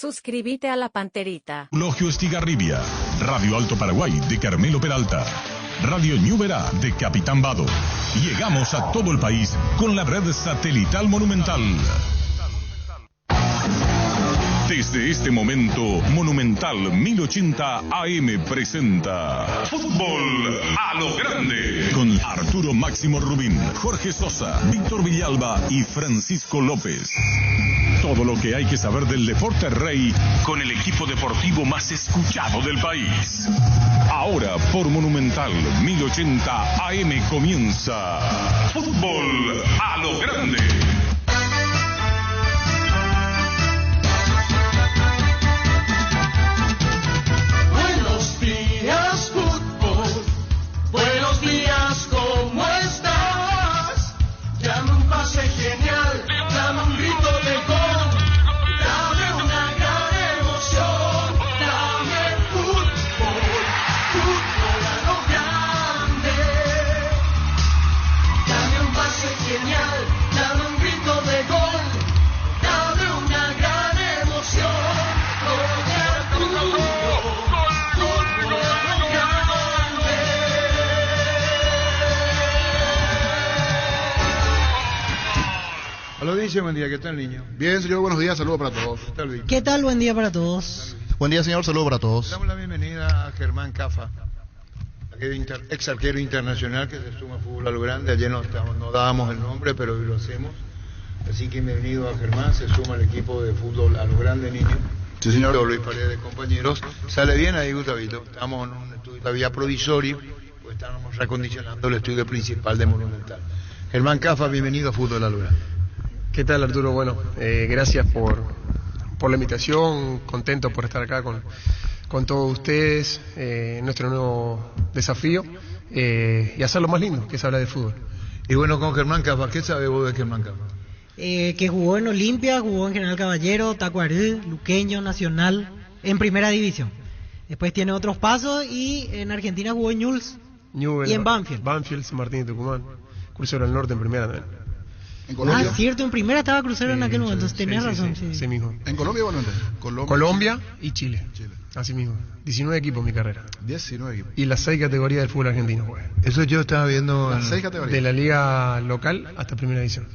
Suscríbete a La Panterita. Logio Estigarribia, Radio Alto Paraguay de Carmelo Peralta, Radio Ñuberá de Capitán Vado. Llegamos a todo el país con la red satelital Monumental. Desde este momento, Monumental 1080 AM presenta Fútbol a lo Grande con Arturo Máximo Rubín, Jorge Sosa, Víctor Villalba y Francisco López. Todo lo que hay que saber del deporte rey con el equipo deportivo más escuchado del país. Ahora por Monumental 1080 AM comienza Fútbol a lo Grande. Buenos días, fútbol. Buenos días, ¿cómo estás? Dame un pase genial, dame un grito de gol, dame una gran emoción, dame fútbol, fútbol a lo grande. Dame un pase genial, dame un grito de gol, dame una gran emoción, Hola, dice buen día, ¿qué tal, niño? Bien, señor, buenos días, saludos para todos. ¿Qué tal, Víctor? ¿Qué tal? Buen día para todos. Buen día, señor, saludos para todos. Damos la bienvenida a Germán Cafa, ex arquero internacional que se suma a Fútbol a lo Grande. Ayer no dábamos el nombre, pero hoy lo hacemos. Así que bienvenido a Germán, se suma al equipo de Fútbol a lo Grande, niño. Sí, señor. Luis Paredes, compañeros. Sale bien ahí, Gustavito. Estamos en un estudio todavía provisorio, pues estamos recondicionando el estudio principal de Monumental. Germán Cafa, bienvenido a Fútbol a lo Grande. ¿Qué tal, Arturo? Bueno, gracias por la invitación, contento por estar acá con todos ustedes, nuestro nuevo desafío, y hacerlo más lindo, que es hablar de fútbol. Y bueno, con Germán Cafa, ¿qué sabes vos de Germán Cafa? Que jugó en Olimpia, jugó en General Caballero, Tacuarí, Luqueño, Nacional, en Primera División. Después tiene otros pasos y en Argentina jugó en Newell's y en Banfield. Banfield, San Martín de Tucumán, Crucero del Norte en Primera también. ¿En Colombia? Ah, cierto, en Primera estaba Crucero en aquel momento, tenías razón. Sí mismo. ¿En Colombia igualmente? Colombia y Chile. Así mismo. 19 equipos en mi carrera. 19 equipos. Y las 6 categorías del fútbol argentino jugué. Eso yo estaba viendo. Las 6 categorías. De la liga local hasta Primera División.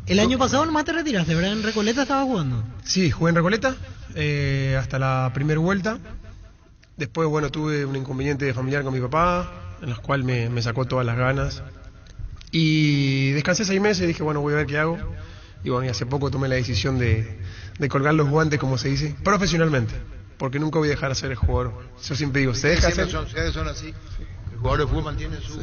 El año pasado nomás te retiraste, ¿verdad? En Recoleta estaba jugando. Sí, jugué en Recoleta hasta la primera vuelta. Después, bueno, tuve un inconveniente familiar con mi papá, en el cual me sacó todas las ganas. Y descansé 6 meses y dije, bueno, voy a ver qué hago. Y bueno, y hace poco tomé la decisión de colgar los guantes, como se dice, profesionalmente. Porque nunca voy a dejar de ser el jugador. Yo siempre digo, se deja hacer. Ustedes son así. El jugador de fútbol mantiene su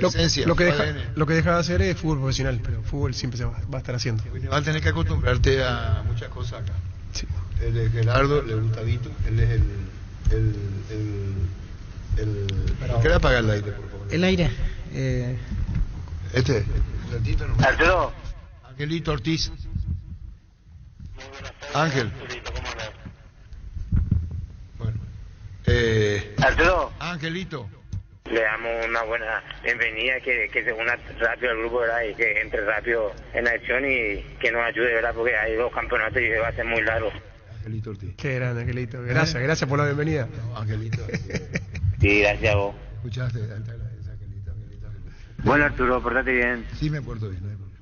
esencia. Lo que deja de hacer es fútbol profesional, pero fútbol siempre se va a estar haciendo. Vas a tener que acostumbrarte a muchas cosas acá. Sí. Él es Gerardo, él es Gustavito, él es ¿Querés apagar el aire, por favor? El aire. Arturo. Angelito Ortiz. Ángel. Bueno. Arturo. Angelito. Le damos una buena bienvenida, que se una rápido al grupo, ¿verdad? Y que entre rápido en la acción y que nos ayude, ¿verdad? Porque hay 2 campeonatos y va a ser muy largo. Angelito Ortiz. Qué grande, Angelito. Gracias por la bienvenida. No, Angelito. Sí, gracias a vos. ¿Escuchaste? Angelito. Bueno, Arturo, portate bien. Sí, me porto bien, no hay problema.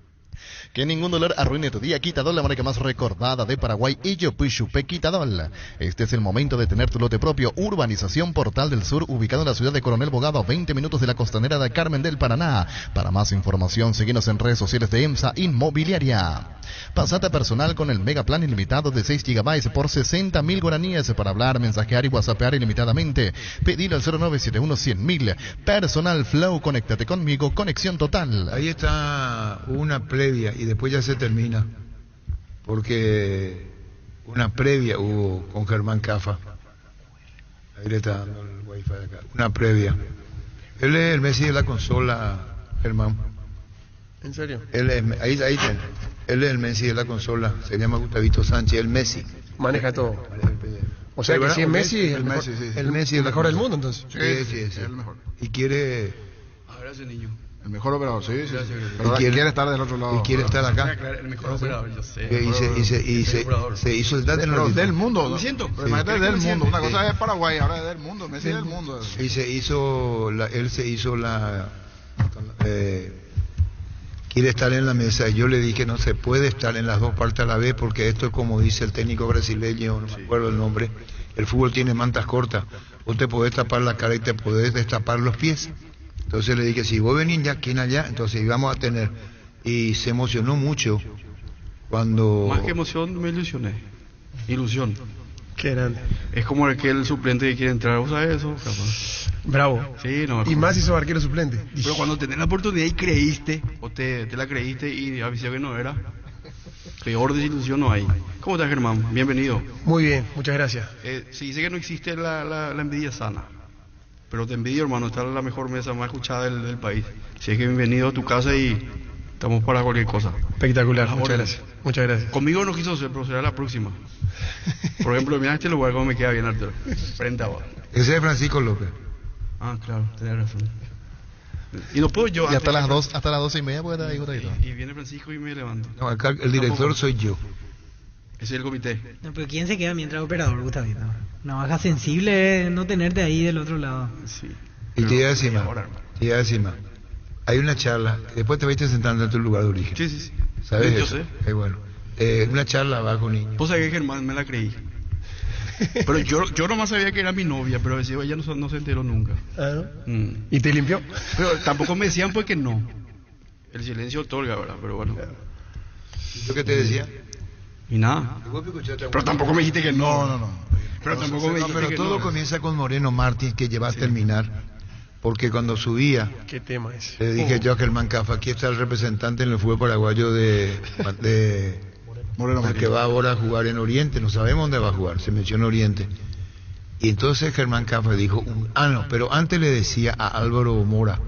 Que ningún dolor arruine tu día. Quitadol, la marca más recordada de Paraguay, y Yopuixupe Quitadol. Este es el momento de tener tu lote propio. Urbanización Portal del Sur, ubicado en la ciudad de Coronel Bogado, a 20 minutos de la costanera de Carmen del Paraná. Para más información, síguenos en redes sociales de EMSA Inmobiliaria. Pasate personal con el mega plan ilimitado de 6 GB por 60.000 guaraníes para hablar, mensajear y whatsappear ilimitadamente. Pedilo al 0971-100.000. Personal Flow, conéctate conmigo, conexión total. Ahí está una previa y después ya se termina, porque una previa hubo con Germán Cafa. Ahí le está dando el wifi de acá. Una previa. Él es el Messi de la consola, Germán. ¿En serio? Él es, ahí ten. Él es el Messi de la consola. Se llama Gustavito Sánchez, el Messi. Maneja todo. O sea que si es Messi, el Messi, sí. El Messi, el mejor del mundo, entonces. Sí, el mejor. Y quiere. Abrazo, niño. El mejor operador, sí. Gracias, Pero Y quiere estar del otro lado. Y quiere estar acá. El mejor operador, yo sé. Se hizo el dato en Pero el del mundo. Me siento. Pero imagínate del mundo. Una cosa es Paraguay, ahora es del mundo. Messi es del mundo. Y él se hizo quiere estar en la mesa. Y yo le dije, no se puede estar en las dos partes a la vez, porque esto es como dice el técnico brasileño, no me acuerdo el nombre, el fútbol tiene mantas cortas. Vos te podés tapar la cara y te podés destapar los pies. Entonces le dije, si vos venís ya, ¿quién allá? Entonces íbamos a tener. Y se emocionó mucho cuando... Más que emoción, me ilusioné. Ilusión. Qué grande. Es como aquel suplente que quiere entrar, ¿vos sabés eso? Capaz. Bravo. Sí, no. Y más si sos arquero suplente. Pero cuando tenés la oportunidad y creíste, o te la creíste y avisó que no era, peor desilusión no hay. ¿Cómo estás, Germán? Bienvenido. Muy bien, muchas gracias. Se dice que no existe la envidia sana. Pero te envidio, hermano, está en la mejor mesa más escuchada del país. Así es que bienvenido a tu casa y estamos para cualquier cosa. Espectacular, Ahora, muchas gracias. Muchas gracias. Conmigo no quiso ser, pero será la próxima. Por ejemplo, mira este lugar cómo me queda bien, Arturo. Frente a vos. Ese es Francisco López. Ah, claro, tenés razón. Y no puedo yo. Y hasta las 12:30 puede estar ahí Gustavo. Y viene Francisco y me levanta. No, acá el director soy yo. Ese es el comité. No, pero ¿quién se queda mientras operador, Gustavito? Una baja sensible no tenerte ahí del otro lado. Sí. Y te iba a decir más. Hay una charla, después te vas sentando en tu lugar de origen. Sí, sí, sí. ¿Sabes Yo eso? sé. Bueno, una charla va con niños. Vos sabés que Germán me la creí. Pero yo nomás sabía que era mi novia, pero decía, ella no se enteró nunca. ¿Ah, no? ¿Y te limpió? Pero tampoco me decían pues que no. El silencio otorga, ¿verdad? Pero bueno. ¿Y yo qué te decía? Y nada. Pero tampoco me dijiste que no. No. Pero tampoco me dijiste pero que todo no. comienza con Moreno Martins, que lleva a terminar. Porque cuando subía, ¿Qué tema es? le dije yo a Germán Cafa, aquí está el representante en el fútbol paraguayo de Moreno el que va ahora a jugar en Oriente, no sabemos dónde va a jugar, se menciona Oriente. Y entonces Germán Cafa dijo, pero antes le decía a Álvaro Mora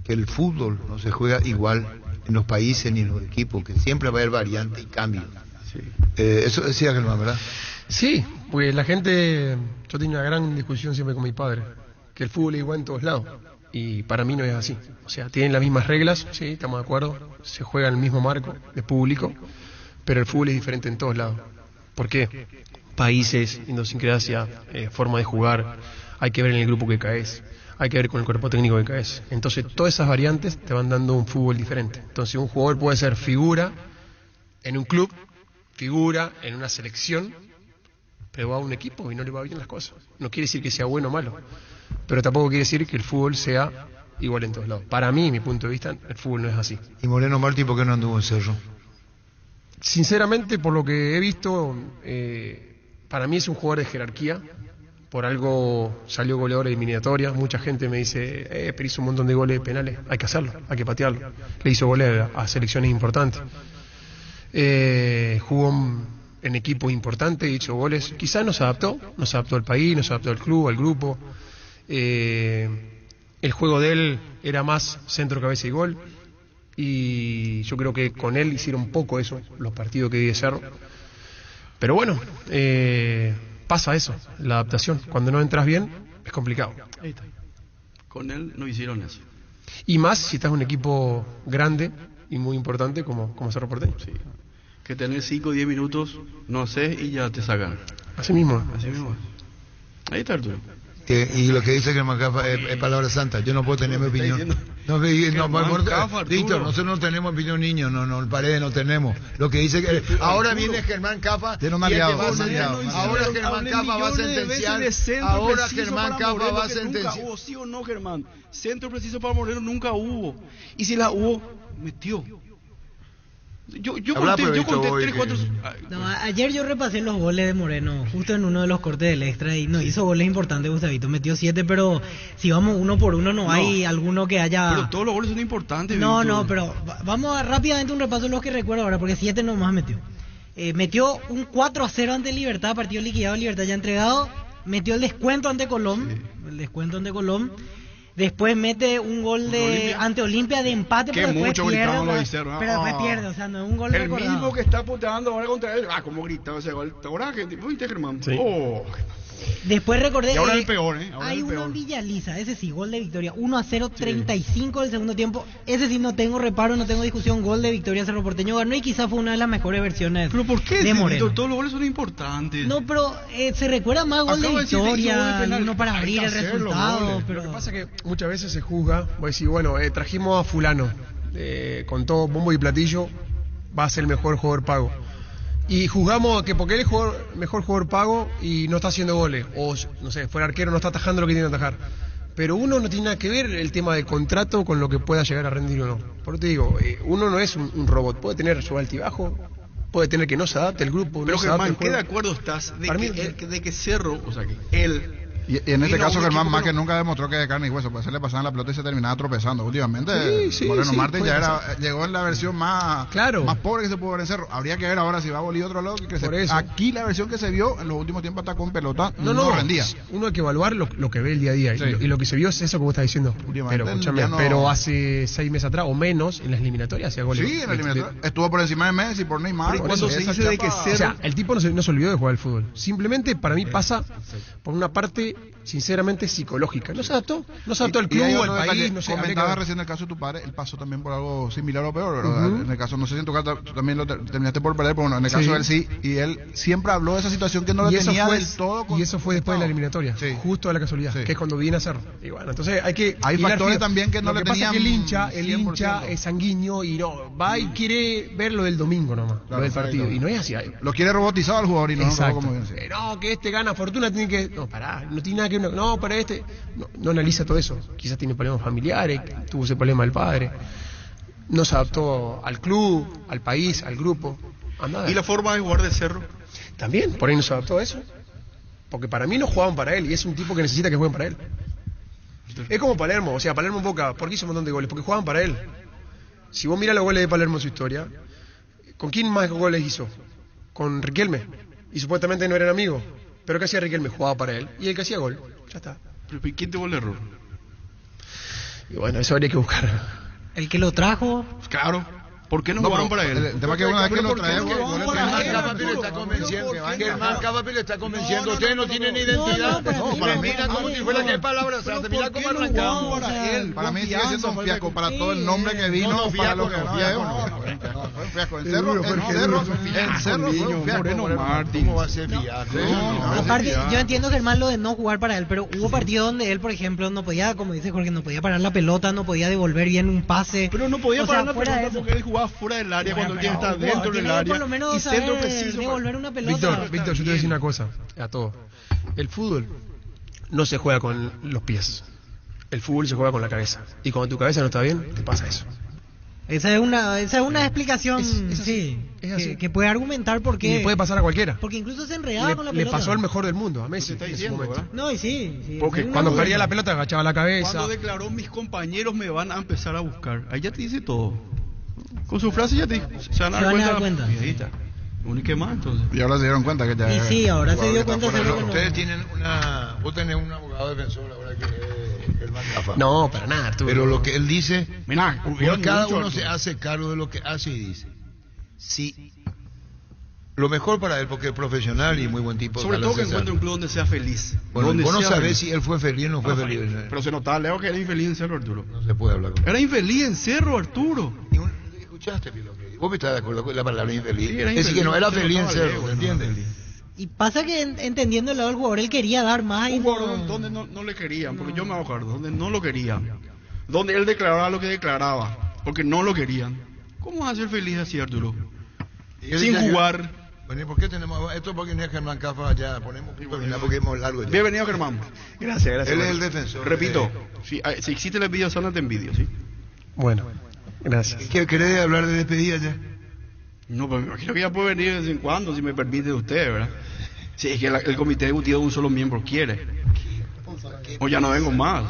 que el fútbol no se juega igual en los países ni en los equipos, que siempre va a haber variante y cambio. Sí. Eso decía Germán, ¿verdad? Sí, pues la gente, yo tenía una gran discusión siempre con mi padre, que el fútbol es igual en todos lados, y para mí no es así. O sea, tienen las mismas reglas, sí, estamos de acuerdo, se juega en el mismo marco de público, pero el fútbol es diferente en todos lados. ¿Por qué? Países, idiosincrasia, forma de jugar, hay que ver en el grupo que caes, hay que ver con el cuerpo técnico que caes. Entonces, todas esas variantes te van dando un fútbol diferente. Entonces, un jugador puede ser figura en un club, figura en una selección, pero va a un equipo y no le va bien las cosas. No quiere decir que sea bueno o malo, pero tampoco quiere decir que el fútbol sea igual en todos lados. Para mí, mi punto de vista, el fútbol no es así. ¿Y Moreno Martins por qué no anduvo en Cerro? Sinceramente, por lo que he visto, para mí es un jugador de jerarquía. Por algo salió goleador de eliminatoria. Mucha gente me dice, pero hizo un montón de goles penales. Hay que hacerlo, hay que patearlo. Le hizo goles a selecciones importantes. Jugó en equipos importantes, hizo goles. Quizás no se adaptó al país, no se adaptó al club, al grupo. El juego de él era más centro, cabeza y gol. Y yo creo que con él hicieron poco eso, los partidos que vive Cerro. Pero bueno, pasa eso, la adaptación. Cuando no entras bien, es complicado. Ahí está. Con él no hicieron eso. Y más si estás en un equipo grande y muy importante como Cerro Porteño. Sí. Que tenés 5 o 10 minutos, no sé, y ya te sacan. Así mismo. Así mismo. Ahí está Arturo. Y lo que dice Germán Cafa es palabra santa. Yo no puedo tener mi opinión. Víctor, nosotros no tenemos opinión, niño. No, el pared no tenemos. Lo que dice que ahora viene Germán Cafa. Ahora Germán Cafa va a sentenciar. Ahora Germán Cafa va a sentenciar. ¿Hubo sí o no, Germán? Centro preciso para Moreno nunca hubo. Y si la hubo, metió. Yo conté 3, 4... No, ayer yo repasé los goles de Moreno, justo en uno de los cortes del extra, y nos hizo goles importantes. Gustavito metió 7, pero si vamos uno por uno no hay alguno que haya... Pero todos los goles son importantes. No, pero vamos a rápidamente un repaso de los que recuerdo ahora, porque 7 nomás metió. Metió un 4-0 ante Libertad, partido liquidado, Libertad ya entregado. Metió el descuento ante Colón, Después mete un gol ante Olimpia de empate, pero después pierde, o sea, no es un gol recordado. El mismo que está puteando ahora contra él. ¿Cómo gritaba ese gol? ¿Te acordás que viste, Germán? Sí. Después recordé. Y ahora el peor, Ahora hay el uno peor. en Villaliza, ese sí, gol de victoria. 1-0, 35 del segundo tiempo. Ese sí no tengo reparo, no tengo discusión. Gol de victoria, Cerro Porteño ganó y quizás fue una de las mejores versiones. ¿Pero por qué? De Moreno. Todos los goles son importantes. No, pero se recuerda más gol de Acabo de decir que hizo gol de victoria, penal. uno para Hay abrir que el hacer los resultado. goles. Pero Lo que pasa es que muchas veces se juzga, voy a decir, bueno, trajimos a fulano, con todo bombo y platillo, va a ser el mejor jugador pago. Y juzgamos que porque él es mejor jugador pago y no está haciendo goles, o no sé, fuera arquero no está atajando lo que tiene que atajar. Pero uno no tiene nada que ver el tema del contrato con lo que pueda llegar a rendir o no. Por eso te digo, uno no es un robot, puede tener su altibajo, puede tener que no se adapte al grupo. Pero no se adapte Germán, al ¿qué de juego. acuerdo estás Para mí- de que Cerro, o sea, que él... Y en este vino a caso un Germán equipo más que que no- nunca demostró que de carne y hueso, pues se le pasaban la pelota y se terminaba tropezando. Últimamente Sí, Moreno sí, Martín puede ya pasar. llegó en la versión más pobre que se pudo ver en Cerro. Habría que ver ahora si va a Bolí otro lado. Por eso. Aquí la versión que se vio en los últimos tiempos atacó en pelota, No, rendía. uno hay que evaluar lo que ve el día a día. Sí. Y lo que se vio es eso que vos estás diciendo. Últimamente Pero escúchame, ya no- pero hace 6 meses atrás o menos, en las eliminatorias hacía goles. Sí, en la eliminatoria. Estuvo por encima de Messi, por Neymar. Pero por cuando eso, se esa dice de que chapa- Cerro- O sea, el tipo no se olvidó de jugar al fútbol. Simplemente para mí pasa por una parte, sinceramente, psicológica. No se adaptó al Y club, hay al otro detalle, país, no sé. habría que comentabas ver. recién el caso de tu padre, él pasó también por algo similar o peor, ¿verdad? En el caso, no sé si en tu caso tú también lo terminaste por perder, pero bueno, en el caso Sí. de él sí, y él siempre habló de esa situación que no Y lo eso tenía fue, del todo. y eso fue después de la eliminatoria, Sí. justo de la casualidad, Sí. que es cuando viene a Cerro. Y bueno, entonces hay que Hay hilar factores fino. también que no Lo le pasa es que tenían el hincha 100%. es sanguíneo y no va y quiere ver lo del domingo nomás, Claro, lo del partido. claro. Y no es así. Lo quiere robotizado al jugador y no Exacto. como bien. Sí. No, que este gana fortuna, tiene que... No, pará, no tiene nada que ver. No, para este... No analiza todo eso. Quizás tiene problemas familiares, tuvo ese problema del padre. No se adaptó al club, al país, al grupo. A nada. ¿Y la forma de jugar de Cerro? También, por ahí no se adaptó a eso. Porque para mí no jugaban para él y es un tipo que necesita que jueguen para él. Es como Palermo, o sea, Palermo en Boca, ¿por qué hizo un montón de goles? Porque jugaban para él. Si vos mirás los goles de Palermo en su historia, ¿con quién más goles hizo? Con Riquelme. Y supuestamente no eran amigos. Pero ¿qué hacía Riquelme? Jugaba para él. Y el que hacía gol, ya está. ¿Pero quién tuvo el error? Y bueno, eso habría que buscar. el que lo trajo. Claro. ¿Por qué no No, jugaban pero para él? el tema es que una vez que ¿Pero lo por qué traemos, no no jugaban le para tenemos él? nada. Capapi le está convenciendo. ¿Por qué? Germán Capapi le está convenciendo. No, Ustedes no no, tienen no, identidad. no, no, Mira, no, mira no, como no, si fuera no, qué no. palabra. O sea, ¿Pero mira por qué cómo no arrancamos. jugaban para él? Para mí sigue siendo un fiasco para Sí. todo el nombre que vino. No, para lo que fiasco, no, fiasco. fue un fiasco. En Es Cerro, duro, Jorge, en Cerro, duro. en Cerro fue un fiasco. Moreno Martín. ¿Cómo va a ser fiasco? Aparte, yo entiendo Germán lo de no jugar para él, pero hubo partidos donde él, por ejemplo, no podía, como dice Jorge, no podía parar la pelota, no podía devolver bien un pase. Pero no podía O sea, parar la fuera de pelota eso. porque él jugaba fuera del área cuando él tiene que estar Bueno, dentro tiene del que área. por lo menos Y centro saber preciso. devolver una pelota. Víctor, yo te voy a decir una cosa a todos. El fútbol no se juega con los pies. El fútbol se juega con la cabeza. Y cuando tu cabeza no está bien, te pasa eso. Esa es una explicación Es así, sí, es así. que puede argumentar por Y qué. le puede pasar a cualquiera. Porque incluso se enredaba con la Le pelota. pasó al mejor del mundo, a Messi. Está en ese diciendo, momento. ¿verdad? No, y sí. Porque es una cuando buena. perdía la pelota agachaba la cabeza. Cuando declaró mis compañeros me van a empezar a buscar. Ahí ya te dice todo. Con su frase ya te dijo. Se van a dar cuenta. Y ahí está. Uno que más entonces. Y ahora se dieron cuenta que ya. Y sí, ahora se dio está cuenta fuera de de lo que juego. no. Ustedes tienen una... Vos tenés un abogado defensor ahora que es Germán Cafa. No, para nada, Arturo. Pero lo que él dice, Mirá, cada uno se hace cargo de lo que hace y dice. Sí, lo mejor para él, porque es profesional y muy buen tipo. Sobre ojalá todo que sea encuentre un club donde sea feliz. Bueno, donde vos no sea sabés feliz. si él fue feliz o no fue feliz. Pero se notaba, Leo, que era infeliz en Cerro, Arturo. No se puede hablar con él. Era infeliz en Cerro, Arturo. ¿Escuchaste, Pilo? Vos me estás de acuerdo con la palabra infeliz. Sí, era es decir, que no era infeliz, feliz en se notaba Cerro, lejos, ¿entiendes? no era Y pasa que entendiendo el lado del jugador, él quería dar más y Un no- jugador donde no le querían, porque yo me acuerdo, donde no lo querían. Donde él declaraba lo que declaraba, porque no lo querían. ¿Cómo vas a ser feliz así, Arturo? Y él Sin decía que- jugar. Bueno, ¿y por qué tenemos esto? Porque no es Germán Cafa, ya ponemos punto final porque es largo ya. Bienvenido, Germán. Gracias. Él es el defensor. Repito, si existe la envidia sana, te envidio, ¿sí? Bueno, gracias. ¿Qué querés hablar de despedida ya? No, pues me imagino que ya puede venir de vez en cuando, si me permite usted, ¿verdad? Si es que el comité ejecutivo de un solo miembro quiere. O ya no vengo más.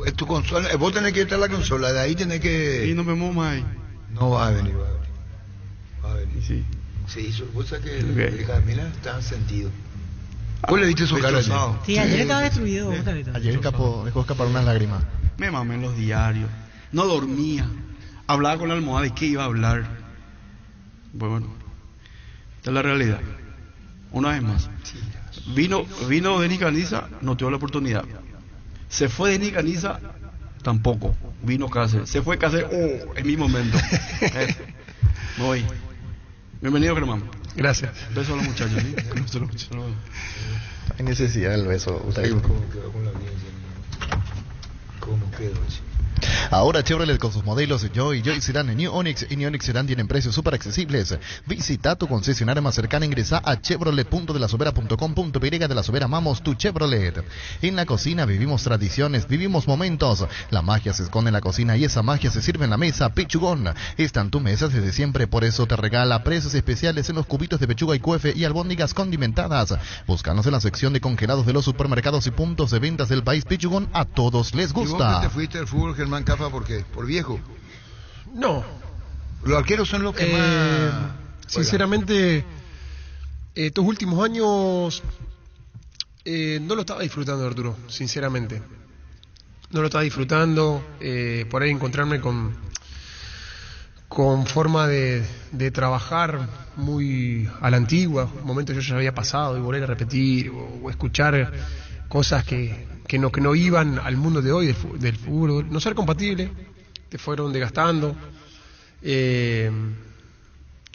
Es tu consola, vos tenés que estar en la consola, de ahí tenés que... Y nos vemos más ahí. No va a venir, va a venir. Va a venir. Sí. Se hizo cosa que Ok. mira, está sentido. Vos le viste su cara ayer. Destrozado. Sí, ayer estaba destruido. vos sabés. Ayer dejó escapar unas lágrimas. Me mamé en los diarios. No dormía. Hablaba con la almohada de qué iba a hablar. Bueno, esta es la realidad. Una vez más. Vino Denis Caniza, no tuvo la oportunidad. Se fue Denis Caniza, tampoco. Vino Cáceres. Se fue Cáceres, en mi momento. Me voy. Bienvenido, Germán. Gracias. Beso a los muchachos. ¿Sí? Beso a los muchachos. Hay necesidad del beso. ¿Cómo quedó con la audiencia? ¿Cómo quedó? Ahora Chevrolet con sus modelos Joy Sedan, New Onix y New Onix Sedan tienen precios súper accesibles. Visita tu concesionaria más cercana, ingresa a chevrolet.delasovera.com.py. De La Sobera amamos tu Chevrolet. En la cocina vivimos tradiciones, vivimos momentos. La magia se esconde en la cocina y esa magia se sirve en la mesa. Pechugón está en tu mesa desde siempre, por eso te regala precios especiales en los cubitos de pechuga y cuefe y albóndigas condimentadas. Búscanos en la sección de congelados de los supermercados y puntos de ventas del país. Pechugón, a todos les gusta. ¿Y vos que te fuiste al fútbol, Germán Cafa, por qué? ¿Por viejo? No. Los arqueros son los que más... Sinceramente, estos últimos años no lo estaba disfrutando, Arturo, sinceramente. No lo estaba disfrutando. Por ahí encontrarme con forma de trabajar muy a la antigua, momentos yo ya había pasado y volver a repetir o escuchar cosas que no iban al mundo de hoy del fútbol, no ser compatible, te fueron desgastando. Yo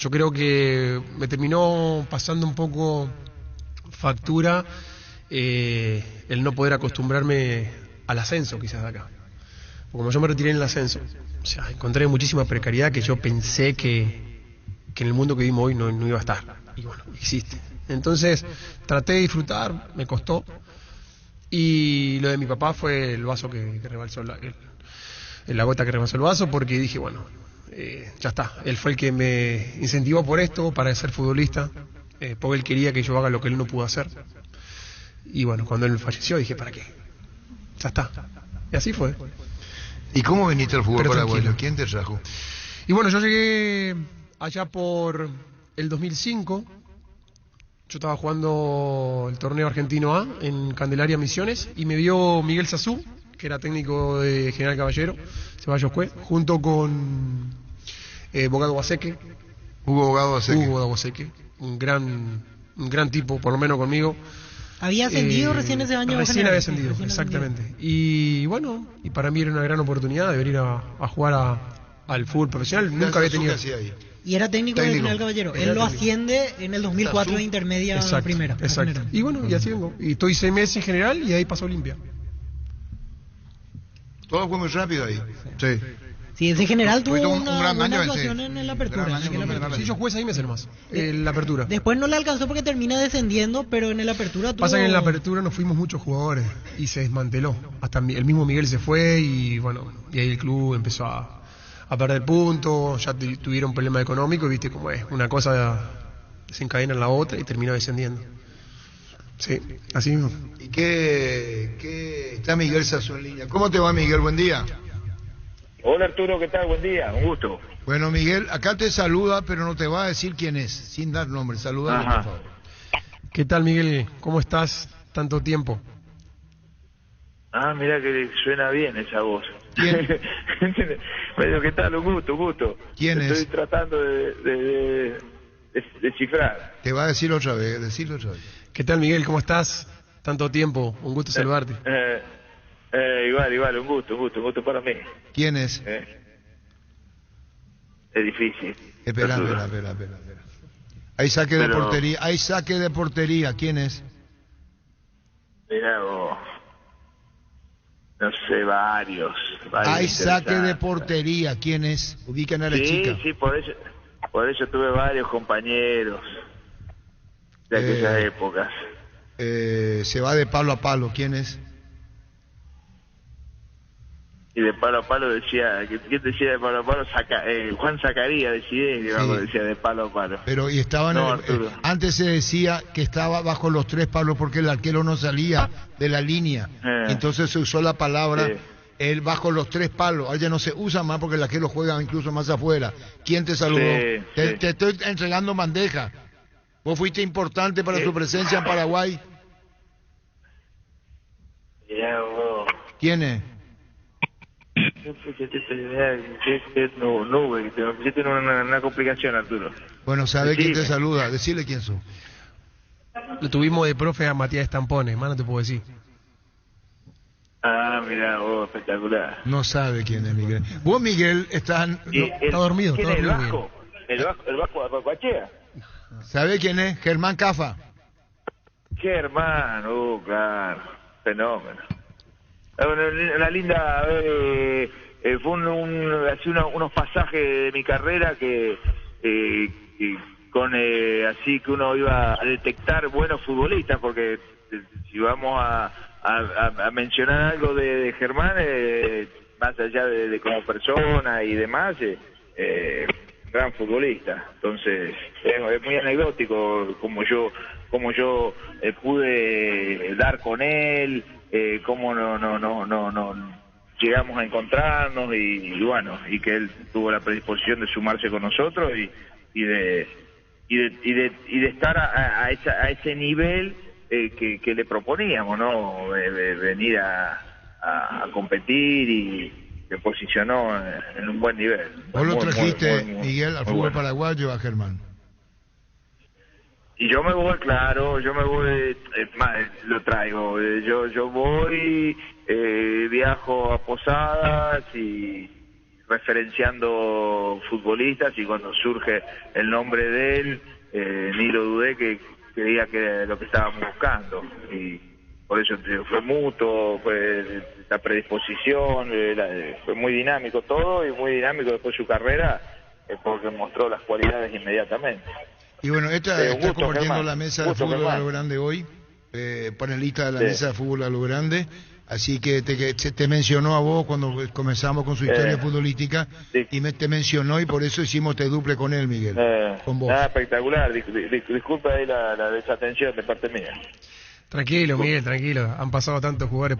creo que me terminó pasando un poco factura el no poder acostumbrarme al ascenso quizás de acá. Porque como yo me retiré en el ascenso, o sea, encontré muchísima precariedad que yo pensé que en el mundo que vivimos hoy no iba a estar. Y bueno, existe. Entonces traté de disfrutar, me costó. Y lo de mi papá fue el vaso que rebalsó, la gota que rebalsó el vaso, porque dije, bueno, ya está. Él fue el que me incentivó por esto, para ser futbolista, porque él quería que yo haga lo que él no pudo hacer. Y bueno, cuando él falleció dije, ¿para qué? Ya está. Y así fue. ¿Y cómo viniste al fútbol paraguayo? Tranquilo. ¿Quién te trajo? Y bueno, yo llegué allá por el 2005. Yo estaba jugando el torneo argentino A en Candelaria Misiones y me vio Miguel Sazú, que era técnico de General Caballero, Ceballos Cue, junto con Bogado Baseque. Hugo Bogado Baseque, un gran tipo, por lo menos conmigo. ¿Había ascendido recién ese año? Recién había ascendido, exactamente. Y bueno, y para mí era una gran oportunidad de venir a jugar al fútbol profesional. Nunca había tenido... Y era técnico de General Caballero. Él lo asciende en el 2004 de intermedia primera. Exacto. Y bueno, y así vengo. Y estoy 6 meses en general y ahí pasó Olimpia. Todo fue muy rápido ahí. Sí. Sí, ese general tuvo un gran buena año actuación en la apertura. Sí, yo jugué 6 meses nomás, en la apertura. Después no le alcanzó porque termina descendiendo, pero en la apertura tuvo... Pasa que en la apertura nos fuimos muchos jugadores y se desmanteló. Hasta el mismo Miguel se fue y bueno, y ahí el club empezó a perder puntos, ya tuvieron problemas económicos, viste cómo es, una cosa desencadena en la otra y terminó descendiendo. Sí, así mismo. ¿Y qué está Miguel Sazú en línea? ¿Cómo te va, Miguel? Buen día. Hola Arturo, ¿qué tal? Buen día, un gusto. Bueno, Miguel, acá te saluda, pero no te va a decir quién es, sin dar nombre. Saludame, por favor. ¿Qué tal, Miguel? ¿Cómo estás? Tanto tiempo. Ah, mira que suena bien esa voz. ¿Quién? Bueno, ¿qué tal? Un gusto. ¿Quién es? Estoy tratando de descifrar. Te va a decir otra vez, decirlo otra vez. ¿Qué tal, Miguel? ¿Cómo estás? Tanto tiempo, un gusto saludarte. Igual, un gusto para mí. ¿Quién es? Es difícil. Espera. Hay saque de portería, ¿quién es? Mirá vos. No sé, varios Hay saque de portería, ¿quién es? Ubican a la chica. Sí, por eso tuve varios compañeros de aquellas épocas. Se va de palo a palo, ¿quién es? Y de palo a palo decía, ¿quién decía de palo a palo? Juan Zacarías decía de palo a palo. Pero y estaban antes se decía que estaba bajo los 3 palos porque el arquero no salía de la línea. Entonces se usó la palabra él bajo los 3 palos. Ahora ya no se usa más porque el arquero juega incluso más afuera. ¿Quién te saludó? Te estoy entregando bandeja. Vos fuiste importante para tu presencia en Paraguay. ¿Quién es? Nube, una complicación, Arturo. Bueno, ¿sabe quién te saluda? Decile quién sos. Lo tuvimos de profe a Matías Estampones, más no te puedo decir. Ah, mira, vos, espectacular. No sabe quién es Miguel. Vos, Miguel, está dormido. ¿Quién Está es el dormido. Vasco? El Vasco de Papachea. ¿Sabe quién es? Germán Cafa. Germán, claro, fenómeno. Una linda, fue así unos pasajes de mi carrera que con así que uno iba a detectar buenos futbolistas, porque si vamos a mencionar algo de Germán, más allá de como persona y demás, gran futbolista. Entonces es muy anecdótico como yo pude dar con él, cómo no llegamos a encontrarnos y bueno, y que él tuvo la predisposición de sumarse con nosotros y de estar a ese nivel que le proponíamos, ¿no? Venir a competir, y se posicionó en un buen nivel. ¿Vos lo trajiste, Miguel, al fútbol paraguayo, a Germán? Y yo me voy, claro, lo traigo. Yo voy, viajo a Posadas y referenciando futbolistas, y cuando surge el nombre de él, ni lo dudé, que creía que era lo que estábamos buscando. Y por eso fue mutuo, fue la predisposición, fue muy dinámico todo, y muy dinámico después su carrera, porque mostró las cualidades inmediatamente. Y bueno, está compartiendo Germán, la mesa de fútbol a lo grande hoy, panelista de la mesa de fútbol a lo grande, así que te mencionó a vos cuando comenzamos con su historia futbolística, y te mencionó, y por eso hicimos duple con él, Miguel, con vos. Espectacular, disculpa ahí la desatención de parte mía. Tranquilo, Miguel, tranquilo. Han pasado tantos jugadores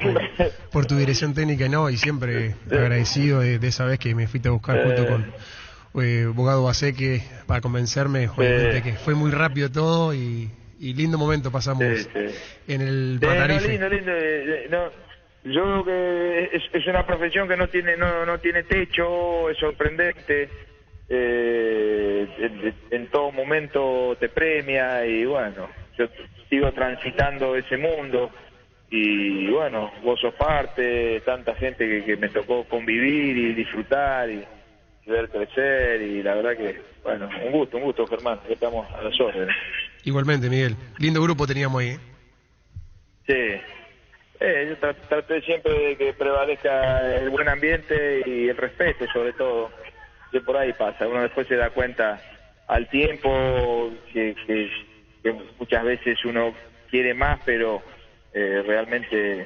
por tu dirección técnica, y siempre agradecido de esa vez que me fuiste a buscar junto con Bogado Baseque para convencerme, obviamente, que fue muy rápido todo, y lindo momento pasamos en el Patarife. Lindo. Yo creo que es una profesión que no tiene techo, es sorprendente, en todo momento te premia, y bueno, yo sigo transitando ese mundo, y bueno, vos sos parte, tanta gente que me tocó convivir y disfrutar y ver crecer, y la verdad que, bueno, un gusto, Germán, estamos a las órdenes. Igualmente, Miguel, lindo grupo teníamos ahí. Sí, yo traté siempre de que prevalezca el buen ambiente y el respeto, sobre todo, que por ahí pasa, uno después se da cuenta al tiempo que muchas veces uno quiere más, pero realmente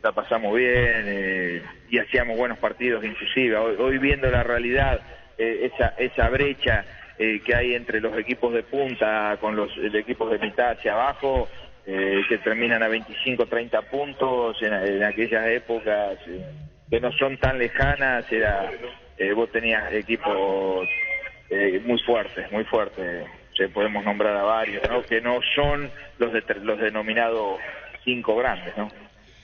la pasamos bien, y hacíamos buenos partidos inclusive. Hoy viendo la realidad, esa brecha que hay entre los equipos de punta con los equipos de mitad hacia abajo, que terminan a 25, 30 puntos, en aquellas épocas que no son tan lejanas, vos tenías equipos muy fuertes, podemos nombrar a varios, ¿no? Que no son los denominados 5 grandes, ¿no?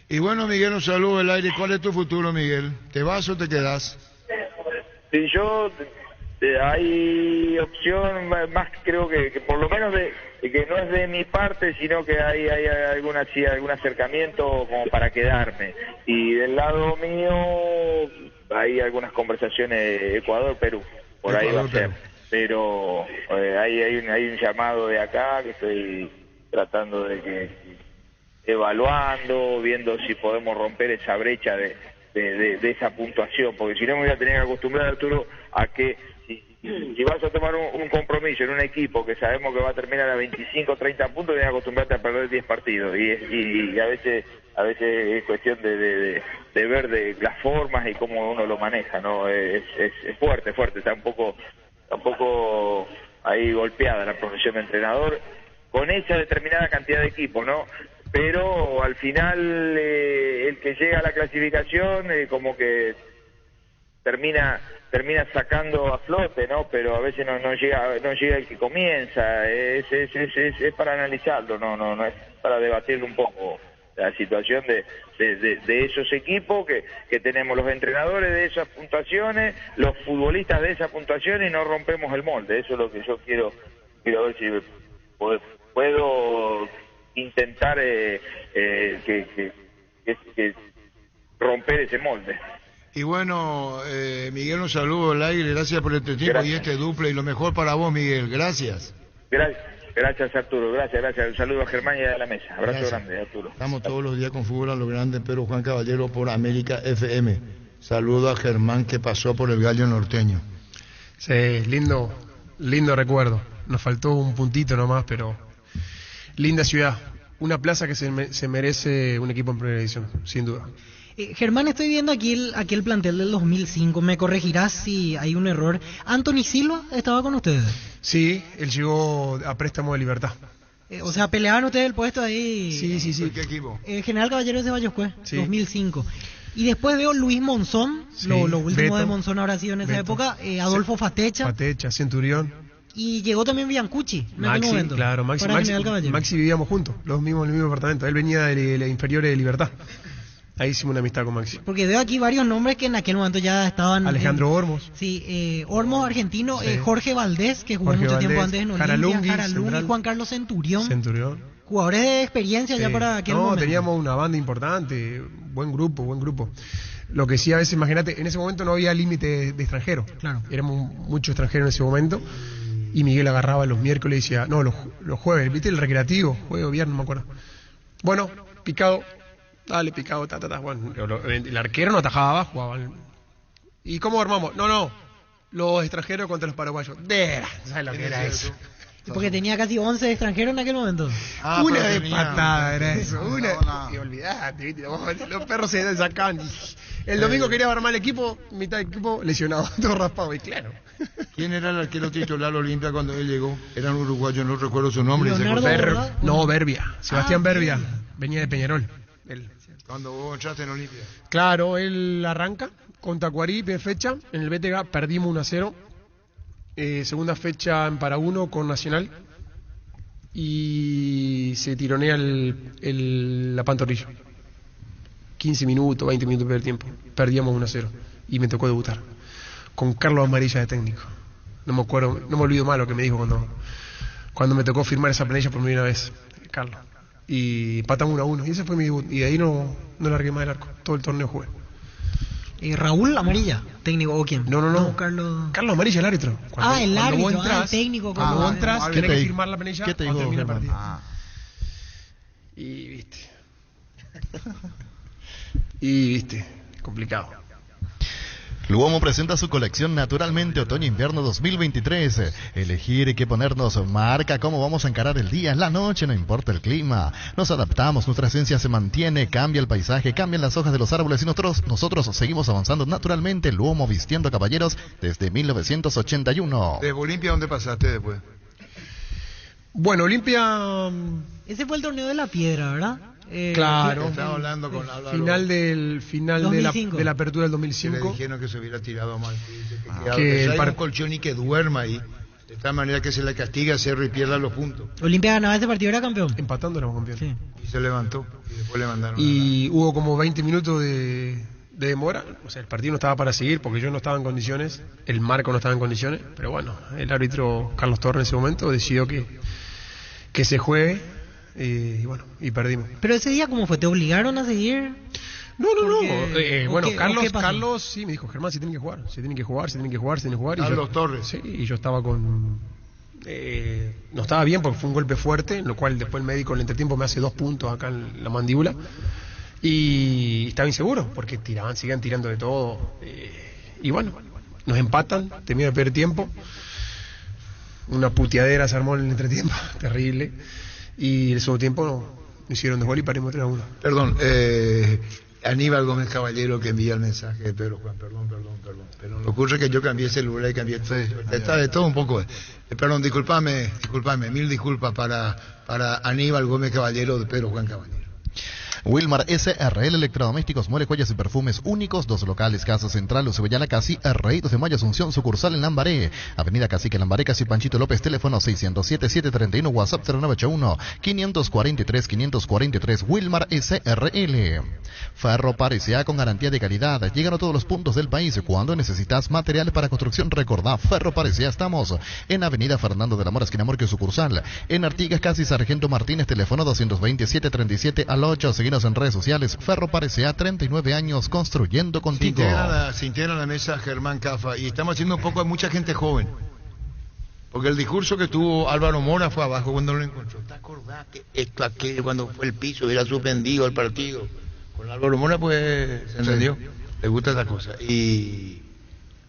Y bueno, Miguel, un saludo al aire. ¿Cuál es tu futuro, Miguel? ¿Te vas o te quedas? Sí, yo hay opción, más creo que por lo menos que no es de mi parte, sino que hay algún acercamiento como para quedarme. Y del lado mío hay algunas conversaciones Ecuador-Perú, por ahí va a ser. Pero hay un llamado de acá que estoy tratando de evaluando, viendo si podemos romper esa brecha de esa puntuación, porque si no me voy a tener que acostumbrar, Arturo, a que si vas a tomar un compromiso en un equipo que sabemos que va a terminar a 25 o 30 puntos, tienes que acostumbrarte a perder 10 partidos, y a veces es cuestión de ver de las formas y cómo uno lo maneja, ¿no? Es fuerte, está un poco ahí golpeada la profesión de entrenador con esa determinada cantidad de equipos, ¿no? Pero al final el que llega a la clasificación como que termina sacando a flote, ¿no? Pero a veces no llega el que comienza. Es para analizarlo, no es para debatirlo un poco la situación de esos equipos que tenemos, los entrenadores de esas puntuaciones, los futbolistas de esas puntuaciones, y no rompemos el molde. Eso es lo que yo quiero ver si puedo intentar que romper ese molde. Y bueno, Miguel, un saludo al aire, gracias por este tiempo y este duple, y lo mejor para vos, Miguel, gracias. Gracias Arturo, gracias. Un saludo a Germán y a la mesa. Abrazo grande, Arturo. Estamos todos los días con Fútbol a lo Grande, pero Juan Caballero por América FM. Saludo a Germán que pasó por el Gallo Norteño. Sí, lindo recuerdo. Nos faltó un puntito nomás, pero linda ciudad. Una plaza que se merece un equipo en primera división, sin duda. Germán, estoy viendo aquí el plantel del 2005. ¿Me corregirás si hay un error? ¿Anthony Silva estaba con ustedes? Sí, él llegó a préstamo de Libertad. O sea, peleaban ustedes el puesto ahí. Sí. ¿Qué equipo? General Caballero de Valloscue, sí. 2005. Y después veo Luis Monzón, sí, lo último Beto, de Monzón habrá sido en esa época, Adolfo Fatecha, Centurión. Y llegó también Biancucci en aquel momento. Claro, Maxi vivíamos juntos, en el mismo apartamento. Él venía de la inferior de Libertad. Ahí hicimos una amistad con Maxi. Porque veo aquí varios nombres que en aquel momento ya estaban... Alejandro Ormos. Sí, Ormos argentino, sí. Jorge Valdés, que jugó mucho tiempo antes en Olimpia, Jaralungui, Juan Carlos Centurión. Jugadores de experiencia ya para aquel momento. Teníamos una banda importante, buen grupo. Lo que sí, a veces, imagínate, en ese momento no había límite de extranjeros. Claro. Éramos muchos extranjeros en ese momento. Y Miguel agarraba los miércoles y decía, no, los jueves, ¿viste? El recreativo, jueves o viernes, no me acuerdo. Bueno, Picado. Dale, Picado, Bueno, el arquero no atajaba abajo, jugaba. ¿Y cómo armamos? No, los extranjeros contra los paraguayos. ¿Sabes lo que era eso? Porque tenía casi 11 extranjeros en aquel momento. Una de patada era eso. Y olvidate, ¿viste? Los perros se sacaban. El domingo quería armar el equipo, mitad del equipo lesionado, todo raspado, y claro. ¿Quién era el arquero titular Olimpia cuando él llegó? Era un uruguayo, no recuerdo su nombre. Berbia. Sebastián Berbia. Venía de Peñarol. Él. Cuando vos entraste en Olimpia. Claro, él arranca con Tacuarí, de fecha. En el BTG perdimos 1-0. Segunda fecha en para 1 con Nacional. Y se tironea la pantorrilla. 15 minutos, 20 minutos del tiempo. Perdíamos 1-0. Y me tocó debutar. Con Carlos Amarilla de técnico. No me olvido más lo que me dijo cuando me tocó firmar esa planilla por primera vez. Carlos. Y empatamos 1-1. Y ese fue mi debut. Y de ahí no largué más el arco. Todo el torneo jugué. Raúl Amarilla, técnico o quién? No. Carlos Amarilla, el árbitro. El árbitro, el técnico. Cuando vos entras, tenés que firmar la planilla cuando termina el partido. Y viste, complicado. Luomo presenta su colección Naturalmente Otoño-Invierno 2023. Elegir qué ponernos marca cómo vamos a encarar el día, la noche, no importa el clima. Nos adaptamos, nuestra esencia se mantiene, cambia el paisaje, cambian las hojas de los árboles y nosotros seguimos avanzando naturalmente. Luomo vistiendo caballeros desde 1981. ¿De Olimpia dónde pasaste después? Bueno, Olimpia... Ese fue el torneo de la piedra, ¿verdad? Claro. Estaba hablando con Álvaro. Final de la apertura del 2005. Le dijeron que se hubiera tirado mal. Que un colchón y que duerma ahí. De esta manera que se le castiga a Cerro y pierda los puntos. Olimpia ganaba ese partido, era campeón. Empatando éramos campeón. Sí. Y se levantó. Y después le mandaron. Y hubo como 20 minutos de demora. O sea, el partido no estaba para seguir porque yo no estaba en condiciones. El marco no estaba en condiciones. Pero bueno, el árbitro Carlos Torres en ese momento decidió que se juegue. Y bueno, y perdimos. Pero ese día, ¿cómo fue? ¿Te obligaron a seguir? No. Bueno, Carlos sí me dijo, Germán, se tienen que jugar. Carlos Torres. Sí, y yo estaba con... no estaba bien porque fue un golpe fuerte, en lo cual después el médico en el entretiempo me hace 2 puntos acá en la mandíbula. Y estaba inseguro porque seguían tirando de todo. Y bueno, nos empatan, termina de perder tiempo. Una puteadera se armó en el entretiempo, terrible. Y el segundo tiempo no hicieron 2 goles y perdimos 3-1. Perdón, Aníbal Gómez Caballero que envía el mensaje de Pedro Juan, perdón. Pero lo ocurre que yo cambié celular y cambié todo. Está de todo un poco. Perdón, discúlpame, mil disculpas para Aníbal Gómez Caballero de Pedro Juan Caballero. Wilmar SRL Electrodomésticos, muebles, joyas y perfumes únicos, 2 locales, Casa Central, Ucebellana, Casi, Reyes de Mayo, Asunción, sucursal en Lambaré, Avenida Cacique, Lambaré, Casi Panchito López, teléfono 607-731, WhatsApp 0981-543-543, Wilmar SRL. Ferro Parecía con garantía de calidad, llegan a todos los puntos del país. Cuando necesitas materiales para construcción, recordá, Ferro Parecía, estamos en Avenida Fernando de la Mora, esquina Morque, sucursal, en Artigas, Casi Sargento Martínez, teléfono 227-37 Seguinos en redes sociales. Ferro Parecía, 39 años construyendo contigo. Se integra a la mesa Germán Cafa y estamos haciendo un poco de mucha gente joven. Porque el discurso que tuvo Álvaro Mora fue abajo cuando lo encontró. ¿Te acordás que esto, aquello, cuando fue el piso, era suspendido el partido? Con Álvaro Mora, pues, se entendió. Sí. Le gusta esa cosa. Y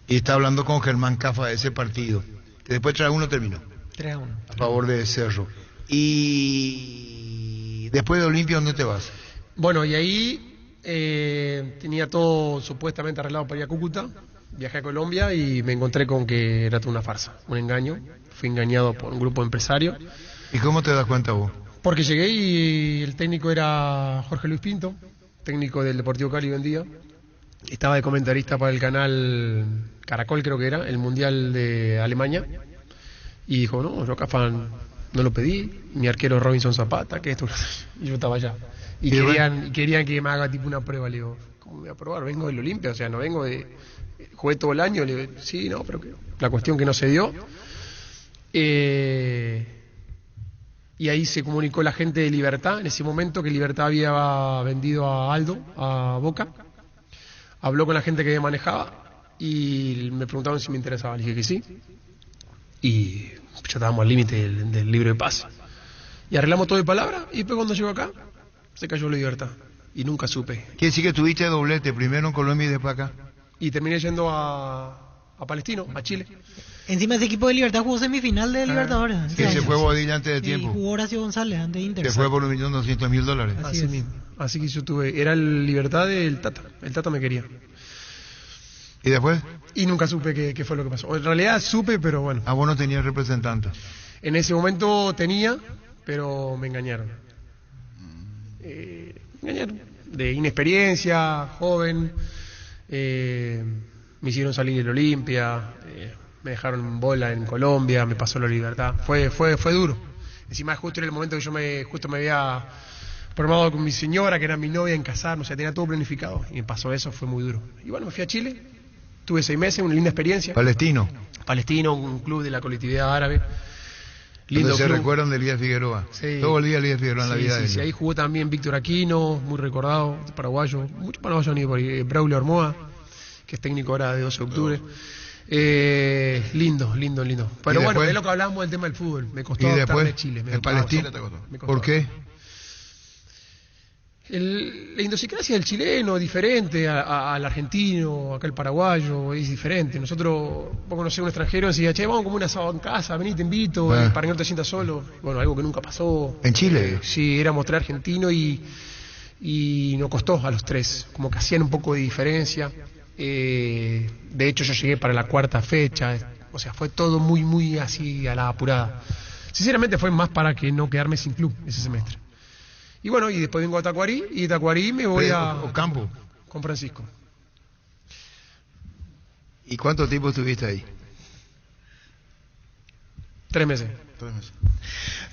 está hablando con Germán Cafa de ese partido. Que después 3-1 terminó. 3-1. A favor de Cerro. Y después de Olimpia, ¿dónde te vas? Bueno, y ahí tenía todo supuestamente arreglado para ir a Cúcuta. Viajé a Colombia y me encontré con que era toda una farsa, un engaño. Fui engañado por un grupo de empresarios. ¿Y cómo te das cuenta vos? Porque llegué y el técnico era Jorge Luis Pinto, técnico del Deportivo Cali hoy en día. Estaba de comentarista para el canal Caracol, creo que era, el Mundial de Alemania. Y dijo, no, yo Cafa no lo pedí. Mi arquero Robinson Zapata, que esto. Y yo estaba allá. Y querían que me haga tipo una prueba. Le digo, ¿cómo voy a probar? Vengo del Olimpia, o sea, no vengo de... Jugué todo el año. Le digo, sí, no, pero que... La cuestión que no se dio. Y ahí se comunicó la gente de Libertad, en ese momento que Libertad había vendido a Aldo, a Boca. Habló con la gente que manejaba y me preguntaron si me interesaba. Le dije que sí. Y ya estábamos al límite del libro de pase. Y arreglamos todo de palabra y después cuando llegó acá, se cayó la Libertad. Y nunca supe. Quiere decir que tuviste doblete, primero en Colombia y después acá. Y terminé yendo a Palestino, a Chile. Encima ese equipo de Libertad jugó semifinal de Libertadores. Que se fue Bodilla antes de tiempo. Y jugó Horacio González antes de Inter. Se fue por $1.200.000. Así mismo. Así que yo tuve, era el Libertad del Tata. El Tata me quería. ¿Y después? Y nunca supe qué fue lo que pasó. En realidad supe, pero bueno. Ah, vos no tenías representante. En ese momento tenía, pero me engañaron. Me engañaron. De inexperiencia, joven. Me hicieron salir del Olimpia. Me dejaron en bola en Colombia. Me pasó la Libertad. Fue duro. Encima justo en el momento que yo justo me había formado con mi señora, que era mi novia, en casarme. O sea, tenía todo planificado. Y me pasó eso, fue muy duro. Y bueno, me fui a Chile. Tuve 6 meses, una linda experiencia. Palestino, un club de la colectividad árabe. Lindo se club. Recuerdan de Elías Figueroa. Sí. Todo el día Elías Figueroa en la vida de ellos. Sí, ahí jugó también Víctor Aquino, muy recordado, paraguayo. Muchos paraguayos han ido por ahí. Braulio Armoa, que es técnico ahora de 12 de octubre. Lindo. Pero bueno, es lo que hablábamos del tema del fútbol. Me costó adaptarme a Chile. ¿En Palestina? ¿Por qué? La idiosincrasia del chileno es diferente al argentino, acá el paraguayo es diferente. Nosotros, vos conocés a un extranjero y decía, che, vamos como un asado en casa, vení, te invito, para que no te sientas solo. Bueno, algo que nunca pasó. ¿En Chile? Sí, éramos 3 argentinos y nos costó a los 3, como que hacían un poco de diferencia. De hecho, yo llegué para la 4ª fecha, o sea, fue todo muy así a la apurada. Sinceramente fue más para que no quedarme sin club ese semestre. Y bueno, y después vengo a Tacuarí, y de Tacuarí me voy a Ocampo con Francisco. ¿Y cuánto tiempo estuviste ahí? 3 meses.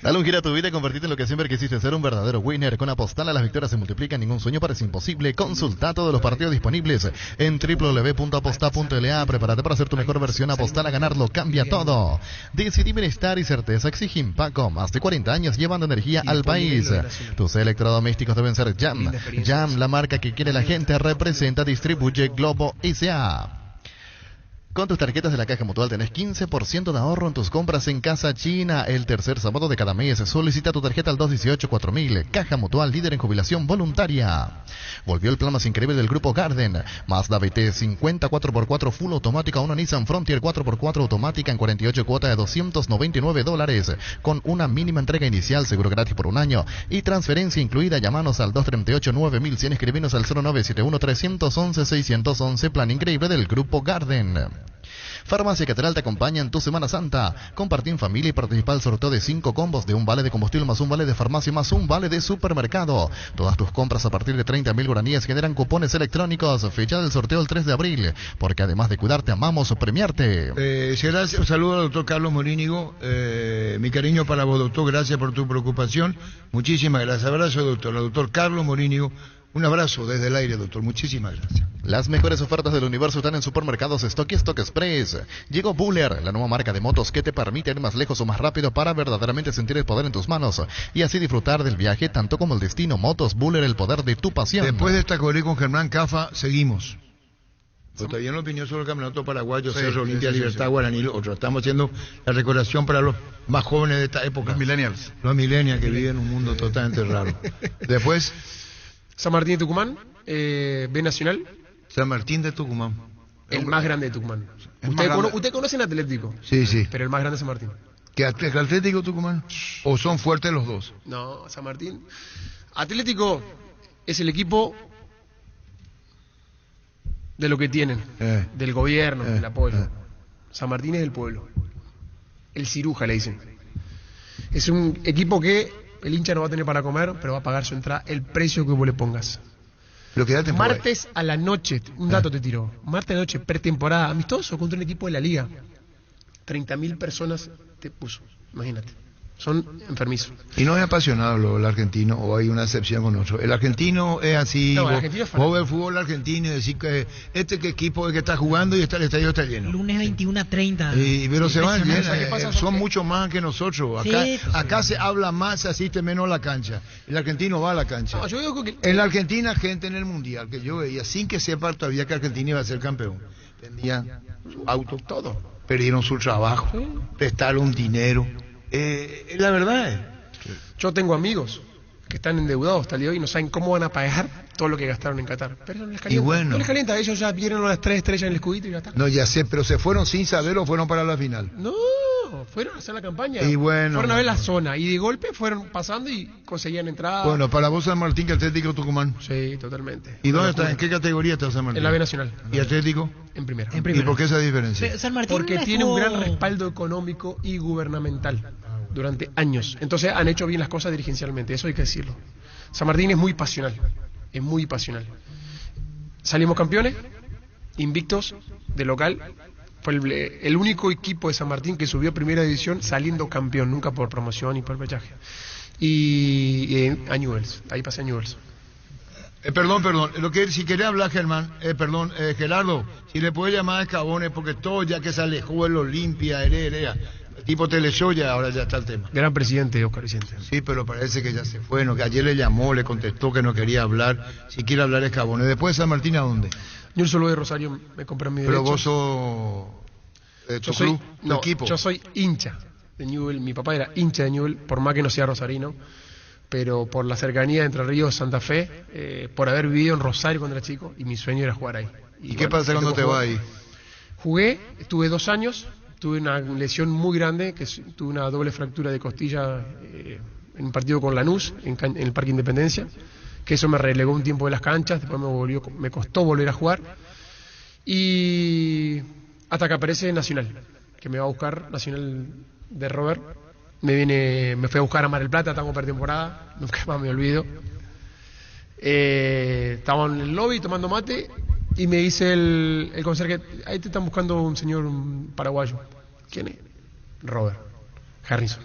Dale un giro a tu vida y convertirte en lo que siempre quisiste ser, un verdadero winner. Con Apostal las victorias se multiplican, ningún sueño parece imposible. Consulta todos los partidos disponibles en www.aposta.la. Prepárate para hacer tu mejor versión. Apostar a ganarlo cambia todo. Decidí bienestar y certeza exige Impaco. Más de 40 años llevando energía al país. Tus electrodomésticos deben ser Jam. Jam, la marca que quiere la gente, representa, distribuye Globo S.A. Con tus tarjetas de la Caja Mutual tenés 15% de ahorro en tus compras en Casa China. El tercer sábado de cada mes solicita tu tarjeta al 218-4000. Caja Mutual, líder en jubilación voluntaria. Volvió el plan más increíble del grupo Garden. Mazda BT 50 4x4 full automática, una Nissan Frontier 4x4 automática en 48 cuotas de $299. Con una mínima entrega inicial, seguro gratis por 1 año y transferencia incluida. Llamanos al 238-9100, escribinos al 0971-311-611. Plan increíble del grupo Garden. Farmacia Catedral te acompaña en tu Semana Santa. Compartí en familia y participa al sorteo de 5 combos de un vale de combustible más un vale de farmacia más un vale de supermercado. Todas tus compras a partir de 30.000 guaraníes generan cupones electrónicos. Fecha del sorteo el 3 de abril. Porque además de cuidarte, amamos premiarte. Gracias. Un saludo al doctor Carlos Morínigo. Mi cariño para vos, doctor. Gracias por tu preocupación. Muchísimas gracias. Abrazo, doctor. Al doctor Carlos Morínigo. Un abrazo desde el aire, doctor. Muchísimas gracias. Las mejores ofertas del universo están en Supermercados Stock y Stock Express. Llegó Buller, la nueva marca de motos que te permite ir más lejos o más rápido para verdaderamente sentir el poder en tus manos y así disfrutar del viaje tanto como el destino. Motos Buller, el poder de tu pasión. Después de esta corrida con Germán Cafa, seguimos. Pero todavía no opinión sobre el campeonato paraguayo, Cerro, Olimpia, Libertad, Guaraní. Otro. Estamos haciendo la recordación para los más jóvenes de esta época. Los millennials. Los millennials que viven en un mundo totalmente raro. Después... San Martín de Tucumán, B Nacional. San Martín de Tucumán. El más grande de Tucumán. Usted conoce el Atlético. Sí, sí. Pero el más grande es San Martín. ¿Que Atlético Tucumán? ¿O son fuertes los dos? No, San Martín. Atlético es el equipo de lo que tienen, del gobierno, del apoyo. San Martín es del pueblo. El ciruja, le dicen. Es un equipo que el hincha no va a tener para comer, pero va a pagar su entrada el precio que vos le pongas. Martes a la noche, un dato te tiro. Martes a la noche, pretemporada, amistoso contra un equipo de la liga. 30.000 personas te puso, imagínate. Son enfermizos. ¿Y no es apasionado el argentino o hay una excepción con otro? El argentino es así. No, el argentino es vos ves el fútbol argentino y decís que que equipo es que está jugando y el estadio está lleno. Lunes 21:30. Pero se van llenos. Son mucho más que nosotros. Acá se habla más, se asiste menos a la cancha. El argentino va a la cancha. No, yo digo que... En la Argentina, gente en el Mundial, que yo veía, sin que sepa todavía que Argentina iba a ser campeón, vendían su auto, todo. Perdieron su trabajo, prestaron dinero. La verdad yo tengo amigos que están endeudados hasta el día de hoy y no saben cómo van a pagar todo lo que gastaron en Qatar. Pero no les calienta. Y bueno, no les calienta, ellos ya vieron las 3 estrellas en el escudito y ya está. No, ya sé, pero se fueron sin saber o fueron para la final. No, fueron a hacer la campaña. Y bueno, fueron a ver la zona y de golpe fueron pasando y conseguían entrada. Bueno, para vos San Martín que Atlético Tucumán. Sí, totalmente. ¿Y dónde está? ¿En qué categoría está San Martín? En la B Nacional. ¿Y Atlético? En primera. ¿Y por qué esa diferencia? San Martín porque tiene un gran respaldo económico y gubernamental durante años. Entonces han hecho bien las cosas dirigencialmente, eso hay que decirlo. San Martín es muy pasional, es muy pasional. Salimos campeones, invictos, de local. Fue el único equipo de San Martín que subió a primera división saliendo campeón, nunca por promoción ni por pechaje. Y a Newell's, ahí pasé a Newell's. Perdón, si querés hablar, Germán, Gerardo, si le puede llamar a Escabones, porque todo ya que se alejó el Olimpia, Heredia, tipo Teleshow, ya ahora ya está el tema. Gran presidente, Oscar Vicente. Sí, pero parece que ya se fue, ¿no? Que ayer le llamó, le contestó que no quería hablar, si quiere hablar Escabones. Después de San Martín, ¿a dónde? Yo solo de Rosario me compré mi derecho. Pero vos sos tu club, tu equipo. Yo soy hincha de Newell, mi papá era hincha de Newell, por más que no sea rosarino, pero por la cercanía de Entre Ríos, Santa Fe, por haber vivido en Rosario cuando era chico, y mi sueño era jugar ahí. ¿Y qué pasa cuando te vas ahí? Jugué, estuve 2 años, tuve una lesión muy grande, que tuve una doble fractura de costilla en un partido con Lanús, en el Parque Independencia, que eso me relegó un tiempo de las canchas, después me costó volver a jugar, y hasta que aparece Nacional, que me va a buscar Nacional de Robert, me fue a buscar a Mar del Plata, estamos por temporada, nunca más me olvido. Estaba en el lobby tomando mate y me dice el conserje, ahí te están buscando un señor paraguayo. ¿Quién es? Robert Harrison.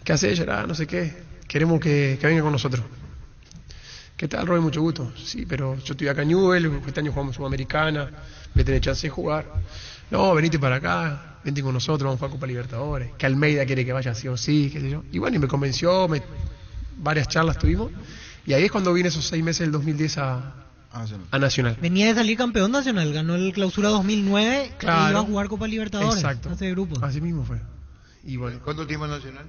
¿Qué hace ella? No sé qué, queremos que venga con nosotros. ¿Qué tal, Robert? Mucho gusto. Sí, pero yo estoy acá en Newell, este año jugamos Sudamericana, me tenés chance de jugar. No, venite para acá, vente con nosotros, vamos a jugar Copa Libertadores, que Almeida quiere que vaya sí o sí, qué sé yo. Y bueno, y me convenció, varias charlas tuvimos, y ahí es cuando vine esos 6 meses del 2010 a Nacional. Venía de salir campeón Nacional, ganó el Clausura 2009, claro, y iba a jugar Copa Libertadores. Exacto. Hace grupo. Así mismo fue. Y bueno. ¿Cuánto tiempo en Nacional?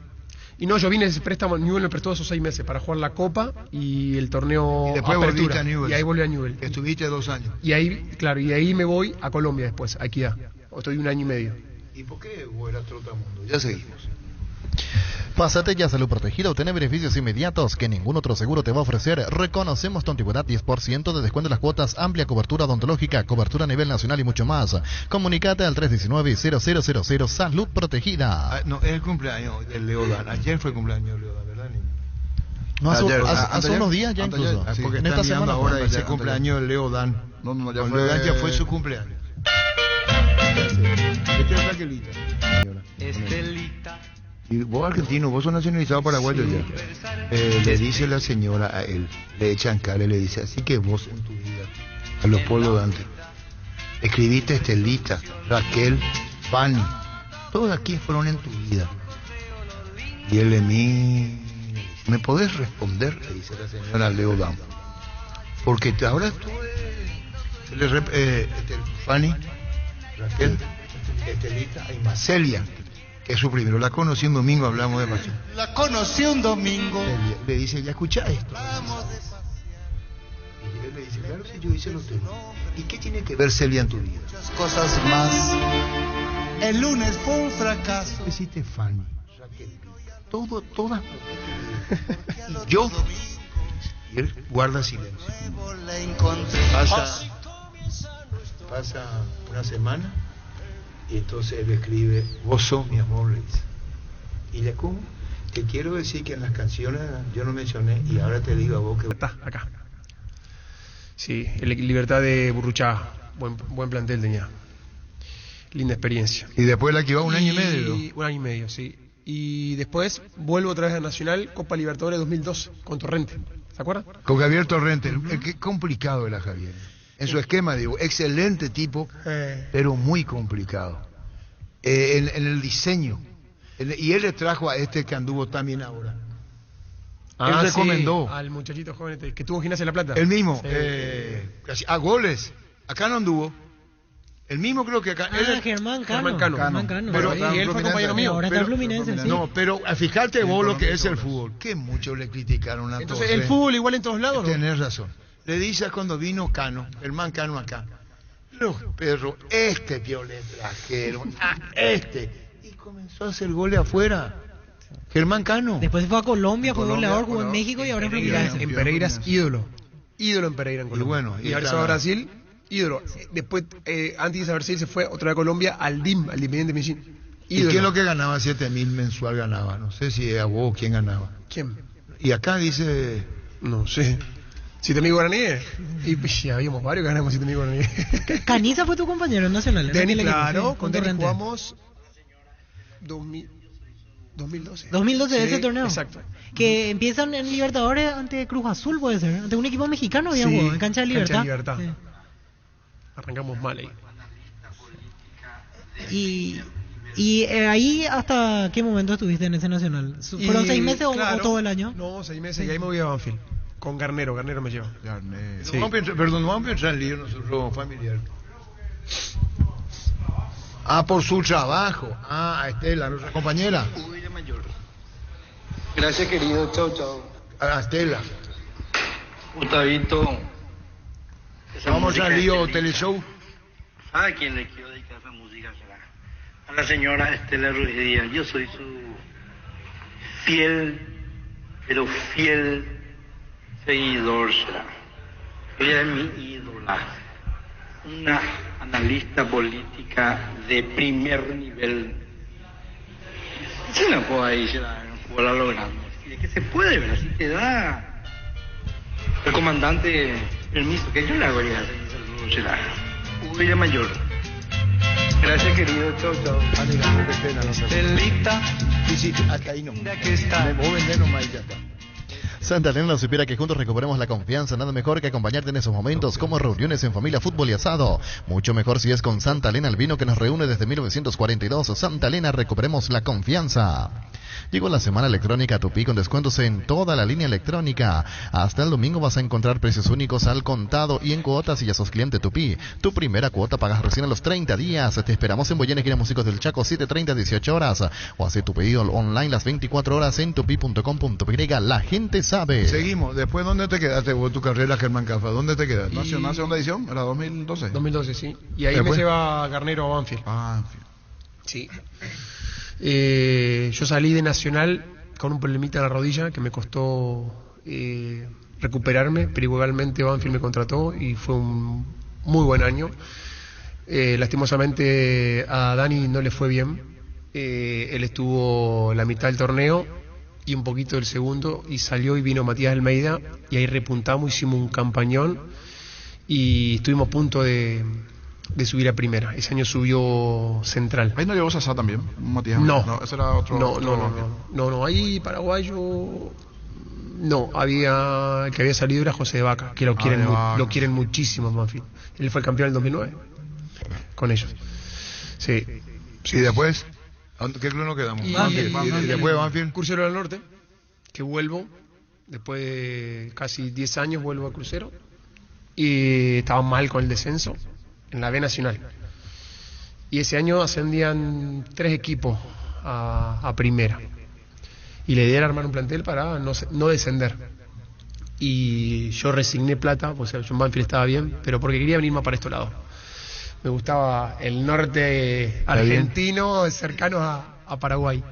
Y no, yo vine de ese préstamo, Newell me prestó esos 6 meses para jugar la Copa y el torneo y después Apertura. A Newell. Y ahí volví a Newell. Estuviste 2 años. Y ahí, claro, y ahí me voy a Colombia después, a Equidad. Estoy 1 año y medio. ¿Y por qué vos eras Trotamundo? Ya seguimos. Pásate ya a Salud Protegida, obtener beneficios inmediatos que ningún otro seguro te va a ofrecer. Reconocemos tu antigüedad, 10% de descuento en las cuotas, amplia cobertura odontológica, cobertura a nivel nacional y mucho más. Comunicate al 319-0000 Salud Protegida. No, es el cumpleaños del Leodan. Ayer fue el cumpleaños del Leodan, ¿verdad, niño? No, hace unos días ya incluso. Sí, porque en esta esta semana ahora fue. ese cumpleaños del Leodan. No, ya Con fue. Leodan ya fue su cumpleaños. Este es Raquelita. Estelita. Y vos argentino, vos sos nacionalizado paraguayo ya. Le dice la señora a él, le echan cara y le dice, así que vos en tu vida, a Leopoldo Dante, escribiste Estelita, Raquel, Fanny, todos aquí fueron en tu vida. Y él le mira, ¿me podés responder? Le dice la señora Leo Dam. Porque ahora tú, Fanny, Raquel, Estelita y Marcelia, que es su primero. La conocí un domingo, hablamos de pasión. La conocí un domingo. Le dice, ya escucha esto. Y él le dice, claro, si yo hice los temas. ¿Y qué tiene que ver Celia en tu vida? Muchas cosas más. El lunes fue un fracaso. Hiciste Fanny, Raquel, todas. Y yo. Y él guarda silencio. Pasa una semana. Y entonces él escribe, vos sos mi amor, le dice. Y le como, te quiero decir que en las canciones yo no mencioné, y ahora te digo a vos que... Está acá. Sí, el Libertad de Burruchaga. Buen plantel tenía. Linda experiencia. Y después la que iba un año y medio. Un año y medio, sí. Y después vuelvo otra vez a Nacional, Copa Libertadores 2002, con Torrente. ¿Se acuerdan? Con Javier Torrente. Qué complicado era Javier. En su esquema, digo, excelente tipo, pero muy complicado. En el diseño. Y él le trajo a este que anduvo también ahora. Él recomendó. Sí, al muchachito joven que tuvo Gimnasia de La Plata. El mismo. Sí. A goles. Acá no anduvo. El mismo creo que acá. Germán Cano. Pero y él fue compañero mío. Ahora está en Fluminense, sí. No, pero fíjate vos lo que es el fútbol. Que mucho le criticaron a todos. Entonces, el fútbol igual en todos lados, ¿no? Tenés razón. Le dice cuando vino Cano, Germán Cano acá, los perros, que le trajeron, y comenzó a hacer goles afuera. Germán Cano. Después fue a Colombia, fue goleador, jugó en México y ahora en Fluminense. En Pereira es ídolo. Ídolo en Pereira en Colombia. Y bueno, y ahora se va a Brasil, ídolo. Después, antes de irse a Brasil, se fue otra vez a Colombia al DIM, al Independiente Medellín. ¿Y qué es lo que ganaba? 7.000 mensual ganaba. No sé si a vos quién ganaba. ¿Quién? Y acá dice... No sé. 7.000 guaraníes. Y pues, ya habíamos varios que ganamos 7.000 guaraníes. Caniza fue tu compañero en Nacional. Denis, claro, con Denis jugamos 2012. 2012 de ese Sí, torneo. Exacto. Que empiezan en Libertadores ante Cruz Azul, puede ser. Ante un equipo mexicano había jugado, en Cancha de Libertad. Sí. Arrancamos mal ahí. Y ahí, ¿hasta qué momento estuviste en ese Nacional? ¿Fueron 6 meses o todo el año? No, 6 meses, y ahí me voy a Banfield. Con Garnero me lleva. Sí. No vamos a pensar en lío nosotros familiar. Por su trabajo. A Estela, nuestra compañera. Gracias, querido. Chau. A Estela. Gustavito. Vamos al lío teleshow. ¿A quién le quiero dedicar esa música? A la señora Estela Ruiz Díaz. Yo soy su fiel seguidor, será. Ella es mi ídola. Una analista política de primer nivel. Se la puedo ahí, será, por lo grande. Es que se puede ver, así te da el comandante permiso, que yo le hago ya. Saludos, será. Hugo Mayor. Gracias, querido. Chau. Estelita. Sí, hasta ahí no. Vos vendés nomás y ya está. Santa Elena nos supiera que juntos recuperemos la confianza. Nada mejor que acompañarte en esos momentos como reuniones en familia, fútbol y asado. Mucho mejor si es con Santa Elena, el vino que nos reúne desde 1942. Santa Elena, recuperemos la confianza. Llegó la semana electrónica Tupi con descuentos en toda la línea electrónica. Hasta el domingo vas a encontrar precios únicos al contado y en cuotas si ya sos cliente Tupi. Tu primera cuota pagas recién a los 30 días. Te esperamos en Boyena, esquina Músicos del Chaco, 7:30, 18 horas. O hace tu pedido online las 24 horas en tupi.com.py. La gente sabe. Seguimos. Después, ¿dónde te quedaste vos tu carrera, Germán Cafa? ¿Dónde te quedaste? Nacional, segunda edición, era 2012. 2012, sí. Y ahí me lleva Garnero a Banfield. Ah, sí. Yo salí de Nacional con un problemita en la rodilla que me costó recuperarme, pero igualmente Banfield me contrató y fue un muy buen año. Lastimosamente a Dani no le fue bien. Él estuvo la mitad del torneo y un poquito del segundo, y salió y vino Matías Almeida, y ahí repuntamos, hicimos un campañón y estuvimos a punto de subir a primera. Ese año subió Central. ¿Ahí no llegó Sasá también, Matías? No, ese era otro. No, ahí paraguayo no, había, el que había salido era José de Vaca, que lo quieren muchísimo en Banfield. Él fue el campeón en el 2009 con ellos. Sí. ¿Y después? ¿Qué club nos quedamos? Banfield. ¿Y después Banfield? Crucero del Norte, que vuelvo, después de casi 10 años vuelvo a Crucero, y estaba mal con el descenso en la B Nacional. Y ese año ascendían 3 equipos a primera. Y la idea era armar un plantel para no descender. Y yo resigné plata, pues yo en Banfield estaba bien, pero porque quería venir más para estos lados. Me gustaba el norte argentino, cercano a Paraguay.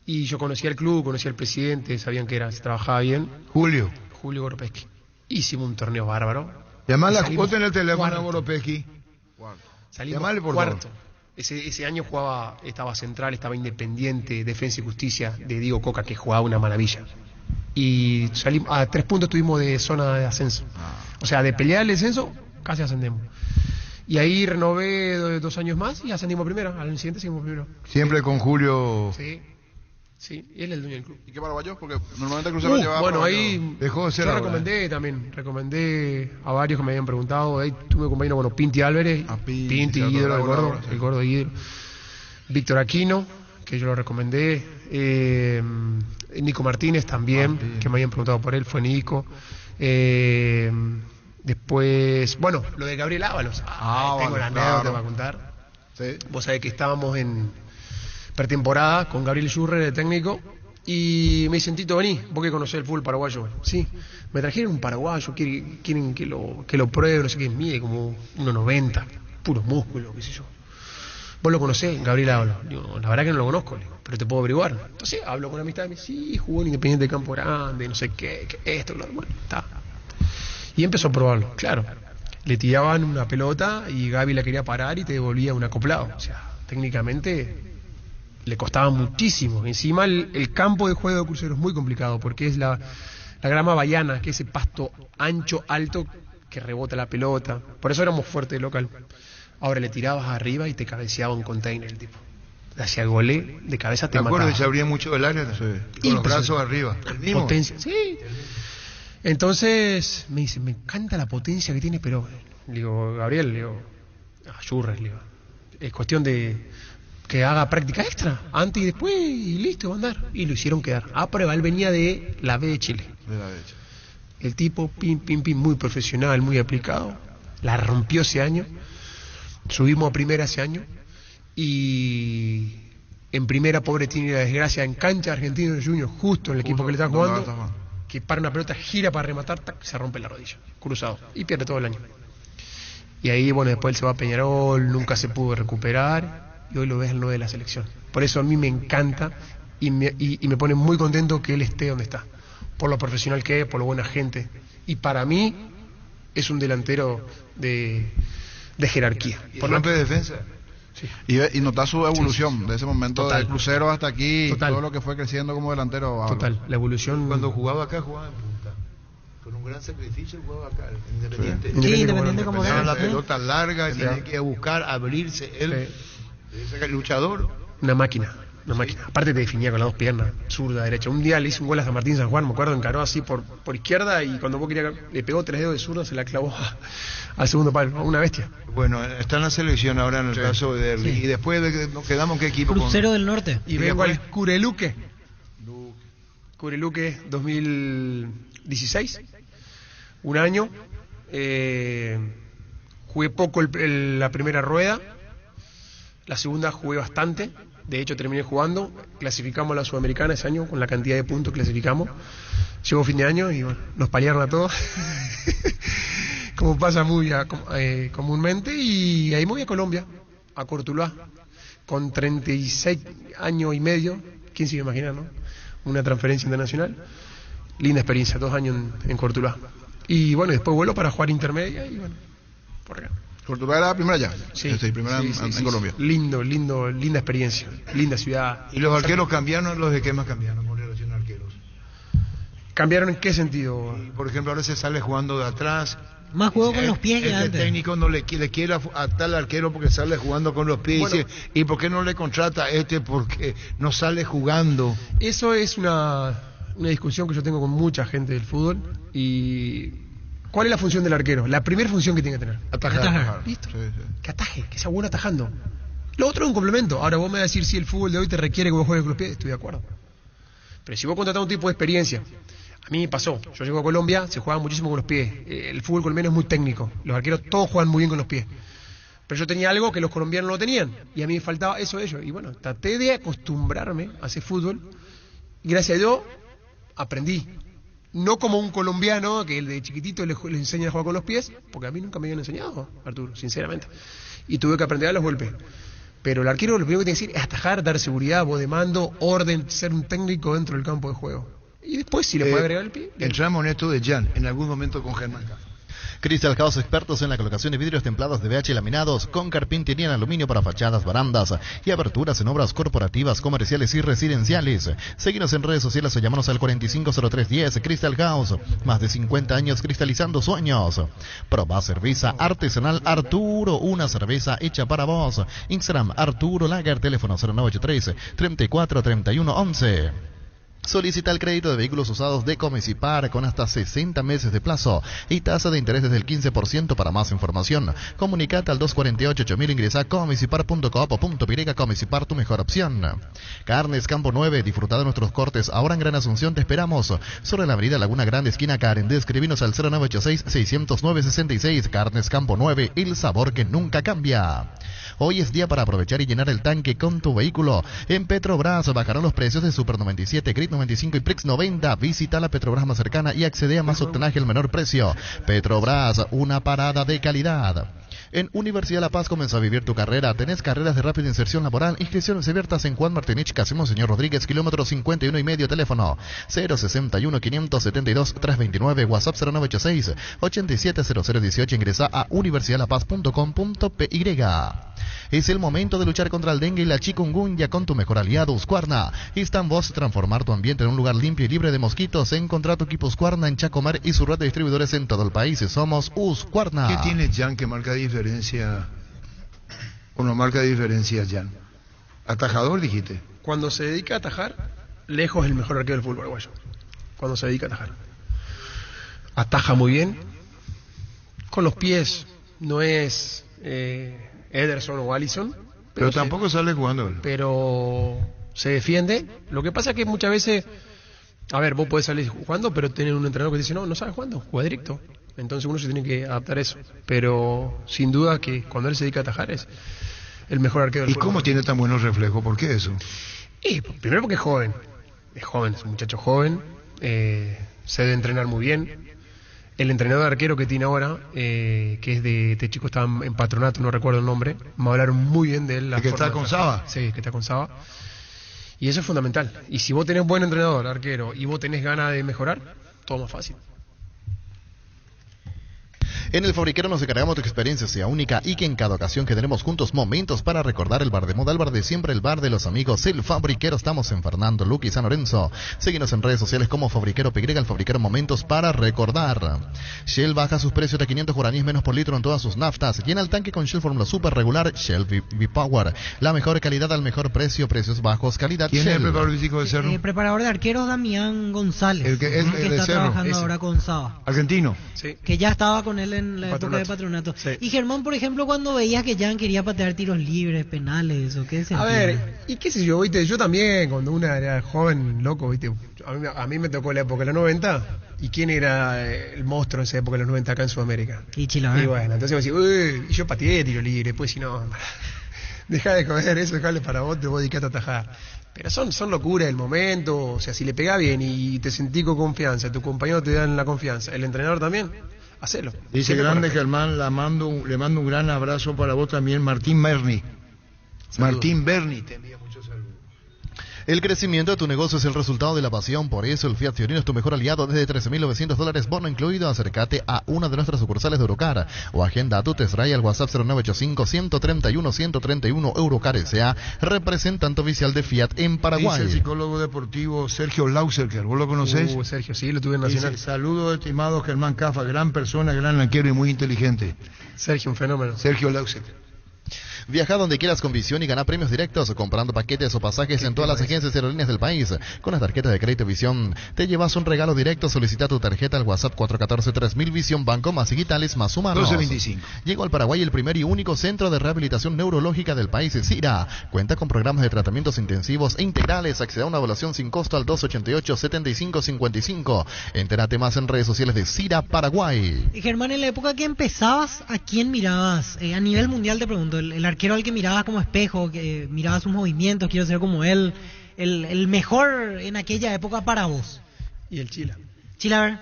Y yo conocía el club, conocía al presidente, sabían que se trabajaba bien. Julio Goropeski. Hicimos un torneo bárbaro. Llamala, vos tenés el teléfono a Goropeski. Salimos cuarto. Ese año estaba Central, estaba Independiente, Defensa y Justicia de Diego Coca, que jugaba una maravilla. Y salimos a 3 puntos, estuvimos de zona de ascenso. O sea, de pelear el descenso, casi ascendemos. Y ahí renové 2 años más y ascendimos primero. Al siguiente seguimos primero. Siempre con Julio. Sí, y él es el dueño del club. ¿Y qué paraguayos? Porque normalmente el Crucero llevaba. Bueno, ahí dejó de ser. Yo recomendé a varios que me habían preguntado. Ahí tuve compañero, Pinti Álvarez, Pinti ídolo, el gordo ídolo. Víctor Aquino, que yo lo recomendé. Nico Martínez también, que me habían preguntado por él, fue Nico. Después, bueno, lo de Gabriel Ábalos. Tengo la anécdota para contar. Sí. Vos sabés que estábamos en pretemporada con Gabriel Schurrer, de técnico, y me dicen: Tito, vení, vos que conocés el fútbol paraguayo. Sí, me trajeron un paraguayo, quieren que lo pruebe, no sé qué, mide como 1.90, puros músculos, qué sé yo. ¿Vos lo conocés, Gabriel Ábalos? Digo, la verdad que no lo conozco, pero te puedo averiguar. Entonces hablo con amistad, me dice: sí, jugó en Independiente de Campo Grande, no sé qué esto, claro, bueno, está. Y empezó a probarlo, claro. Le tiraban una pelota y Gaby la quería parar y te devolvía un acoplado. O sea, técnicamente le costaba muchísimo. Encima el campo de juego de Crucero es muy complicado porque es la grama baiana, que es ese pasto ancho, alto, que rebota la pelota. Por eso éramos fuertes de local. Ahora le tirabas arriba y te cabeceaba un container el tipo. Hacia golé, de cabeza te mataba. ¿Te acuerdas? Se abría mucho el área, con los brazos arriba. El mismo. Potencia, sí. Entonces me dice: me encanta la potencia que tiene, pero le digo, Gabriel, a Schurrer, es cuestión de que haga práctica extra, antes y después, y listo, va a andar. Y lo hicieron quedar. A prueba, él venía de la B de Chile. El tipo, pim, muy profesional, muy aplicado. La rompió ese año. Subimos a primera ese año. Y en primera, pobre, tiene la desgracia en cancha Argentinos Juniors, justo en el equipo que le está jugando, que para una pelota, gira para rematar, se rompe la rodilla, cruzado, y pierde todo el año. Y ahí, bueno, después él se va a Peñarol, nunca se pudo recuperar, y hoy lo ves al 9 de la selección. Por eso a mí me encanta y me pone muy contento que él esté donde está, por lo profesional que es, por lo buena gente. Y para mí es un delantero de jerarquía. ¿Y por rompe defensa? Sí. Y notar su evolución de ese momento del Crucero hasta aquí, todo lo que fue creciendo como delantero. Total, la evolución. Cuando jugaba acá, jugaba en punta. Con un gran sacrificio jugaba acá, Independiente. Sí, Independiente como era la pelota larga, y tenía que buscar, abrirse. Él, ese luchador. Una máquina. Aparte te definía con las 2 piernas, zurda, derecha. Un día le hice un gol a San Martín San Juan, me acuerdo, encaró así por izquierda, y cuando vos querías, le pegó 3 dedos de zurda, se la clavó al segundo palo. Una bestia. Bueno, está en la selección ahora en el caso de Derli. Y después nos quedamos, ¿qué equipo? Crucero del Norte. Y vengo al Cureluque. Cureluque 2016. Un año. Jugué poco la primera rueda. La segunda jugué bastante. De hecho, terminé jugando. Clasificamos a la Sudamericana ese año con la cantidad de puntos que clasificamos. Llegó fin de año y bueno, nos paliaron a todos. Como pasa muy comúnmente. Y ahí me voy a Colombia, a Cortuluá, con 36 años y medio. ¿Quién se iba a imaginar, no? una transferencia internacional. Linda experiencia, 2 años en Cortuluá. Y bueno, después vuelo para jugar intermedia y bueno, por acá. ¿Cortuluá era la primera ya? Sí. Primera en Colombia. Linda experiencia, linda ciudad. ¿Y los arqueros cambiaron? ¿Los de qué más cambiaron con relación a arqueros? ¿Cambiaron en qué sentido? Y, por ejemplo, ahora se sale jugando de atrás. Más juego con los pies que antes. El técnico no le quiere atar al arquero porque sale jugando con los pies. Bueno, y dice, ¿y por qué no le contrata a este? Porque no sale jugando. Eso es una discusión que yo tengo con mucha gente del fútbol. Y ¿cuál es la función del arquero? La primera función que tiene que tener. Atajar. ¿Listo? Sí. Que ataje, que sea bueno atajando. Lo otro es un complemento. Ahora vos me vas a decir si el fútbol de hoy te requiere que vos juegues con los pies. Estoy de acuerdo. Pero si vos contratás a un tipo de experiencia, a mí me pasó. Yo llego a Colombia, se juega muchísimo con los pies. El fútbol colombiano es muy técnico. Los arqueros todos juegan muy bien con los pies. Pero yo tenía algo que los colombianos no tenían. Y a mí me faltaba eso de ellos. Y bueno, traté de acostumbrarme a hacer fútbol. Y gracias a Dios aprendí. No como un colombiano que de chiquitito le enseña a jugar con los pies, porque a mí nunca me habían enseñado, Arturo, sinceramente. Y tuve que aprender a los golpes. Pero el arquero lo primero que tiene que decir es atajar, dar seguridad, voz de mando, orden, ser un técnico dentro del campo de juego. Y después, si le puede agregar el pie. Entramos en esto de Jan, en algún momento con Germán Cafa. Crystal House, expertos en la colocación de vidrios templados de BH laminados con carpintería en aluminio para fachadas, barandas y aberturas en obras corporativas, comerciales y residenciales. Síguenos en redes sociales o llámanos al 450310. Crystal House, más de 50 años cristalizando sueños. Probá cerveza artesanal Arturo, una cerveza hecha para vos. Instagram Arturo Lager, teléfono 0983 34 31 11. Solicita el crédito de vehículos usados de Comisipar con hasta 60 meses de plazo y tasa de interés del 15%. Para más información, comunicate al 248-8000, ingresa a comisipar.coop.py. Comisipar, tu mejor opción. Carnes Campo 9, disfruta de nuestros cortes ahora en Gran Asunción. Te esperamos sobre la avenida Laguna Grande, esquina Carendé. Escribinos al 0986-609-66. Carnes Campo 9, el sabor que nunca cambia. Hoy es día para aprovechar y llenar el tanque con tu vehículo. En Petrobras bajarán los precios de Super 97, Grid 95 y Prix 90. Visita la Petrobras más cercana y accede a más octanaje al menor precio. Petrobras, una parada de calidad. En Universidad La Paz comienza a vivir tu carrera. Tenés carreras de rápida inserción laboral. Inscripciones abiertas en Juan Martinich, Casimo Señor Rodríguez, kilómetro 51 y medio. Teléfono 061-572-329. WhatsApp 0986-870018. Ingresa a universidadlapaz.com.py. Es el momento de luchar contra el dengue y la chikungunya con tu mejor aliado, Husqvarna. Está en vos transformar tu ambiente en un lugar limpio y libre de mosquitos. Encontrá tu equipo Husqvarna en Chacomar y su red de distribuidores en todo el país. Somos Husqvarna. ¿Qué tiene Jan que marca diferencia? ¿O no marca diferencia, Jan? Atajador, dijiste. Cuando se dedica a atajar, lejos es el mejor arquero del fútbol uruguayo. Cuando se dedica a atajar. Ataja muy bien. Con los pies no es Ederson o Alisson. Pero tampoco sale jugando. Pero se defiende. Lo que pasa es que muchas veces, a ver, vos podés salir jugando, pero tener un entrenador que te dice, no sabes jugando, juega directo. Entonces uno se tiene que adaptar a eso. Pero sin duda que cuando él se dedica a atajar es el mejor arquero del fútbol. ¿Y cómo tiene tan buenos reflejos? ¿Por qué eso? Primero porque es joven. Es joven, es un muchacho joven. Se debe entrenar muy bien. El entrenador arquero que tiene ahora, que es de este chico, está en Patronato, no recuerdo el nombre, me hablaron muy bien de él. ¿El que está con Saba? Sí, que está con Saba. Y eso es fundamental. Y si vos tenés buen entrenador, arquero, y vos tenés ganas de mejorar, todo más fácil. En el Fabriquero nos encargamos de que tu experiencia sea única y que en cada ocasión generemos juntos momentos para recordar el bar de moda, el bar de siempre, el bar de los amigos, el Fabriquero. Estamos en Fernando Luque y San Lorenzo. Síguenos en redes sociales como Fabriquero PY, el Fabriquero, momentos para recordar. Shell baja sus precios de 500 guaraníes menos por litro en todas sus naftas. Llena el tanque con Shell Fórmula Super regular, Shell V-Power. La mejor calidad al mejor precio, precios bajos, calidad ¿Quién Shell. es el preparador físico de Cerro? El preparador de arqueros Damián González. El que está Cerro, trabajando ahora con Saba. Argentino. Sí. Que ya estaba con él en la época de Patronato. Sí. Y Germán, por ejemplo, cuando veías que Jan quería patear tiros libres, penales, o qué se A ver, y qué sé yo, viste, yo también, cuando una era joven, loco, viste, a mí me tocó la época de los 90, ¿y quién era el monstruo en esa época de los 90 acá en Sudamérica? Y Chilavert. Y bueno, entonces me decía, uy, y yo pateé tiro libre, pues si no, dejá de joder eso, dejale para vos, te voy a dedicar a atajar. Pero son locuras del momento, o sea, si le pegás bien y te sentís con confianza, tu compañero te dan la confianza, el entrenador también, hacelo. Dice grande Germán, le mando un gran abrazo para vos también, Martín Berni. Martín Berni te envía muchos saludos. El crecimiento de tu negocio es el resultado de la pasión, por eso el Fiat Fiorino es tu mejor aliado desde $13.900, bono incluido. Acércate a una de nuestras sucursales de Eurocar o agenda tu test drive al WhatsApp 0985-131-131. Eurocar S.A., representante oficial de Fiat en Paraguay. Dice el psicólogo deportivo Sergio Lauserker, ¿vos lo conocés? Sergio, sí, lo tuve en Nacional. Dice, saludos, estimado Germán Cafa, gran persona, gran arquero y muy inteligente. Sergio, un fenómeno. Sergio Lauserker. Viaja donde quieras con Visión y gana premios directos comprando paquetes o pasajes en todas las agencias y aerolíneas del país. Con la tarjeta de crédito Visión te llevas un regalo directo. Solicita tu tarjeta al WhatsApp 414-3000. Visión, banco más digitales más humanos. 1225. Llegó al Paraguay el primer y único centro de rehabilitación neurológica del país, CIRA. Cuenta con programas de tratamientos intensivos e integrales. Accede a una evaluación sin costo al 288-7555. Entérate más en redes sociales de CIRA Paraguay. Germán, en la época que empezabas, ¿a quién mirabas? A nivel mundial te pregunto, el arquero al que mirabas como espejo, que mirabas sus movimientos, quiero ser como él, el mejor en aquella época para vos. Y el Chila. Chila,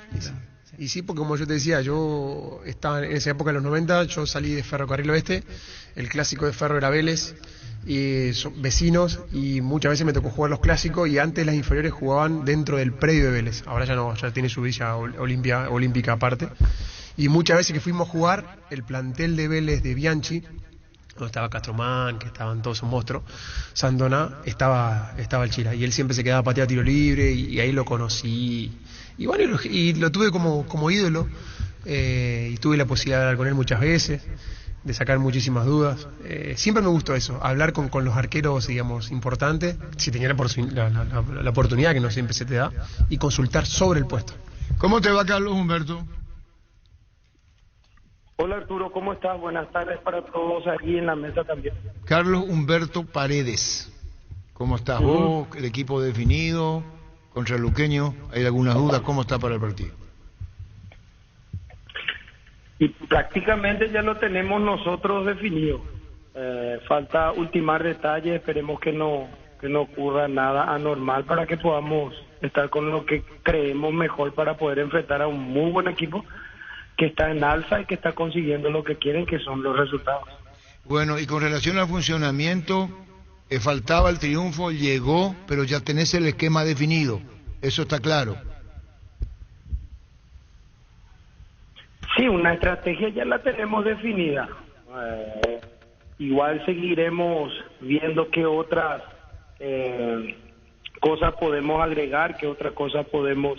Y sí, porque como yo te decía, yo estaba en esa época de los 90, yo salí de Ferrocarril Oeste, el clásico de Ferro era Vélez, y son vecinos, y muchas veces me tocó jugar los clásicos, y antes las inferiores jugaban dentro del predio de Vélez, ahora ya no, ya tiene su villa olímpica aparte, y muchas veces que fuimos a jugar, el plantel de Vélez de Bianchi, donde estaba Castromán, que estaban todos un monstruo, Sandona, estaba el Chila, y él siempre se quedaba pateado a tiro libre, y ahí lo conocí, y bueno, y lo tuve como ídolo, y tuve la posibilidad de hablar con él muchas veces, de sacar muchísimas dudas. Siempre me gustó eso, hablar con los arqueros, digamos, importantes, si tenía la oportunidad, que no siempre se te da, y consultar sobre el puesto. ¿Cómo te va, Carlos Humberto? Hola Arturo, ¿cómo estás? Buenas tardes para todos aquí en la mesa también. Carlos Humberto Paredes, ¿cómo estás vos? ¿El equipo definido? ¿Contra el Luqueño? ¿Hay algunas dudas? ¿Cómo está para el partido? Y prácticamente ya lo tenemos nosotros definido. Falta ultimar detalles, esperemos que no ocurra nada anormal para que podamos estar con lo que creemos mejor para poder enfrentar a un muy buen equipo que está en alza y que está consiguiendo lo que quieren, que son los resultados. Bueno, y con relación al funcionamiento, faltaba el triunfo, llegó, pero ya tenés el esquema definido, eso está claro. Sí, una estrategia ya la tenemos definida. Igual seguiremos viendo qué otras cosas podemos agregar, qué otras cosas podemos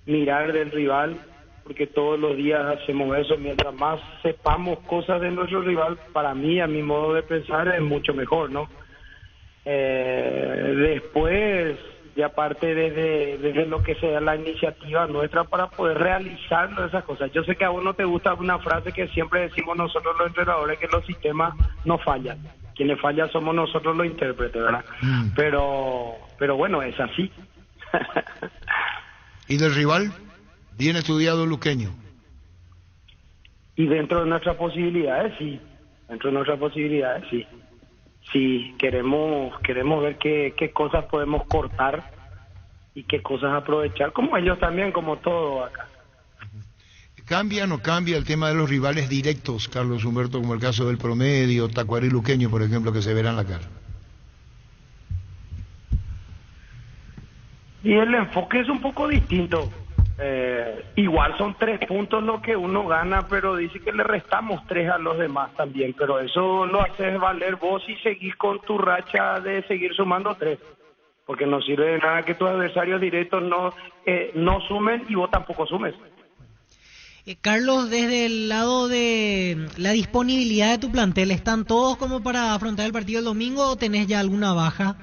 mirar del rival, porque todos los días hacemos eso. Mientras más sepamos cosas de nuestro rival, para mí, a mi modo de pensar, es mucho mejor, ¿no? Después, y aparte desde lo que sea la iniciativa nuestra para poder realizar esas cosas. Yo sé que a vos no te gusta una frase que siempre decimos nosotros los entrenadores, que los sistemas no fallan. Quienes fallan somos nosotros los intérpretes, ¿verdad? Pero bueno, es así. ¿Y del rival? Bien estudiado el Luqueño. Y dentro de nuestras posibilidades, sí. Dentro de nuestras posibilidades, sí. Sí, queremos ver qué cosas podemos cortar y qué cosas aprovechar, como ellos también, como todo acá. ¿Cambia o no cambia el tema de los rivales directos, Carlos Humberto, como el caso del Promedio, Tacuarí Luqueño, por ejemplo, que se verán la cara? Y el enfoque es un poco distinto. Igual son 3 puntos lo que uno gana, pero dice que le restamos 3 a los demás también, pero eso lo haces valer vos y seguís con tu racha de seguir sumando 3, porque no sirve de nada que tus adversarios directos no sumen y vos tampoco sumes. Carlos, desde el lado de la disponibilidad de tu plantel, ¿están todos como para afrontar el partido el domingo o tenés ya alguna baja?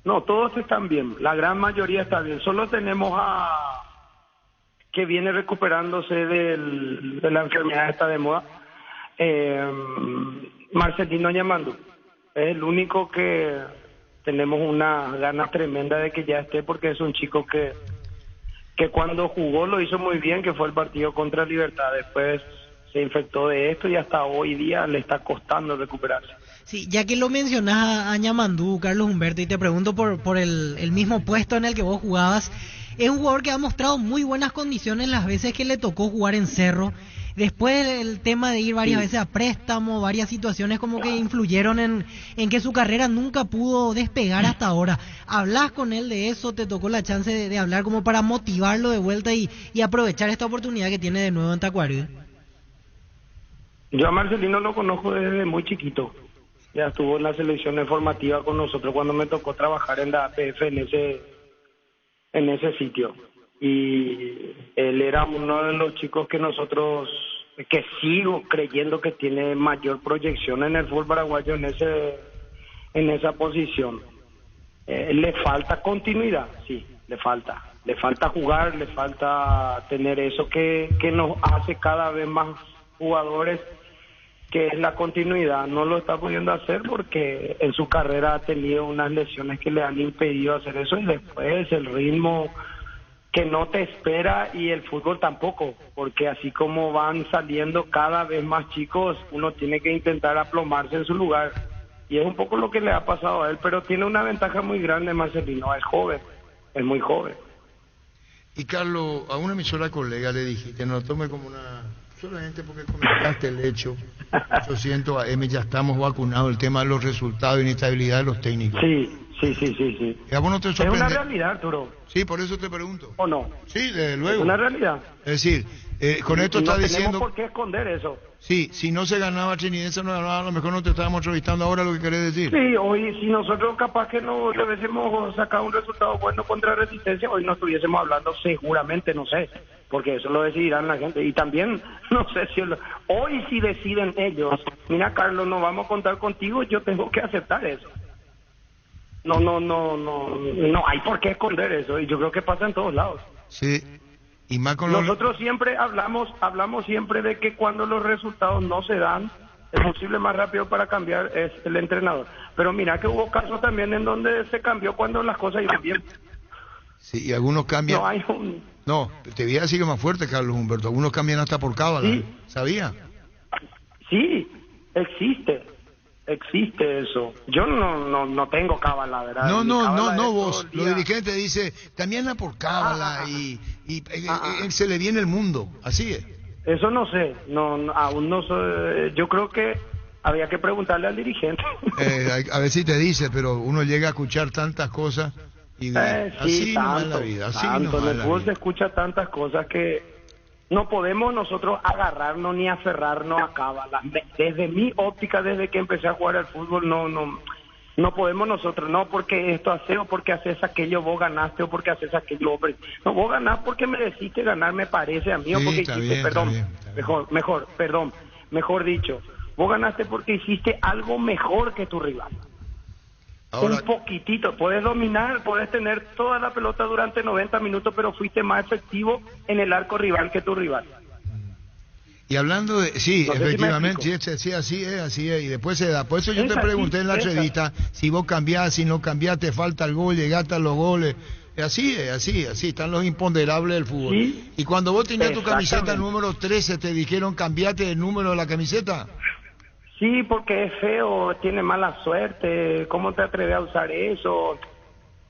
No, todos están bien, la gran mayoría está bien. Solo tenemos a que viene recuperándose de la enfermedad esta de moda, Marcelino Ñamandú. Es el único que tenemos una gana tremenda de que ya esté, porque es un chico que cuando jugó lo hizo muy bien, que fue el partido contra Libertad. Después se infectó de esto y hasta hoy día le está costando recuperarse. Sí, ya que lo mencionás a Ñamandú, Carlos Humberto, y te pregunto por el mismo puesto en el que vos jugabas, es un jugador que ha mostrado muy buenas condiciones las veces que le tocó jugar en Cerro. Después el tema de ir varias veces a préstamo, varias situaciones como que influyeron en que su carrera nunca pudo despegar hasta ahora. ¿Hablas con él de eso? ¿Te tocó la chance de hablar como para motivarlo de vuelta y aprovechar esta oportunidad que tiene de nuevo en Tacuarembó? Yo a Marcelino lo conozco desde muy chiquito. Ya estuvo en la selección formativa con nosotros cuando me tocó trabajar en la APF en ese sitio. Y él era uno de los chicos que sigo creyendo que tiene mayor proyección en el fútbol paraguayo en esa posición. Le falta continuidad, sí, le falta jugar, le falta tener eso que nos hace cada vez más jugadores, que es la continuidad. No lo está pudiendo hacer porque en su carrera ha tenido unas lesiones que le han impedido hacer eso, y después el ritmo que no te espera y el fútbol tampoco, porque así como van saliendo cada vez más chicos, uno tiene que intentar aplomarse en su lugar, y es un poco lo que le ha pasado a él, pero tiene una ventaja muy grande Marcelino, es joven, es muy joven. Y Carlos, a una emisora colega le dijiste, no lo tome como una... solamente porque comentaste el hecho, 800 AM, ya estamos vacunados, el tema de los resultados y inestabilidad de los técnicos. Sí. ¿A vos no te sorprende? Es una realidad, Arturo. Sí, por eso te pregunto. ¿O no? Sí, desde luego. Es una realidad. Es decir, con esto está diciendo... No tenemos por qué esconder eso. Sí, si no se ganaba Trinidense, no ganaba, a lo mejor no te estábamos entrevistando ahora, lo que querés decir. Sí, hoy si nosotros capaz que no le hubiésemos sacado un resultado bueno contra Resistencia, hoy no estuviésemos hablando seguramente, no sé, porque eso lo decidirán la gente. Y también, no sé si... hoy si deciden ellos, mira Carlos, no vamos a contar contigo, yo tengo que aceptar eso. No hay por qué esconder eso, y yo creo que pasa en todos lados. Sí, y más con nosotros siempre hablamos siempre de que cuando los resultados no se dan, el posible más rápido para cambiar es el entrenador. Pero mira que hubo casos también en donde se cambió cuando las cosas iban bien. Sí, y algunos cambian. No, te voy a decir que más fuerte, Carlos Humberto. Algunos cambian hasta por cábala. Sí. ¿Sabía? Sí, existe eso. Yo no tengo cábala, ¿verdad? No, vos. Los dirigentes dicen, cambian por cábala y se le viene el mundo. Así es. Eso no sé. Aún no sé. Yo creo que había que preguntarle al dirigente. A ver si te dice, pero uno llega a escuchar tantas cosas y así no es la vida. Así no es la vida. Se escucha tantas cosas que no podemos nosotros agarrarnos ni aferrarnos a cábala. Desde mi óptica, desde que empecé a jugar al fútbol, no podemos nosotros, no porque esto hace o porque haces aquello, vos ganaste o porque haces aquello. No, vos ganás porque mereciste ganar, me parece a mí, sí, o porque hiciste, bien, mejor dicho, vos ganaste porque hiciste algo mejor que tu rival. Ahora, un poquitito, puedes dominar, puedes tener toda la pelota durante 90 minutos, pero fuiste más efectivo en el arco rival que tu rival. Y hablando de... Sí, no efectivamente, sí, así es, y después se da. Por eso yo te pregunté en la entrevista si vos cambiás, si no cambiás, te falta el gol, llegaste a los goles. Así están los imponderables del fútbol. ¿Sí? Y cuando vos tenías tu camiseta número 13, ¿te dijeron cambiate el número de la camiseta? Sí, porque es feo, tiene mala suerte, ¿cómo te atreves a usar eso?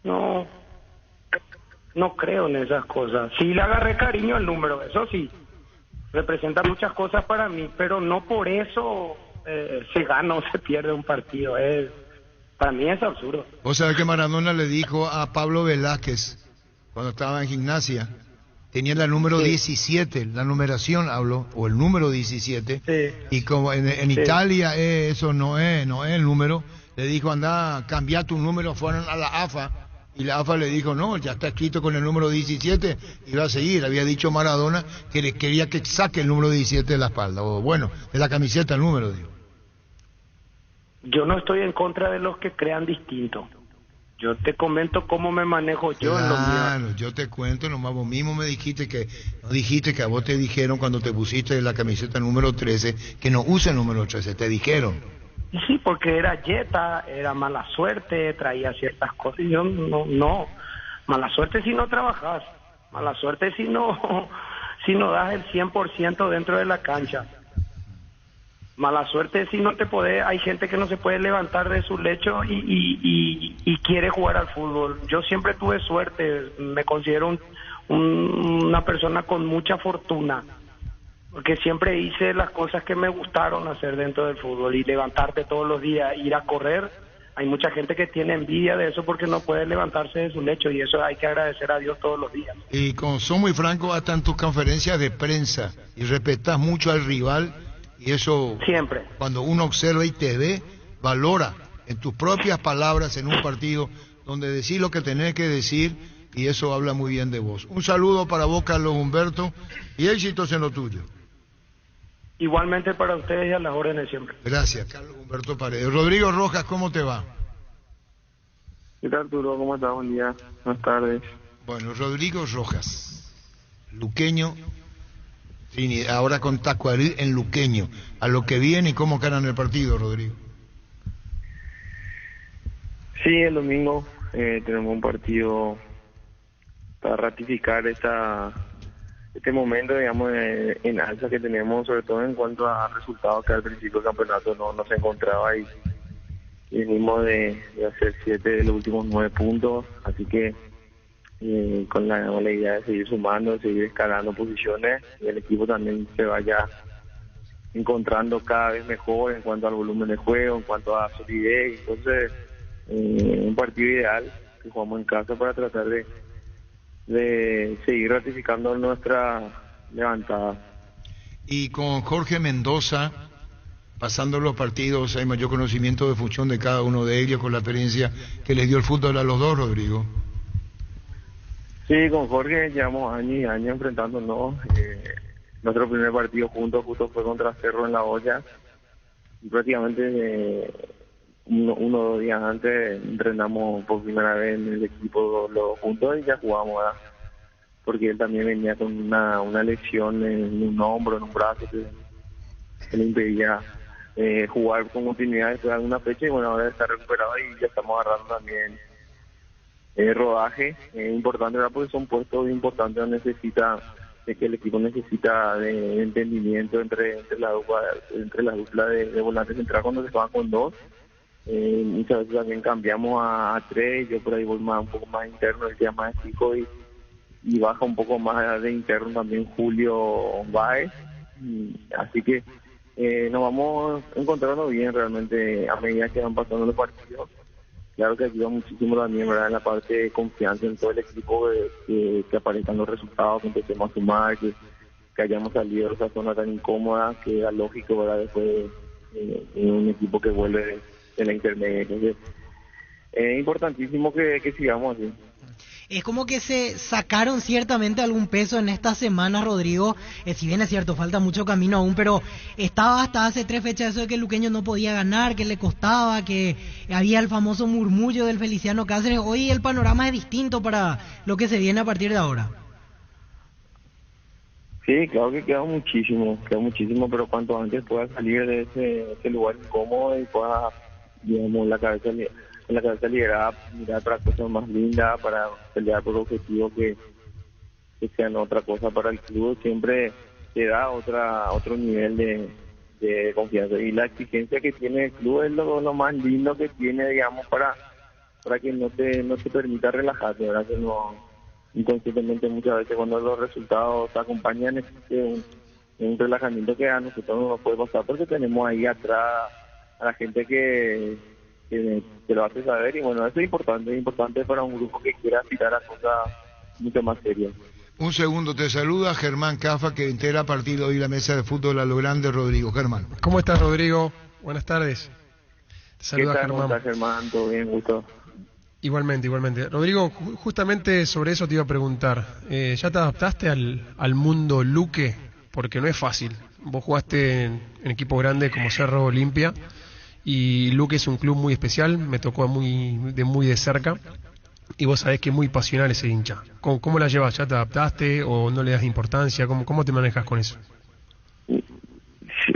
No creo en esas cosas. Sí le agarré cariño al número, eso sí, representa muchas cosas para mí, pero no por eso se gana o se pierde un partido. Para mí es absurdo. ¿Vos sabés que Maradona le dijo a Pablo Velázquez, cuando estaba en Gimnasia, tenía la número 17, la numeración habló, o el número 17, y como en Italia eso no es el número, le dijo, anda, cambia tu número, fueron a la AFA, y la AFA le dijo, no, ya está escrito con el número 17, y va a seguir. Había dicho Maradona que le quería que saque el número 17 de la espalda, o bueno, de la camiseta el número, digo. Yo no estoy en contra de los que crean distinto. Yo te comento cómo me manejo yo en lo mío. Claro, yo te cuento, nomás vos mismo me dijiste que a vos te dijeron cuando te pusiste la camiseta número 13 que no use el número 13, te dijeron. Sí, porque era yeta, era mala suerte, traía ciertas cosas. Y yo no, mala suerte si no trabajas, mala suerte si no das el 100% dentro de la cancha. Mala suerte si no te podés, hay gente que no se puede levantar de su lecho y quiere jugar al fútbol. Yo siempre tuve suerte, me considero una persona con mucha fortuna. porque siempre hice las cosas que me gustaron hacer dentro del fútbol, y levantarte todos los días, ir a correr. Hay mucha gente que tiene envidia de eso porque no puede levantarse de su lecho, y eso hay que agradecer a Dios todos los días. Y como son muy francos, hasta en tus conferencias de prensa, y respetas mucho al rival, y eso siempre, cuando uno observa y te ve, valora en tus propias palabras en un partido donde decís lo que tenés que decir, y eso habla muy bien de vos. Un saludo para vos, Carlos Humberto, y éxitos en lo tuyo. Igualmente para ustedes y a las órdenes siempre. Gracias, Carlos Humberto Paredes. Rodrigo Rojas, ¿cómo te va? ¿Qué tal, Arturo? ¿Cómo estás? Buen día. Buenas tardes. Bueno, Rodrigo Rojas, luqueño, ahora con Tacuarí en luqueño. A lo que viene y cómo ganan el partido, Rodrigo. Sí, el domingo tenemos un partido para ratificar este momento, digamos, en alza que tenemos, sobre todo en cuanto a resultados que al principio del campeonato no se encontraba, y venimos de hacer 7 de los últimos 9 puntos, así que con la idea de seguir sumando, seguir escalando posiciones, y el equipo también se vaya encontrando cada vez mejor en cuanto al volumen de juego, en cuanto a solidez. Entonces, un partido ideal que jugamos en casa para tratar de seguir ratificando nuestra levantada. Y con Jorge Mendoza, pasando los partidos, hay mayor conocimiento de función de cada uno de ellos con la experiencia que les dio el fútbol a los dos, Rodrigo. Sí, con Jorge llevamos años y años enfrentándonos. Nuestro primer partido juntos justo fue contra Cerro en La Olla, y prácticamente uno o 2 días antes entrenamos por primera vez en el equipo los juntos, y ya jugamos, ¿verdad? Porque él también venía con una lesión en un hombro, en un brazo, que le impedía jugar con continuidad después de alguna fecha, y bueno, ahora está recuperado y ya estamos agarrando también rodaje importante, ¿verdad? Porque son puestos importantes donde que el equipo necesita de entendimiento entre la dupla de volantes central cuando se estaban con 2. Muchas veces también cambiamos a 3, yo por ahí voy un poco más interno, el día más chico, y baja un poco más de interno también Julio Báez, así que nos vamos encontrando bien realmente a medida que van pasando los partidos. Claro que ayuda muchísimo también, ¿verdad?, en la parte de confianza en todo el equipo, que aparezcan los resultados, que empecemos a sumar, que hayamos salido de esa zona tan incómoda, que era lógico, ¿verdad?, después de un equipo que vuelve de la intermedia. Entonces, es importantísimo que sigamos así. Es como que se sacaron ciertamente algún peso en esta semana, Rodrigo. Si bien es cierto, falta mucho camino aún, pero estaba hasta hace 3 fechas eso de que el luqueño no podía ganar, que le costaba, que había el famoso murmullo del Feliciano Cáceres. Hoy el panorama es distinto para lo que se viene a partir de ahora. Sí, claro que queda muchísimo, pero cuanto antes pueda salir de ese lugar incómodo y pueda, digamos, la cabeza liberada, mirar para cosas más lindas, para pelear por objetivos que sean otra cosa para el club, siempre te da otro nivel de confianza, y la exigencia que tiene el club es lo más lindo que tiene, digamos, para que no te permita relajarte, ¿verdad? Que no, inconscientemente muchas veces cuando los resultados te acompañan existe un relajamiento que a nosotros no nos puede pasar, porque tenemos ahí atrás a la gente que lo hace saber, y bueno, eso es importante para un grupo que quiera aspirar a cosas mucho más serias. Un segundo, te saluda Germán Cafa, que integra a partir de hoy la mesa de fútbol a lo grande. Rodrigo. Germán. ¿Cómo estás, Rodrigo? Buenas tardes. Te saluda Germán. ¿Cómo estás, Germán? ¿Todo bien? Gusto. Igualmente. Rodrigo, justamente sobre eso te iba a preguntar. ¿Ya te adaptaste al mundo Luque? Porque no es fácil. Vos jugaste en equipos grandes como Cerro Olimpia, y Luque es un club muy especial, me tocó muy de cerca, y vos sabés que es muy pasional ese hincha. ¿Cómo la llevas? ¿Ya te adaptaste o no le das importancia? ¿Cómo te manejas con eso? Sí,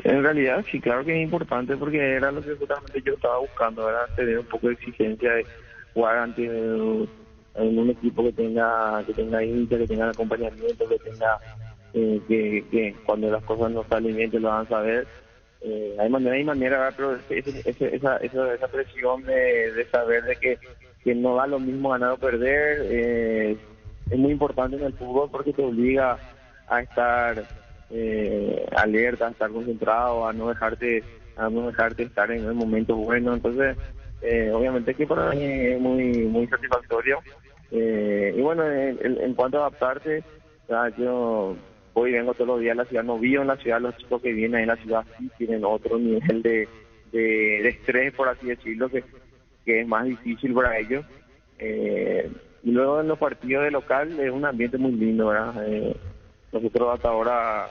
en realidad sí, claro que es importante, porque era lo que justamente yo estaba buscando, era tener un poco de exigencia de jugar ante un equipo que tenga hincha, que tenga acompañamiento, que tenga que cuando las cosas no salen bien te lo van a saber. Hay manera, pero esa presión de saber de que no da lo mismo ganar o perder, es muy importante en el fútbol, porque te obliga a estar alerta, a estar concentrado, a no dejarte estar en momentos buenos. Entonces, obviamente que para mí es muy satisfactorio. Y bueno, en cuanto a adaptarse, yo voy y vengo todos los días a la ciudad, no vivo en la ciudad, los chicos que vienen en la ciudad sí tienen otro nivel de estrés, por así decirlo, que es más difícil para ellos. Y luego en los partidos de local es un ambiente muy lindo, ¿verdad? Nosotros hasta ahora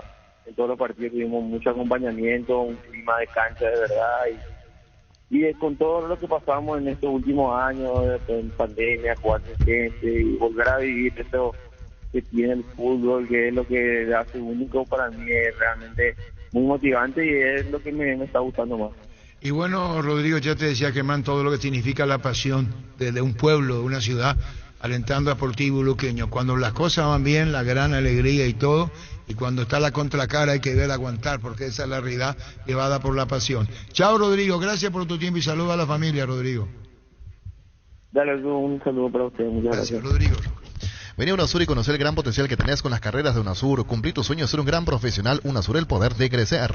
en todos los partidos tuvimos mucho acompañamiento, un clima de cancha de verdad, y con todo lo que pasamos en estos últimos años, en pandemia, jugar con gente y volver a vivir eso que tiene el fútbol, que es lo que hace único para mí, es realmente muy motivante y es lo que me está gustando más. Y bueno, Rodrigo, ya te decía, Germán, todo lo que significa la pasión de un pueblo, de una ciudad, alentando a Sportivo Luqueño. Cuando las cosas van bien, la gran alegría y todo, y cuando está la contracara hay que ver aguantar, porque esa es la realidad llevada por la pasión. Chao, Rodrigo, gracias por tu tiempo y saluda a la familia, Rodrigo. Dale un saludo para usted, muchas gracias. Rodrigo. Vení a UNASUR y conocer el gran potencial que tenés con las carreras de UNASUR. Cumplí tu sueño de ser un gran profesional. UNASUR, el poder de crecer.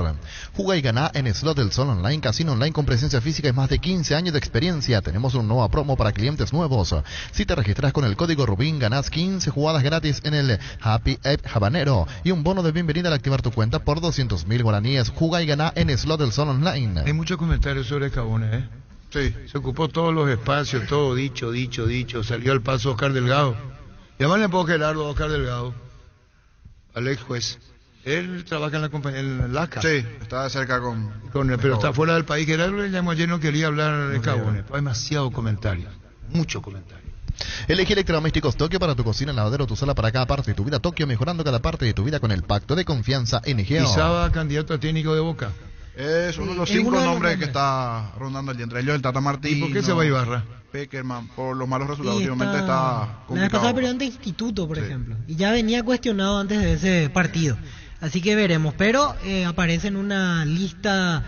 Juga y ganá en Slot del Sol Online, casino online con presencia física y más de 15 años de experiencia. Tenemos una nueva promo para clientes nuevos. Si te registras con el código Rubín, ganás 15 jugadas gratis en el Happy Ape Habanero y un bono de bienvenida al activar tu cuenta por 200.000 guaraníes. Juga y ganá en Slot del Sol Online. Hay muchos comentarios sobre Cabones, Sí. Se ocupó todos los espacios, todo dicho. Salió al paso Oscar Delgado. Y además le puedo quedar a Oscar Delgado, Alex Juez. Él trabaja en la compañía, en LACA. Sí, está cerca pero está fuera del país. Que era lo que llamó ayer, no quería hablar de Cabones. Hay demasiado comentarios, mucho comentario. Elegí Electrodomésticos Tokio para tu cocina, lavadero, tu sala, para cada parte de tu vida. Tokio, mejorando cada parte de tu vida con el pacto de confianza NGO. Pisaba candidato a técnico de Boca. Es uno de los 5 nombres que está rondando allí, entre ellos el Tata Martino. ¿Y por qué se va Ibarra? Peckerman, por los malos resultados. Últimamente está complicado. La vez pasada perdió ante Instituto, por ejemplo, y ya venía cuestionado antes de ese partido. Así que veremos, pero aparece en una lista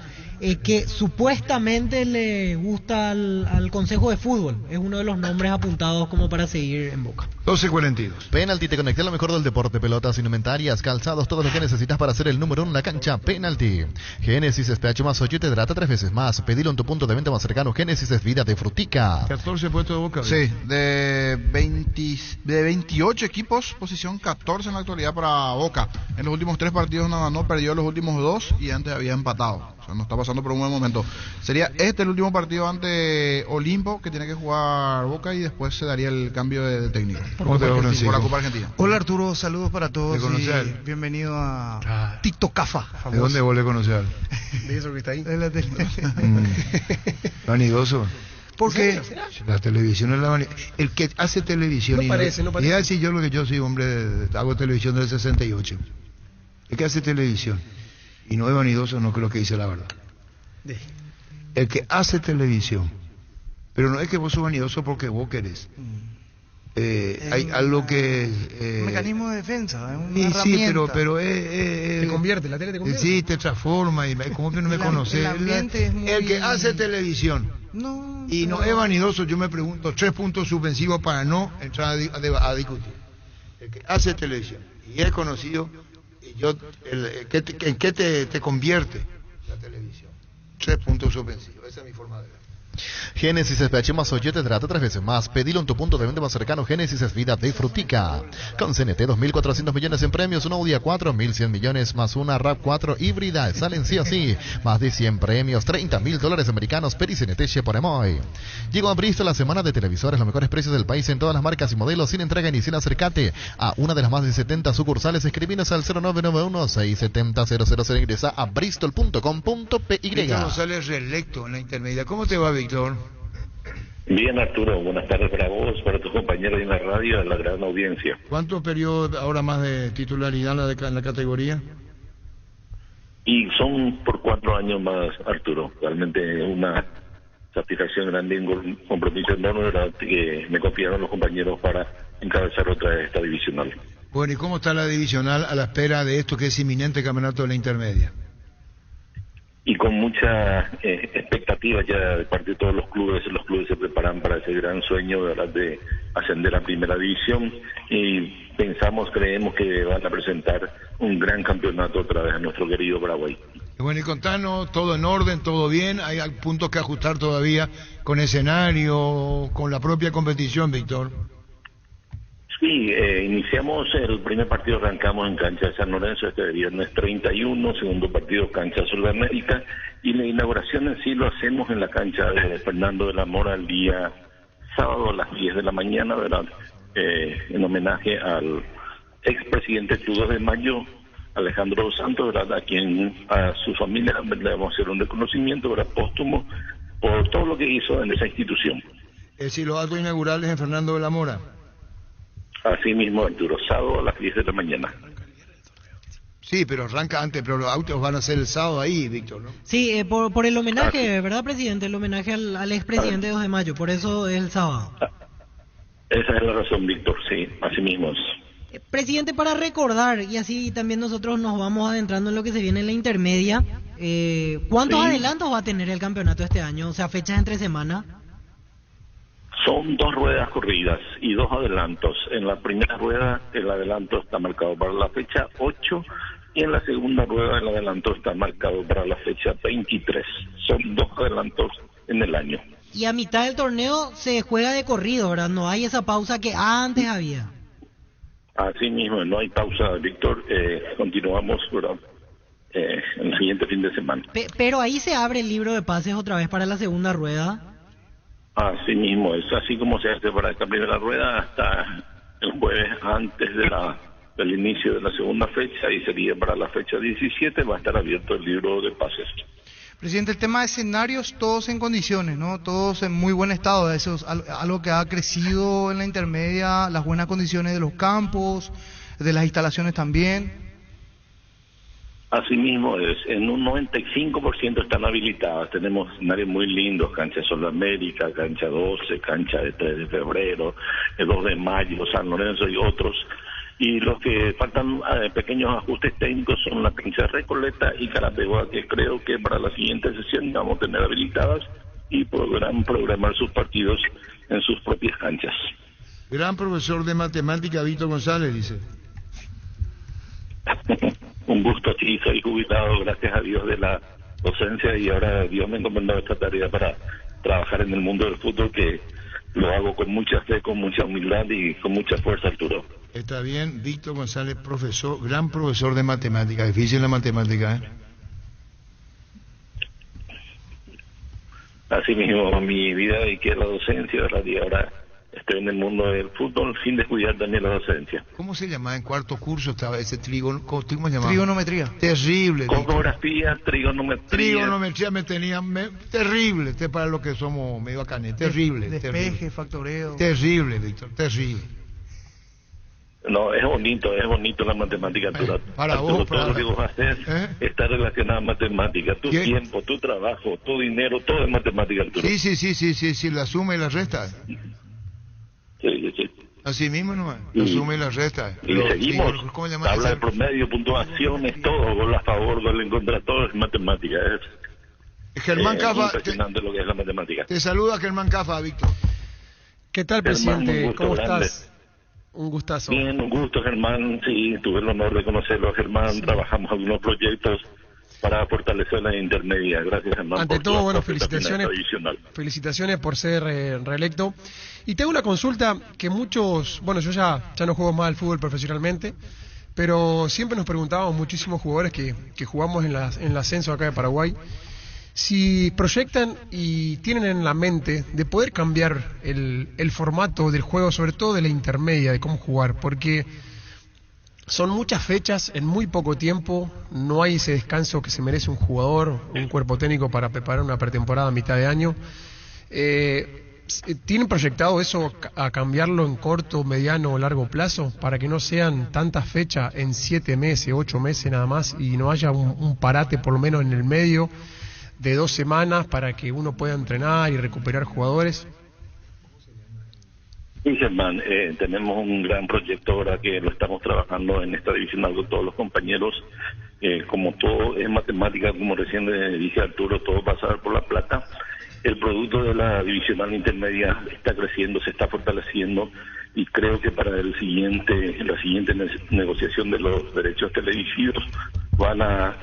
que supuestamente le gusta al Consejo de Fútbol. Es uno de los nombres apuntados como para seguir en Boca. 12:42. Penalty, te conecté a lo mejor del deporte, pelotas, indumentarias, calzados, todo lo que necesitas para ser el número 1 en la cancha. Penalty. Génesis SPH más 8 te hidrata 3 veces más. Pedilo en tu punto de venta más cercano. Génesis es vida de frutica. 14 puestos de Boca. Sí, de 28 equipos, posición 14 en la actualidad para Boca. En los últimos 3 partidos no perdió los últimos 2 y antes había empatado. O sea, no está pasando por un buen momento. Sería el último partido ante Olimpo que tiene que jugar Boca y después se daría el cambio de técnico. ¿Cómo te va, Francisco? Por la Copa Argentina. Hola Arturo, saludos para todos. ¿Le conoces a él? Bienvenido a Tito Cafa. Famoso. ¿De dónde vos le conoces a él? De eso que está ahí. De la Vanidoso. Porque la televisión es la vanidad. El que hace televisión no parece. Y así yo soy hombre, hago televisión del 68. El que hace televisión y no es vanidoso, no creo que dice la verdad. El que hace televisión, pero no es que vos sos vanidoso porque vos querés. Hay algo que un mecanismo de defensa, una herramienta. Sí, pero te convierte, la tele te convierte. Sí, te transforma y como que no me conoces. El que hace televisión no es vanidoso, yo me pregunto 3 puntos suspensivos para no entrar a discutir. El que hace televisión y es conocido, y ¿en qué te convierte la televisión? 3 puntos suspensivos, esa es mi forma de ver. Génesis SPH más 8 te trata 3 veces más. Pedilo en tu punto de venta más cercano. Génesis es vida de frutica. Con CNT 2.400 millones en premios, un Audi A4, 1.100 millones más una RAV4 híbrida. Salen sí o sí. Más de 100 premios, $30.000 americanos. Peri CNT por Emoy. Llegó a Bristol la semana de televisores, los mejores precios del país en todas las marcas y modelos, sin entrega ni sin acercate a una de las más de 70 sucursales. Escribinos al 0991-670-000. Ingresa a bristol.com.py. Víctor González, reelecto en la intermedia. ¿Cómo te va, Víctor? Bien, Arturo, buenas tardes para vos, para tus compañeros en la radio, a la gran audiencia. ¿Cuántos periodos ahora más de titularidad en la categoría? Y son por 4 años más, Arturo. Realmente una satisfacción grande, un compromiso enorme, ¿verdad?, que me confiaron los compañeros para encabezar otra esta divisional. Bueno, ¿y cómo está la divisional a la espera de esto que es inminente campeonato de la intermedia? Y con mucha expectativa ya de parte de todos los clubes se preparan para ese gran sueño, ¿verdad?, de ascender a primera división, y creemos que van a presentar un gran campeonato otra vez a nuestro querido Paraguay. Bueno, y contanos, todo en orden, todo bien, hay puntos que ajustar todavía con escenario, con la propia competición, Víctor. Sí, iniciamos el primer partido, arrancamos en cancha de San Lorenzo este viernes 31, segundo partido cancha Sudamérica, y la inauguración en sí lo hacemos en la cancha de Fernando de la Mora el día sábado a las 10 de la mañana, ¿verdad? En homenaje al expresidente del 2 de mayo, Alejandro Santos, ¿verdad? A su familia le vamos a hacer un reconocimiento, ¿verdad? Póstumo por todo lo que hizo en esa institución. Es decir, los actos inaugurales en Fernando de la Mora. Así mismo, Arturo, sábado a las 10 de la mañana. Sí, pero arranca antes, pero los autos van a ser el sábado ahí, Víctor, ¿no? Sí, por el homenaje, ¿verdad, presidente? El homenaje al expresidente 2 de mayo, por eso es el sábado. Esa es la razón, Víctor, sí, así mismo es. Presidente, para recordar, y así también nosotros nos vamos adentrando en lo que se viene en la intermedia, ¿cuántos adelantos va a tener el campeonato este año? O sea, fechas entre semana. Son 2 ruedas corridas y 2 adelantos. En la primera rueda el adelanto está marcado para la fecha 8 y en la segunda rueda el adelanto está marcado para la fecha 23. Son 2 adelantos en el año. Y a mitad del torneo se juega de corrido, ¿verdad? No hay esa pausa que antes había. Así mismo, no hay pausa, Víctor. Continuamos, ¿verdad? En el siguiente fin de semana. Pero ahí se abre el libro de pases otra vez para la segunda rueda. Así mismo, es así como se hace para esta primera rueda hasta el jueves antes del inicio de la segunda fecha, y sería para la fecha 17, va a estar abierto el libro de pases. Presidente, el tema de escenarios, todos en condiciones, ¿no? Todos en muy buen estado. Eso es algo que ha crecido en la intermedia, las buenas condiciones de los campos, de las instalaciones también. Así mismo es, en un 95% están habilitadas. Tenemos escenarios muy lindos, cancha Sudamérica, cancha 12, cancha de 3 de febrero, el 2 de mayo, San Lorenzo y otros. Y los que faltan pequeños ajustes técnicos son la cancha Recoleta y Carategua, que creo que para la siguiente sesión vamos a tener habilitadas y podrán programar sus partidos en sus propias canchas. Gran profesor de matemática, Víctor González, dice. Un gusto, sí, soy jubilado, gracias a Dios, de la docencia, y ahora Dios me ha encomendado esta tarea para trabajar en el mundo del fútbol, que lo hago con mucha fe, con mucha humildad y con mucha fuerza, Arturo. Está bien, Víctor González, profesor, gran profesor de matemática, difícil la matemática, ¿eh? Así mismo, mi vida dediqué a la docencia, ¿verdad? Y ahora estoy en el mundo del fútbol sin descuidar también la docencia. ¿Cómo se llamaba en cuarto curso? Estaba ese ¿cómo se llamaba? Trigonometría. Terrible. Cosmografía, trigonometría. Trigonometría me tenía terrible, para lo que somos medio bacanes, terrible. Despeje, terrible. factoreo. Terrible, Víctor, terrible. No, es bonito la matemática, Arturo. Para Arturo, vos, todo lo que vos haces está relacionado a matemática. Tu tiempo, tu trabajo, tu dinero, todo es matemática, Arturo. Sí, la suma y la resta. Sí. Así mismo nomás, la suma y la resta. Y seguimos, habla de promedio, puntuaciones, todo, gol a favor, gol en contra, todo es matemática. Germán Cafa, impresionante lo que es la matemática. Te saluda Germán Cafa, Víctor. ¿Qué tal, presidente? ¿Cómo estás? Un gustazo. Bien, un gusto, Germán. Sí, tuve el honor de conocerlo, Germán. Sí. Trabajamos algunos proyectos para fortalecer la intermedia. Gracias, Germán. Ante todo, bueno, felicitaciones por ser reelecto. Y tengo una consulta que muchos, bueno, yo ya no juego más al fútbol profesionalmente, pero siempre nos preguntábamos, muchísimos jugadores que jugamos en el ascenso acá de Paraguay, si proyectan y tienen en la mente de poder cambiar el formato del juego, sobre todo de la intermedia, de cómo jugar, porque son muchas fechas en muy poco tiempo, no hay ese descanso que se merece un jugador, un cuerpo técnico para preparar una pretemporada a mitad de año. ¿Tienen proyectado eso, a cambiarlo en corto, mediano o largo plazo, para que no sean tantas fechas en 7 meses, 8 meses nada más, y no haya un parate por lo menos en el medio de 2 semanas para que uno pueda entrenar y recuperar jugadores? Sí, Germán, tenemos un gran proyecto ahora que lo estamos trabajando en esta divisional con todos los compañeros. Como todo es matemática, como recién le dije a Arturo, todo pasa por la plata. El producto de la divisional intermedia está creciendo, se está fortaleciendo. y creo que para la siguiente negociación de los derechos televisivos van a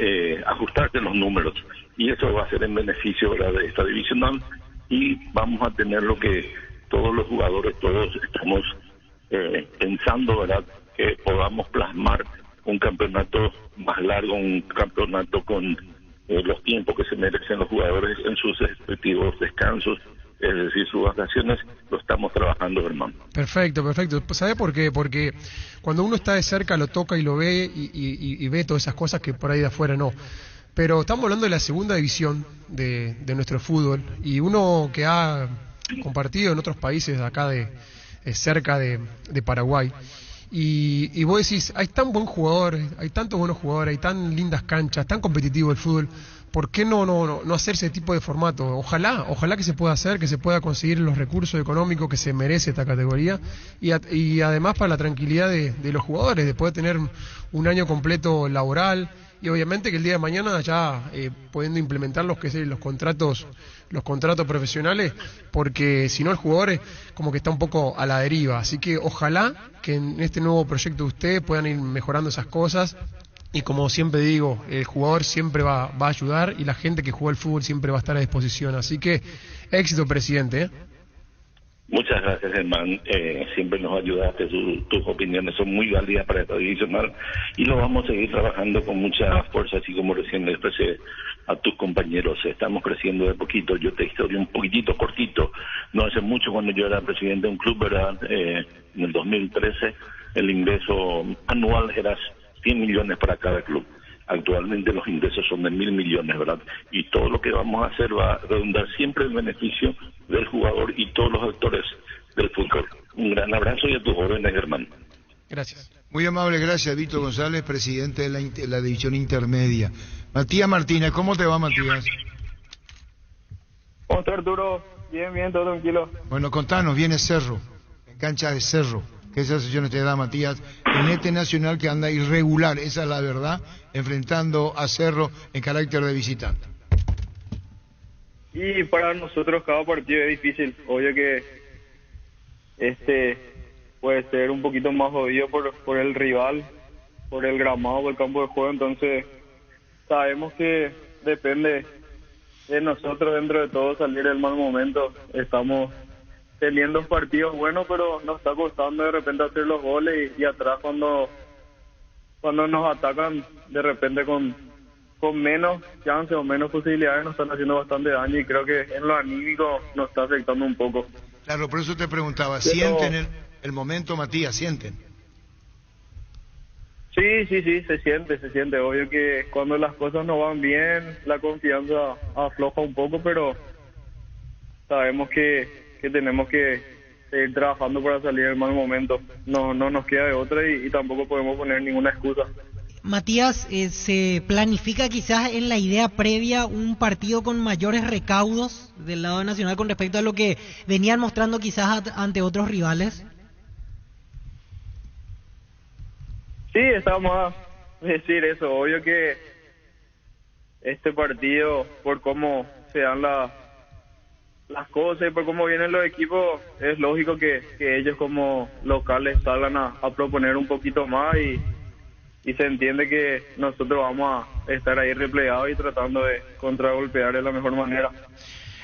ajustarse los números, y eso va a ser en beneficio, ¿verdad?, de esta divisional, y vamos a tener lo que todos los jugadores, todos estamos pensando, ¿verdad?, que podamos plasmar un campeonato más largo, un campeonato con los tiempos que se merecen los jugadores en sus respectivos descansos, es decir, sus vacaciones. Lo estamos trabajando, hermano. Perfecto. ¿Sabe por qué? Porque cuando uno está de cerca lo toca y lo ve y ve todas esas cosas que por ahí de afuera no. Pero estamos hablando de la segunda división de nuestro fútbol, y uno que ha compartido en otros países de acá cerca de Paraguay, y vos decís, hay tan buen jugador, hay tantos buenos jugadores, hay tan lindas canchas, tan competitivo el fútbol, ¿por qué no hacer ese tipo de formato? Ojalá que se pueda hacer, que se pueda conseguir los recursos económicos que se merece esta categoría, y además para la tranquilidad de los jugadores, de poder tener un año completo laboral, y obviamente que el día de mañana ya pudiendo implementar los contratos profesionales, porque si no el jugador como que está un poco a la deriva. Así que ojalá que en este nuevo proyecto de ustedes puedan ir mejorando esas cosas, y como siempre digo, el jugador siempre va a ayudar, y la gente que juega el fútbol siempre va a estar a disposición. Así que éxito, presidente. Muchas gracias, Germán. Siempre nos ayudaste, tus opiniones son muy válidas para esta divisional, y lo vamos a seguir trabajando con mucha fuerza, así como recién le expresé a tus compañeros. Estamos creciendo de poquito. Yo te historio un poquitito cortito. No hace mucho, cuando yo era presidente de un club, ¿verdad?, en el 2013, el ingreso anual era 100 millones para cada club. Actualmente los ingresos son de 1.000 millones, ¿verdad? Y todo lo que vamos a hacer va a redundar siempre en beneficio del jugador y todos los actores del fútbol. Un gran abrazo, y a tus jóvenes, hermano. Gracias. Muy amable, gracias, Víctor González, presidente de la división intermedia. Matías Martínez, ¿cómo te va, Matías? ¿Cómo está, Arturo? Bien, todo tranquilo. Bueno, contanos, viene Cerro, en cancha de Cerro. ¿Qué sensaciones te da, Matías, en este Nacional que anda irregular, esa es la verdad, enfrentando a Cerro en carácter de visitante? Y para nosotros cada partido es difícil. Obvio que puede ser un poquito más jodido por el rival, por el gramado, por el campo de juego. Entonces sabemos que depende de nosotros, dentro de todo, salir del mal momento. Estamos teniendo partidos buenos, pero nos está costando de repente hacer los goles, y atrás cuando nos atacan de repente con menos chances o menos posibilidades, nos están haciendo bastante daño, y creo que en lo anímico nos está afectando un poco. Claro, por eso te preguntaba, ¿sienten el momento, Matías? ¿Sienten? Sí, se siente. Obvio que cuando las cosas no van bien, la confianza afloja un poco, pero sabemos que tenemos que seguir trabajando para salir del mal momento. No nos queda de otra, y tampoco podemos poner ninguna excusa. Matías, ¿se planifica quizás en la idea previa un partido con mayores recaudos del lado nacional con respecto a lo que venían mostrando quizás ante otros rivales? Sí, estamos a decir eso. Obvio que este partido, por cómo se dan las cosas y por cómo vienen los equipos, es lógico que ellos como locales salgan a proponer un poquito más, y se entiende que nosotros vamos a estar ahí replegados y tratando de contragolpear de la mejor manera.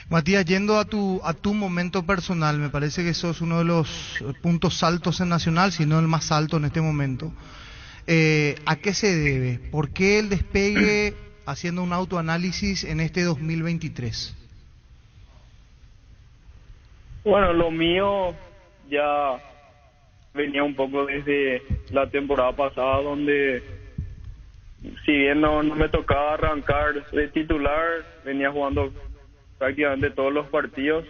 Matías, yendo a tu momento personal, me parece que sos uno de los puntos altos en Nacional, si no el más alto en este momento. ¿A qué se debe? ¿Por qué el despegue, haciendo un autoanálisis en este 2023? Bueno, lo mío ya venía un poco desde la temporada pasada, donde si bien no me tocaba arrancar de titular, venía jugando prácticamente todos los partidos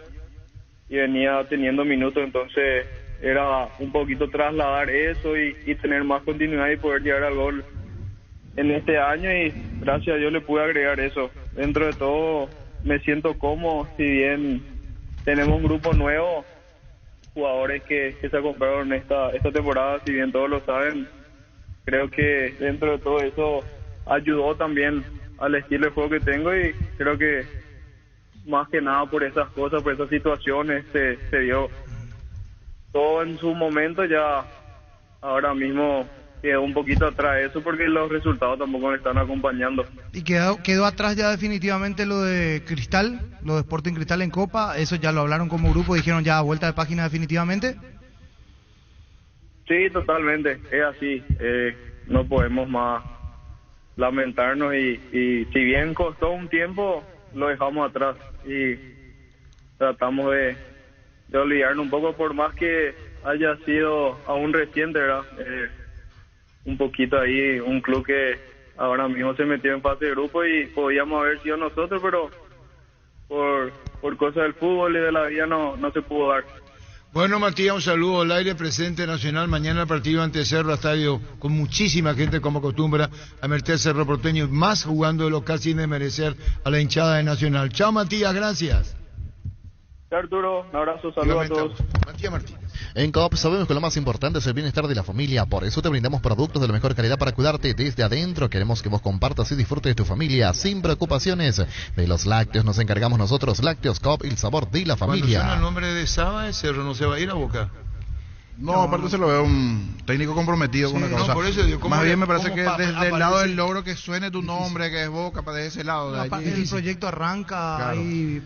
y venía teniendo minutos. Entonces era un poquito trasladar eso y tener más continuidad y poder llegar al gol en este año, y gracias a Dios le pude agregar eso. Dentro de todo me siento cómodo, si bien tenemos un grupo nuevo, jugadores que se compraron esta temporada, si bien todos lo saben. Creo que dentro de todo eso ayudó también al estilo de juego que tengo, y creo que más que nada por esas cosas, por esas situaciones se dio todo en su momento, ya ahora mismo quedó un poquito atrás eso porque los resultados tampoco me están acompañando. ¿Y quedó atrás ya definitivamente lo de Cristal, lo de Sporting Cristal en Copa? ¿Eso ya lo hablaron como grupo, dijeron ya vuelta de página definitivamente? Sí, totalmente, es así. No podemos más lamentarnos y si bien costó un tiempo, lo dejamos atrás y tratamos de olvidarnos un poco, por más que haya sido aún reciente, ¿verdad? Un poquito ahí, un club que ahora mismo se metió en fase de grupo y podíamos haber sido nosotros, pero por cosas del fútbol y de la vida no se pudo dar. Bueno, Matías, un saludo al aire, presente Nacional, mañana el partido ante Cerro, estadio con muchísima gente como acostumbra a meter Cerro Porteño, más jugando de local sin desmerecer a la hinchada de Nacional. Chao, Matías, gracias. Arturo, un abrazo, saludos a todos. Matías Martínez. En Coop sabemos que lo más importante es el bienestar de la familia, por eso te brindamos productos de la mejor calidad para cuidarte desde adentro. Queremos que vos compartas y disfrutes de tu familia sin preocupaciones. De los lácteos nos encargamos nosotros. Lácteos Coop, el sabor de la familia. Cuando suena el nombre de Saba, Cerro no se va a ir a Boca. No, aparte se lo veo un técnico comprometido con la causa. Por eso digo, más bien me parece que desde el lado del logro que suene tu nombre, que es Boca, para de ese lado. De allí. El proyecto arranca, Claro. y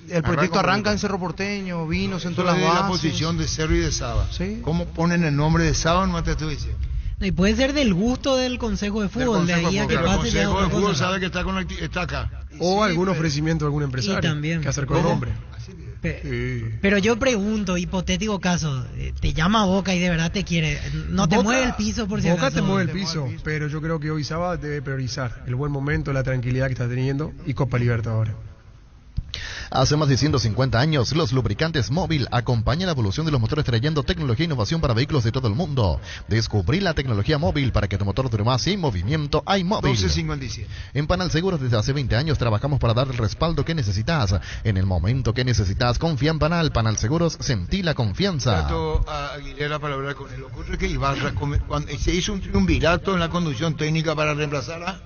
el proyecto arranca en Cerro Porteño, vino, sentó las bases. La posición de Cerro y de Saba. ¿Sí? ¿Cómo ponen el nombre de Saba? No te estoy diciendo. Y puede ser del gusto del Consejo de Fútbol, de ahí a que El pase ya Consejo otra de Fútbol cosa. sabe que está acá. O algún ofrecimiento de algún empresario Y también. que acercó el nombre. Pero yo pregunto, hipotético caso, te llama Boca y de verdad te quiere, no te Boca- mueve el piso por si Boca acaso. te mueve el piso, pero yo creo que hoy Saba debe priorizar el buen momento, la tranquilidad que está teniendo y Copa Libertadores. Hace más de 150 años, los lubricantes Móvil acompañan la evolución de los motores trayendo tecnología e innovación para vehículos de todo el mundo. Descubrí la tecnología Móvil para que tu motor dure más y en movimiento hay Móvil. 1257. En Panal Seguros desde hace 20 años trabajamos para dar el respaldo que necesitas. En el momento que necesitas, confía en Panal. Panal Seguros, sentí la confianza. Trato a Aguilera para hablar con él. Ocurre que Ibarra cuando se hizo un triunvirato en la conducción técnica para reemplazar a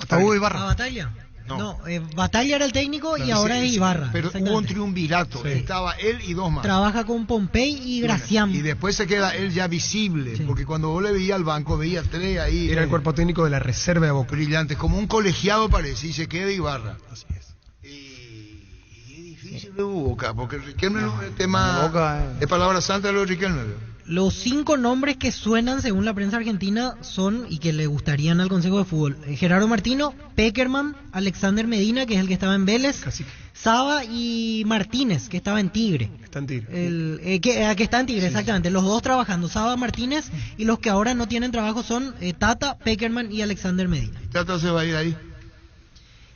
¿A Batalla? No, Batalla era el técnico y ahora es Ibarra. Pero hubo un triunvirato, estaba él y dos más. Trabaja con Pompey y Gracián. Y después se queda él ya visible, porque cuando vos le veías al banco, veía tres ahí. Era el cuerpo técnico de la reserva de Boca. Brillante, como un colegiado parece, y se queda Ibarra. Así es. Y es difícil de Boca, porque Riquelme no es el tema de palabra santa, lo de Riquelme. Los 5 nombres que suenan según la prensa argentina son, y que le gustarían al Consejo de Fútbol: Gerardo Martino, Pekerman, Alexander Medina, que es el que estaba en Vélez, Saba y Martínez, que estaba en Tigre. Está en Tigre. Que está en Tigre, exactamente. Los dos trabajando, Saba, Martínez, y los que ahora no tienen trabajo son Tata, Pekerman y Alexander Medina. Tata se va a ir ahí.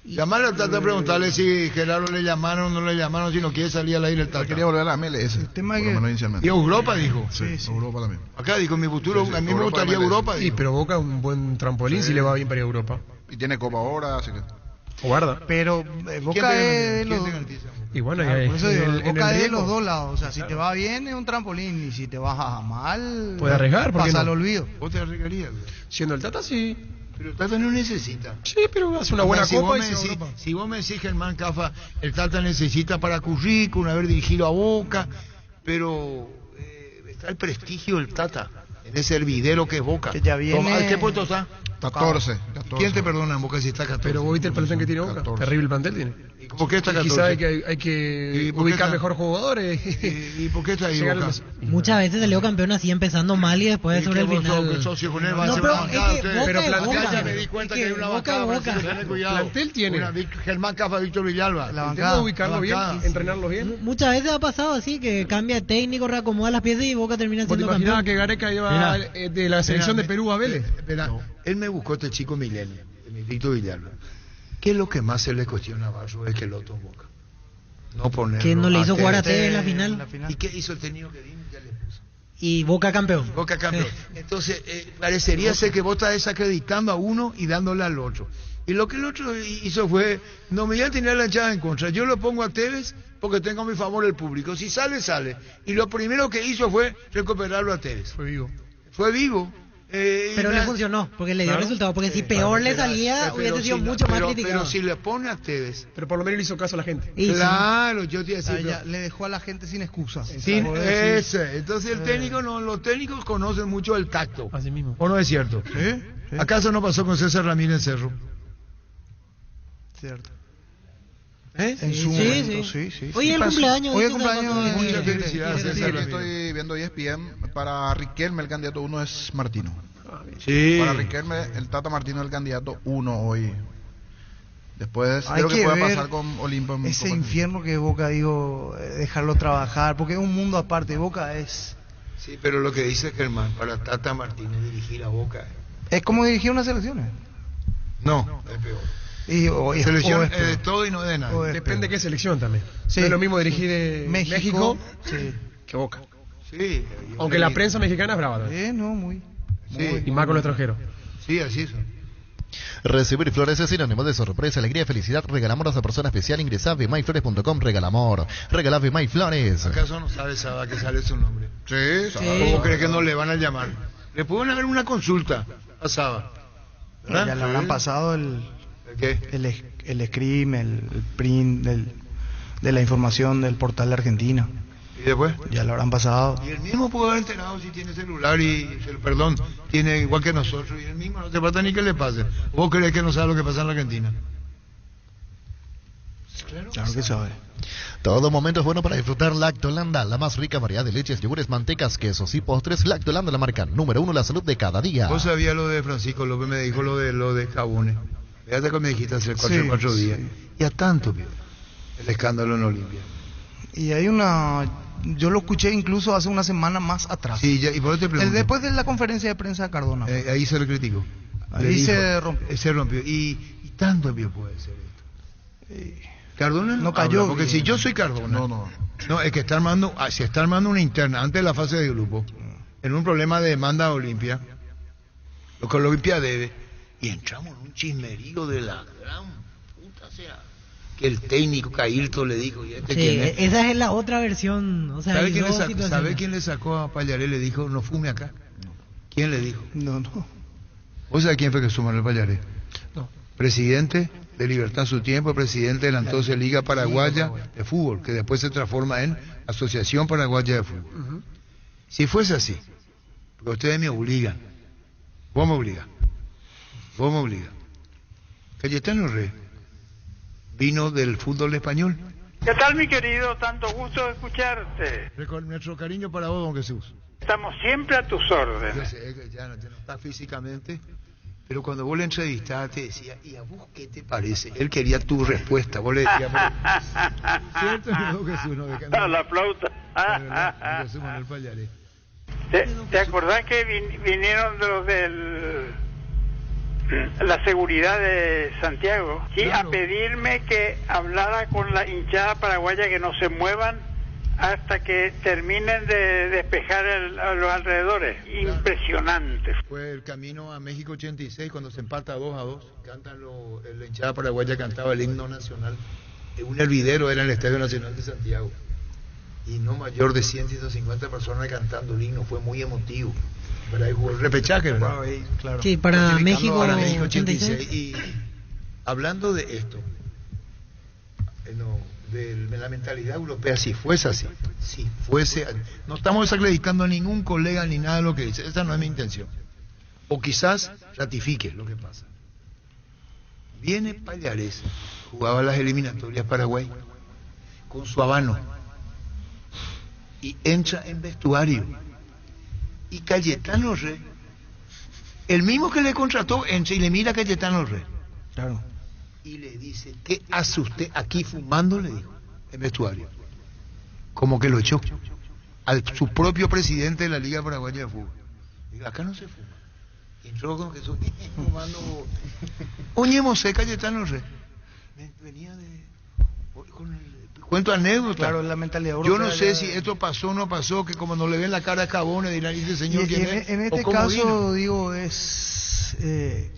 Llamarle a Tata a preguntarle si Gerardo le llamaron o no le llamaron, si no quiere salir al aire el Tata. Quería volver a la MLS. El tema es por lo menos inicialmente. Y Europa dijo. Sí, Europa también. Acá dijo, mi futuro, a mí me Europa gustaría MLS. Europa. Sí, dijo. pero Boca es un buen trampolín si le va bien para ir a Europa. Y tiene Copa ahora, así que... O guarda. Pero Boca es de los... Y bueno, Claro, por eso digo, en Boca es de riesgo los dos lados. O sea, si te va bien es un trampolín y si te vas mal... Puede arriesgar, ¿por qué pasa no? al olvido. ¿Vos te arriesgarías? Siendo el Tata, sí. Pero el Tata no necesita. Sí, pero hace una buena si copa vos y me se va a decís, Europa. si vos me decís, Germán Cafa, el Tata necesita para currículum, haber dirigido a Boca, pero está el prestigio del Tata, en ese hervidero que es Boca. Que ya viene... Toma, ¿qué puesto está? 14. ¿Quién te perdona en Boca si está 14? Pero vos viste el plantel que tiene Boca. 14. Terrible plantel tiene. ¿Y por qué está 14? Quizá hay que ¿Y por qué ubicar está? mejor jugadores. ¿Y por qué está ahí Llegar Boca? al- Muchas veces salió campeón así empezando mal y después sobre el final. Socio con él, va a No, ser pero una es que bancada, Boca ustedes. es Pero Boca. plantel, ya me di cuenta Es que hay que una Boca bancada. es Boca. Tenés cuidado. Plantel tiene. Germán Cafa, Víctor Villalba. La El tema bancada. es ubicarlo bien, bancada. entrenarlos bien. Muchas veces ha pasado así, que cambia de técnico, reacomoda las piezas y Boca termina ¿Vos te siendo imaginabas campeón. que Gareca iba Mirá, de la selección de Perú a Vélez? Espera, él me buscó este chico Milenio, Víctor Villalba. ¿Qué es lo que más se le cuestiona a Barro? Es que lo tomó Boca. No ponerlo. Que no le hizo jugar a Tevez. Tevez en la final. ¿Y qué hizo el técnico que vino? Ya le puso. Y Boca campeón. Boca campeón. Entonces, parecería ser que vos estás desacreditando a uno y dándole al otro. Y lo que el otro hizo fue, no me voy a tener la hinchada en contra. Yo lo pongo a Tevez porque tengo a mi favor el público. Si sale, sale. Y lo primero que hizo fue recuperarlo a Tevez. Fue vivo. Fue vivo. Pero le funcionó, porque le dio resultado. Porque si peor le salía, hubiese sido mucho más criticado. Pero si le pone a Tevez. Pero por lo menos le hizo caso a la gente. Claro, yo te iba a decir. Le dejó a la gente sin excusa. Sin ese. Entonces el técnico no, los técnicos conocen mucho el tacto. Así mismo. ¿O no es cierto? ¿Sí? ¿Acaso no pasó con César Ramírez Cerro? Cierto. En su momento, sí. Hoy es el cumpleaños. Hoy es el cumpleaños. Muchas felicidades. Sí, estoy viendo ESPN. Para Riquelme el candidato 1 es Martino. Sí. Para Riquelme el Tata Martino es el candidato 1 hoy. Después Hay creo que que puede ver pasar con Olimpia. Ese infierno que es Boca, digo, dejarlo trabajar, porque es un mundo aparte. Boca es... Sí, pero lo que dice Germán, para Tata Martínez dirigir a Boca es como dirigir unas selecciones. No, es peor. Selección es de todo y no de nada. Depende de qué selección también. Sí. No es lo mismo dirigir México que Boca. Sí. Aunque la prensa mexicana es brava también. Muy. Y más con los extranjeros. Sí, así es. Recibir flores es sinónimo de sorpresa, alegría y felicidad. Regalamos a esa persona especial. Ingresa a vmayflores.com. Regalamor. Regala Vmayflores. ¿Acaso no sabe Saba que sale su nombre? Sí. ¿Cómo cree que no le van a llamar? Le pueden hacer una consulta a Saba. Ya le habrán pasado el screen, el print de la información del portal de Argentina. ¿Y después? Ya lo habrán pasado. Y el mismo pudo haber enterado si tiene celular tiene igual que nosotros, y el mismo no te falta ni que le pase. ¿Vos crees que no sabe lo que pasa en la Argentina? Claro que sabe. Todo momento es bueno para disfrutar Lactolanda, la más rica variedad de leches, yogures, mantecas, quesos y postres. Lactolanda, la marca número 1, la salud de cada día. Vos sabías lo de Francisco López, me dijo lo de jabones. Fíjate que me dijiste hace 4 días. Y a tanto, el escándalo en Olimpia. Y hay yo lo escuché incluso hace una semana más atrás. Sí, y por eso te pregunto. Después de la conferencia de prensa de Cardona. Ahí se le criticó. Ahí se rompió. Se rompió. Y tanto puede ser esto. Cardona no cayó. Porque si yo soy Cardona. No, es que se está armando una interna antes de la fase de grupo. En un problema de demanda a Olimpia. Lo que Olimpia debe. Y entramos en un chismerío de la gran puta, que el técnico Cairto le dijo. ¿Y quién es? Esa es la otra versión. O sea, ¿Sabe quién le sacó a Payaré? Le dijo, no fume acá. ¿Quién le dijo? No. ¿Vos sabés quién fue que sumó el Payaré? No. Presidente de Libertad en su tiempo, presidente de la entonces Liga Paraguaya de Fútbol, que después se transforma en Asociación Paraguaya de Fútbol. Si fuese así, porque ustedes me obligan, vos me obligas. Cayetano Rey vino del fútbol español. ¿Qué tal, mi querido? Tanto gusto de escucharte. Nuestro cariño para vos, don Jesús. Estamos siempre a tus órdenes. Yo sé que ya no está físicamente, pero cuando vos le entrevistaste te decía, ¿y a vos qué te parece? Él quería tu respuesta. Vos le decías, ¿cierto, don Jesús? No, la flauta. Don Jesús Manuel Payaré. ¿Te acordás que vinieron los la seguridad de Santiago a pedirme que hablara con la hinchada paraguaya que no se muevan hasta que terminen de despejar a los alrededores? Impresionante. Fue el camino a México 86 cuando se empata 2-2. Cantan la hinchada paraguaya cantaba el himno nacional. Un hervidero era en el Estadio Nacional de Santiago. Y no mayor de 100, 150 personas cantando el himno. Fue muy emotivo. Pero ahí jugó el repechaje, ¿verdad? Claro. Sí, para México 86. Y hablando de esto, de la mentalidad europea, si fuese así, no estamos desacreditando a ningún colega ni nada de lo que dice, esa no es mi intención. O quizás ratifique lo que pasa. Viene Pallares, jugaba las eliminatorias Paraguay, con su habano, y entra en vestuario. Y Cayetano Rey, el mismo que le contrató, entra y le mira a Cayetano Rey. Claro. Y le dice, ¿qué hace usted aquí fumando? Le dijo, en vestuario. Como que lo echó. A su propio presidente de la Liga Paraguaya de Fútbol. Digo, acá no se fuma. Y entró con Jesús fumando. Oñemos, Cayetano Rey. Venía con el cuento anécdota. Claro, la mentalidad europea. Yo no sé si esto pasó o no pasó, que como no le ven la cara a Cabones dirán, ¿y señor quién es? En este caso, digo, es...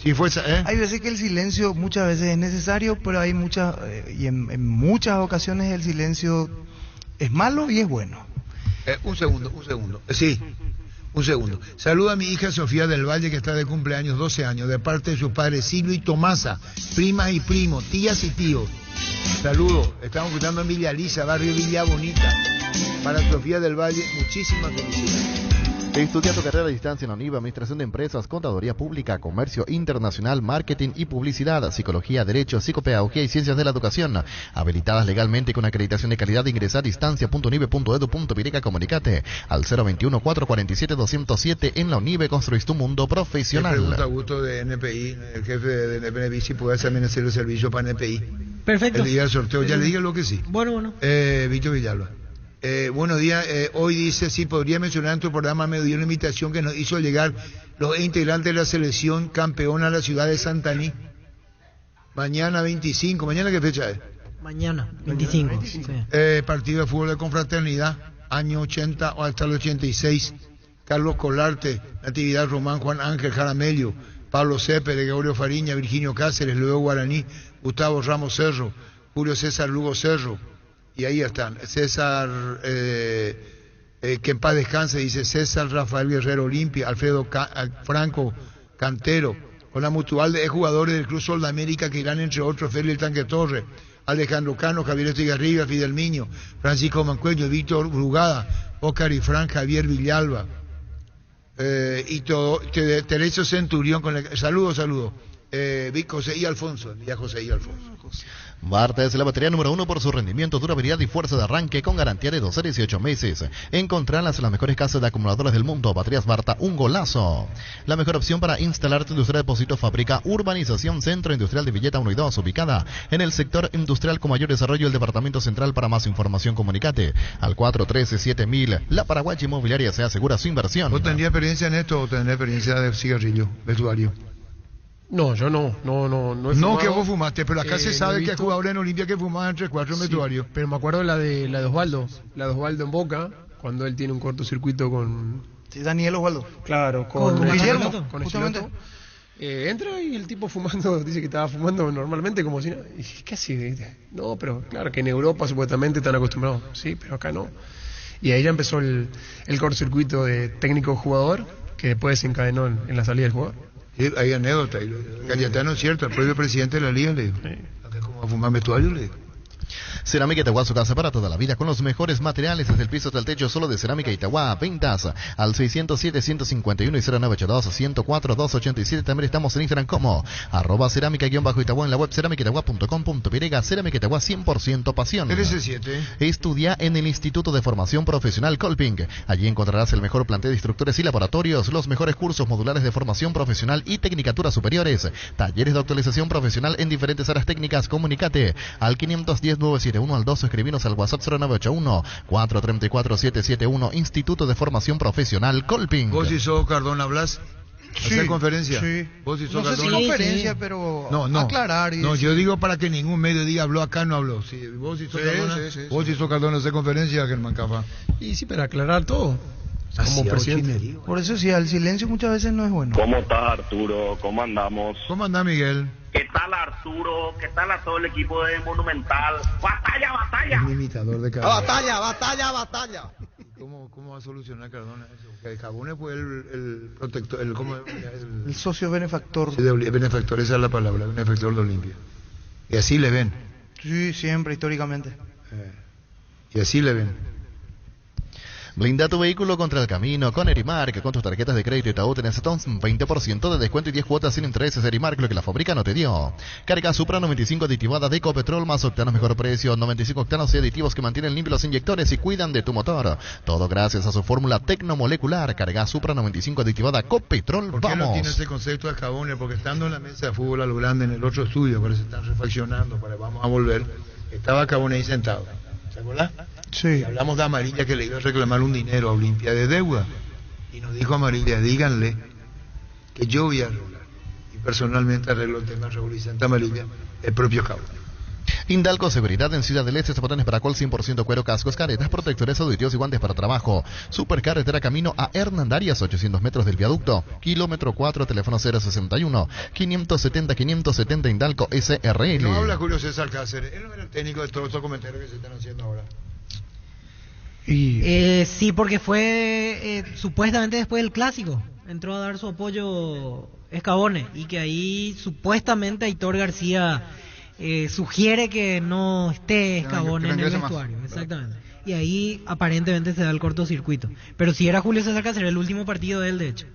si fuese, hay veces que el silencio muchas veces es necesario, pero hay muchas, y en muchas ocasiones el silencio es malo y es bueno. Un segundo. Sí. Un segundo. Saluda a mi hija Sofía del Valle, que está de cumpleaños, 12 años, de parte de sus padres Silvio y Tomasa, primas y primos, tías y tíos. Saludos. Estamos escuchando en Villa Lisa, barrio Villa Bonita. Para Sofía del Valle, muchísimas felicidades. Estudia tu carrera a distancia en la UNIVA, Administración de Empresas, Contaduría Pública, Comercio Internacional, Marketing y Publicidad, Psicología, Derecho, Psicopedagogía y Ciencias de la Educación. Habilitadas legalmente con acreditación de calidad. Ingresa a distancia.unive.edu.pirega. Comunicate al 021-447-207. En la UNIVE construís tu mundo profesional. Me pregunta Augusto de NPI, el jefe de NPI, si puede también hacer el servicio para NPI. Perfecto. El día del sorteo, ya le dije lo que sí. Bueno. Víctor Villalba. Buenos días. Hoy dice, si podría mencionar en tu programa, me dio una invitación que nos hizo llegar los integrantes de la selección campeona a la ciudad de Santaní. Mañana 25. ¿Mañana qué fecha es? Mañana 25. Sí. Partido de fútbol de confraternidad, año 80 o hasta el 86. Carlos Colarte, Natividad Román, Juan Ángel Jaramello, Pablo Cepere, Gregorio Fariña, Virginio Cáceres, Luego Guaraní, Gustavo Ramos Cerro, Julio César Lugo Cerro. Y ahí están, César, que en paz descanse, dice César Rafael Guerrero Olimpia, Alfredo Franco Cantero, con la mutual de jugadores del Club Sol de América que irán entre otros Félix el Tanque Torre, Alejandro Cano, Javier Estigarriga, Fidel Miño, Francisco Mancuello, Víctor Brugada, Óscar y Fran, Javier Villalba, y todo, Teresa Centurión, saludos, José y Alfonso, ya José y Alfonso. Barta es la batería número 1 por su rendimiento, durabilidad y fuerza de arranque con garantía de 12 a 18 meses. Encontrarlas en las mejores casas de acumuladores del mundo. Baterías Barta, un golazo. La mejor opción para instalar tu industria de depósito, fábrica, urbanización, Centro Industrial de Villeta 1 y 2, ubicada en el sector industrial con mayor desarrollo del Departamento Central. Para más información, comunicate al 413-7000. La Paraguay Inmobiliaria se asegura su inversión. ¿Vos tendrías experiencia en esto o tendrías experiencia de cigarrillo, vestuario? No, yo no he No que vos fumaste, pero acá se sabe que hay jugadores en Olimpia que fumaban 3-4 en vestuario. Pero me acuerdo la de Osvaldo en Boca, cuando él tiene un cortocircuito con... Sí, Daniel Osvaldo. Claro, con Guillermo, con justamente. Entra y el tipo fumando, dice que estaba fumando normalmente como si... ¿Y qué hace? No, pero claro, que en Europa supuestamente están acostumbrados. Sí, pero acá no. Y ahí ya empezó el cortocircuito de técnico-jugador, que después se encadenó en la salida del jugador. Sí, hay anécdota. Cayetano es cierto, el propio presidente de la liga le dijo. Acá como a fumar vestuario le dijo. Cerámica Itagua, su casa para toda la vida, con los mejores materiales, desde el piso hasta el techo, solo de Cerámica Itagua. Ventas al 607-151 y 0982-104-287. También estamos en Instagram como @cerámica_Itagua, en la web cerámicaitagua.com.pirega. Cerámica Itagua, 100% pasión. Estudia en el Instituto de Formación Profesional Colping. Allí encontrarás el mejor plantel de instructores y laboratorios, los mejores cursos modulares de formación profesional y tecnicaturas superiores, talleres de actualización profesional en diferentes áreas técnicas. Comunicate al 510-971 al 2, escribinos al WhatsApp 0981-434-771. Instituto de Formación Profesional Colping. ¿Vos y sos Cardona Blas? ¿Hacer conferencia? Sí. ¿Vos y sos no sé si conferencia, pero aclarar. No, yo digo para que ningún medio diga habló acá, no habló. Si vos y sos Cardona, vos y sos Cardona, hacer conferencia, Germán Cafa. Y sí, para aclarar todo. Como presidente. Por eso sí, el silencio muchas veces no es bueno. ¿Cómo estás, Arturo? ¿Cómo andamos? ¿Cómo andás, Miguel? ¿Qué tal, Arturo? ¿Qué tal a todo el equipo de Monumental? ¡Batalla, batalla! Un imitador de Cardona. ¡Batalla! ¿Cómo va a solucionar Cardona eso? Que Cabone fue el protector, el socio benefactor. Sí, benefactor, esa es la palabra, benefactor de Olimpia. Y así le ven. Sí, siempre, históricamente. Y así le ven. Blinda tu vehículo contra el camino con Erimark. Con tus tarjetas de crédito Itaú tenés hasta un 20% de descuento y 10 cuotas sin intereses. Erimark, lo que la fábrica no te dio. Carga Supra 95 aditivada de Ecopetrol, más octanos, mejor precio. 95 octanos y aditivos que mantienen limpios los inyectores y cuidan de tu motor. Todo gracias a su fórmula tecnomolecular. Carga Supra 95 aditivada Copetrol. ¿Por qué no tiene ese concepto de Cabone? Porque estando en la mesa de fútbol a lo grande en el otro estudio, pero se están refaccionando, vamos a volver. Estaba Cabone ahí sentado. ¿Se acuerdan? Sí. Y hablamos de Amarilla, que le iba a reclamar un dinero a Olimpia de deuda. Y nos dijo Amarilla, díganle que yo voy a arreglar. Y personalmente arreglo el tema de Santa Amarilla, el propio Cabo. Indalco Seguridad en Ciudad del Este, zapatones para col 100% cuero, cascos, caretas, protectores auditivos y guantes para trabajo. Supercarretera camino a Hernandarias, 800 metros del viaducto. Kilómetro 4, teléfono 061 570 Indalco SRL. No habla Julio César Cáceres, él no era el técnico de todos estos comentarios que se están haciendo ahora. Sí, porque fue supuestamente después del clásico. Entró a dar su apoyo Escabone y que ahí supuestamente Aitor García sugiere que no esté Escabone en el vestuario. Exactamente. Y ahí aparentemente se da el cortocircuito. Pero si era Julio César Cáceres, el último partido de él, de hecho.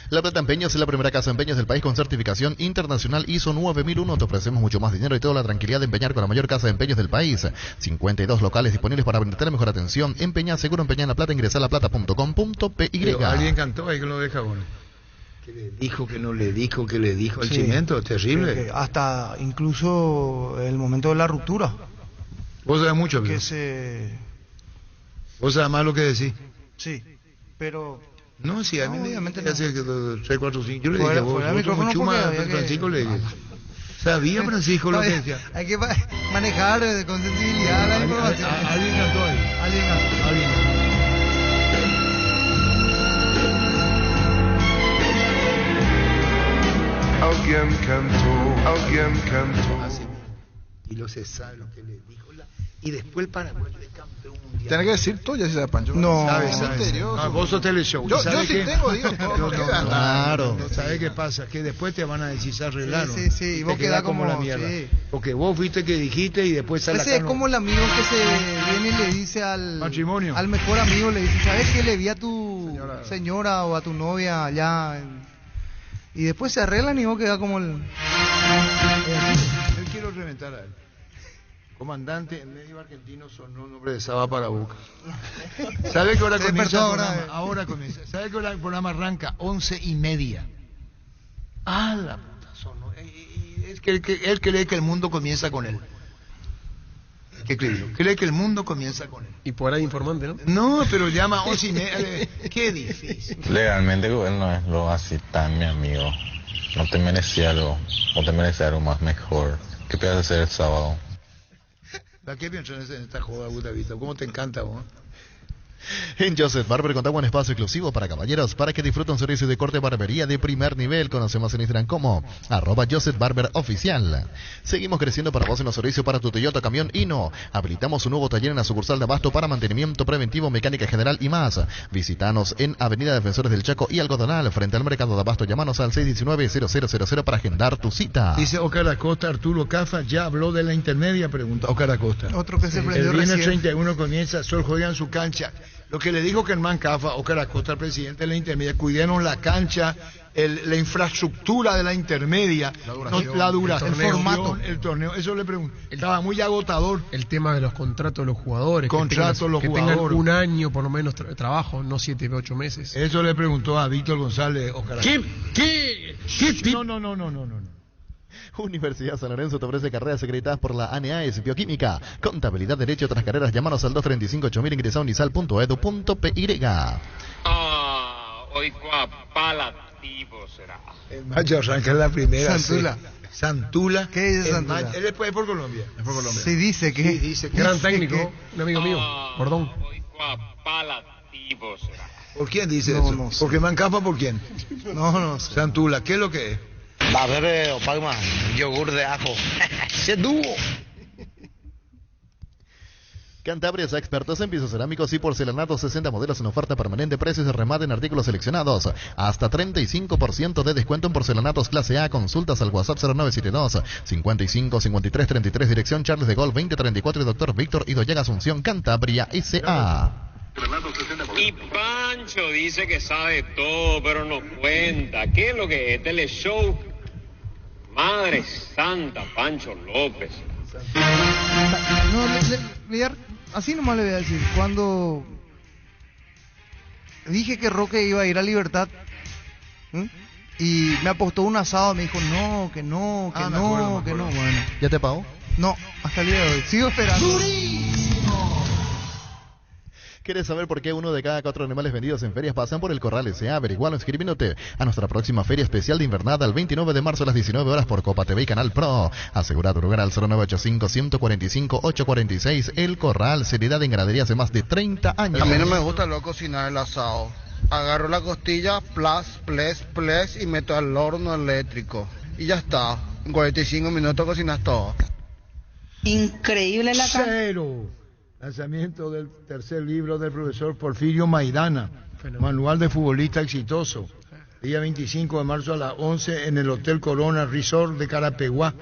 La Plata Empeños es la primera casa de empeños del país con certificación internacional ISO 9001. Te ofrecemos mucho más dinero y toda la tranquilidad de empeñar con la mayor casa de empeños del país. 52 locales disponibles para brindarte la mejor atención. Empeñá seguro, empeñá en La Plata, ingresa a laplata.com.py. Pero alguien cantó ahí que lo deja bueno. Que le dijo, que no le dijo, que le dijo el cimiento, terrible. Hasta incluso el momento de la ruptura. Vos sabés mucho, que vos sabés más lo que decís. Sí, pero... No, sí, a mí obviamente me hace 3, 4, 5. Yo le dije, vos como chuma, Francisco le dije. Sabía Francisco lo que decía. Hay que manejar con sensibilidad la información. Alguien cantó ahí. Alguien. Alguien cantó. Así mismo. Y lo se sabe lo que le dijo. Y después el paraguayo de campeón mundial. Tienes que decir tú, ya si sabes, Pancho. No, no, vos sos teleshow. Yo sí tengo, digo. Claro. ¿Sabes qué pasa? Que después te van a decir se arreglaron. Sí, y vos quedás como la mierda. Sí. Porque vos fuiste que dijiste y después sale ese es como el amigo que se viene y le dice al matrimonio. Al mejor amigo, le dice, ¿sabes qué? Le vi a tu señora o a tu novia allá. Y después se arreglan y vos quedás como el... Yo quiero reventar a él. Comandante, en medio argentino sonó un nombre de Saba para Boca. ¿Sabe que ahora comienza el programa? Ahora comienza. ¿Sabe que ahora el programa arranca 11:30? Ah, la puta sonó. Es que él cree que el mundo comienza con él. ¿Qué cree? Cree que el mundo comienza con él. Y por ahí informante, ¿no? No, pero llama 11:30. Qué difícil. Legalmente él no es lo así tan mi amigo. No te merecía algo, o te merecía algo más mejor. ¿Qué puedes hacer el sábado? ¿Para qué piensas en esta joda, puta vista? ¿Cómo te encanta, vos? En Joseph Barber contamos un espacio exclusivo para caballeros para que disfruten un servicio de corte de barbería de primer nivel. Conocemos en Instagram como @JosephBarberOficial. Seguimos creciendo para vos en los servicios para tu Toyota camión Hino. Habilitamos un nuevo taller en la sucursal de Abasto para mantenimiento preventivo, mecánica general y más. Visítanos en Avenida Defensores del Chaco y Algodonal, frente al mercado de Abasto. Llámanos al 619-0000 para agendar tu cita. Dice Oscar Acosta, Arturo Cafa ya habló de la intermedia, pregunta Oscar Acosta. Otro que se prendió el viernes recién. 31 comienza, Sol juega en su cancha. Lo que le dijo Germán Cafa, Oscar Acosta, el presidente de la intermedia, cuidemos la cancha, la infraestructura de la intermedia, la duración, el formato, el torneo. Eso le pregunto. Estaba muy agotador. El tema de los contratos de los jugadores. Que tengan un año por lo menos trabajo, no 7 u 8 meses. Eso le preguntó a Víctor González, Oscar Acosta. ¿Qué? No. Universidad San Lorenzo te ofrece carreras acreditadas por la ANEAES, Bioquímica, Contabilidad, Derecho, otras carreras. Llámanos al 235-8000, ingresa a unisal.edu.py. Hoy coapalativo será. El macho arranca la primera. Santula. ¿Qué dice Santula? Él es por Colombia. Se dice que... Sí, dice que gran técnico, un amigo mío. Perdón. Hoy coapalativo será. ¿Por quién dice eso? No sé. ¿Por Germán Cafa? ¿Por quién? No sé. Santula, ¿qué es lo que es? Va a beber o Palma, yogur de ajo. ¡Se dúo! Cantabria es expertos en pisos cerámicos y porcelanatos, 60 modelos en oferta permanente, precios de remate en artículos seleccionados. Hasta 35% de descuento en porcelanatos clase A. Consultas al WhatsApp 0972 55 53 33, dirección Charles de Gaulle 2034 y Dr. Víctor Idoyaga Asunción, Cantabria S.A. Y Pancho dice que sabe todo, pero no cuenta. ¿Qué es lo que es? Teleshow. Madre santa, Pancho López. No, así nomás le voy a decir. Cuando dije que Roque iba a ir a Libertad, y me apostó un asado, me dijo que no. Bueno. ¿Ya te pagó? No, hasta el día de hoy. Sigo esperando. ¿Quieres saber por qué 1 de cada 4 animales vendidos en ferias pasan por el Corral S.A.? Averigualo inscribiéndote a nuestra próxima feria especial de invernada el 29 de marzo a las 19 horas por Copa TV y Canal Pro. Asegura tu lugar al 0985-145-846. El Corral, seriedad en ganadería hace más de 30 años. A mí no me gusta luego cocinar el asado. Agarro la costilla, ples, y meto al horno eléctrico. Y ya está. En 45 minutos cocinas todo. Increíble la Cero. Lanzamiento del tercer libro del profesor Porfirio Maidana, Manual de Futbolista Exitoso. Día 25 de marzo a las 11 en el Hotel Corona Resort de Carapeguá.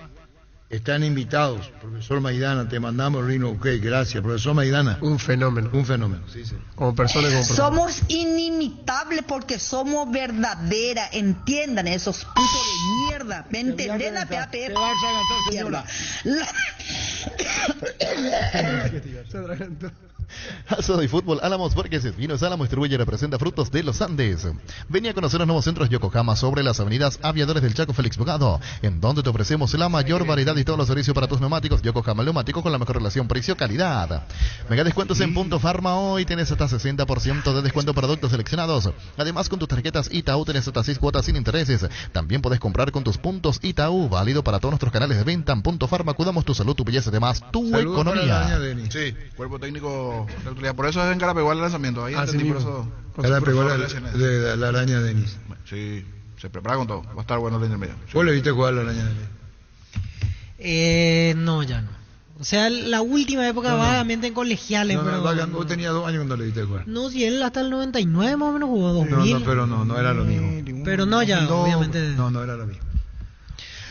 Están invitados. Profesor Maidana, te mandamos, Rino. Ok, gracias. Profesor Maidana. Un fenómeno. Un fenómeno, sí, sí. Como persona y como persona. Somos inimitables porque somos verdadera. Entiendan esos putos de mierda. ¿Me entienden? Te vas a gastar, señora. Se atragantó. Asado y Fútbol Álamos Borges Vinos Álamo distribuye y representa frutos de los Andes. Venía a conocer los nuevos centros Yokohama sobre las avenidas Aviadores del Chaco Félix Bogado, en donde te ofrecemos la mayor variedad y todos los servicios para tus neumáticos. Yokohama Neumáticos con la mejor relación precio-calidad. Mega descuentos en Punto Farma. Hoy tienes hasta 60% de descuento en productos seleccionados. Además, con tus tarjetas Itaú tienes hasta 6 cuotas sin intereses. También podés comprar con tus puntos Itaú, válido para todos nuestros canales de venta. En Punto Farma cuidamos tu salud, tu belleza, además tu Saludos economía. Sí, cuerpo técnico de autoridad. Por eso es en Carapeguá el lanzamiento. Ahí entendí por eso. Carapeguá de la araña Denis. Sí, se prepara con todo. Va a estar bueno el intermedio. ¿Vos le viste jugar a la araña Denis? No, ya no. O sea, la última época vagamente en colegiales. No, vos tenías 2 años cuando le viste jugar. No, si él hasta el 99 más o menos jugó 2000. No, pero no era lo mismo. Pero no, ya, obviamente. No era lo mismo.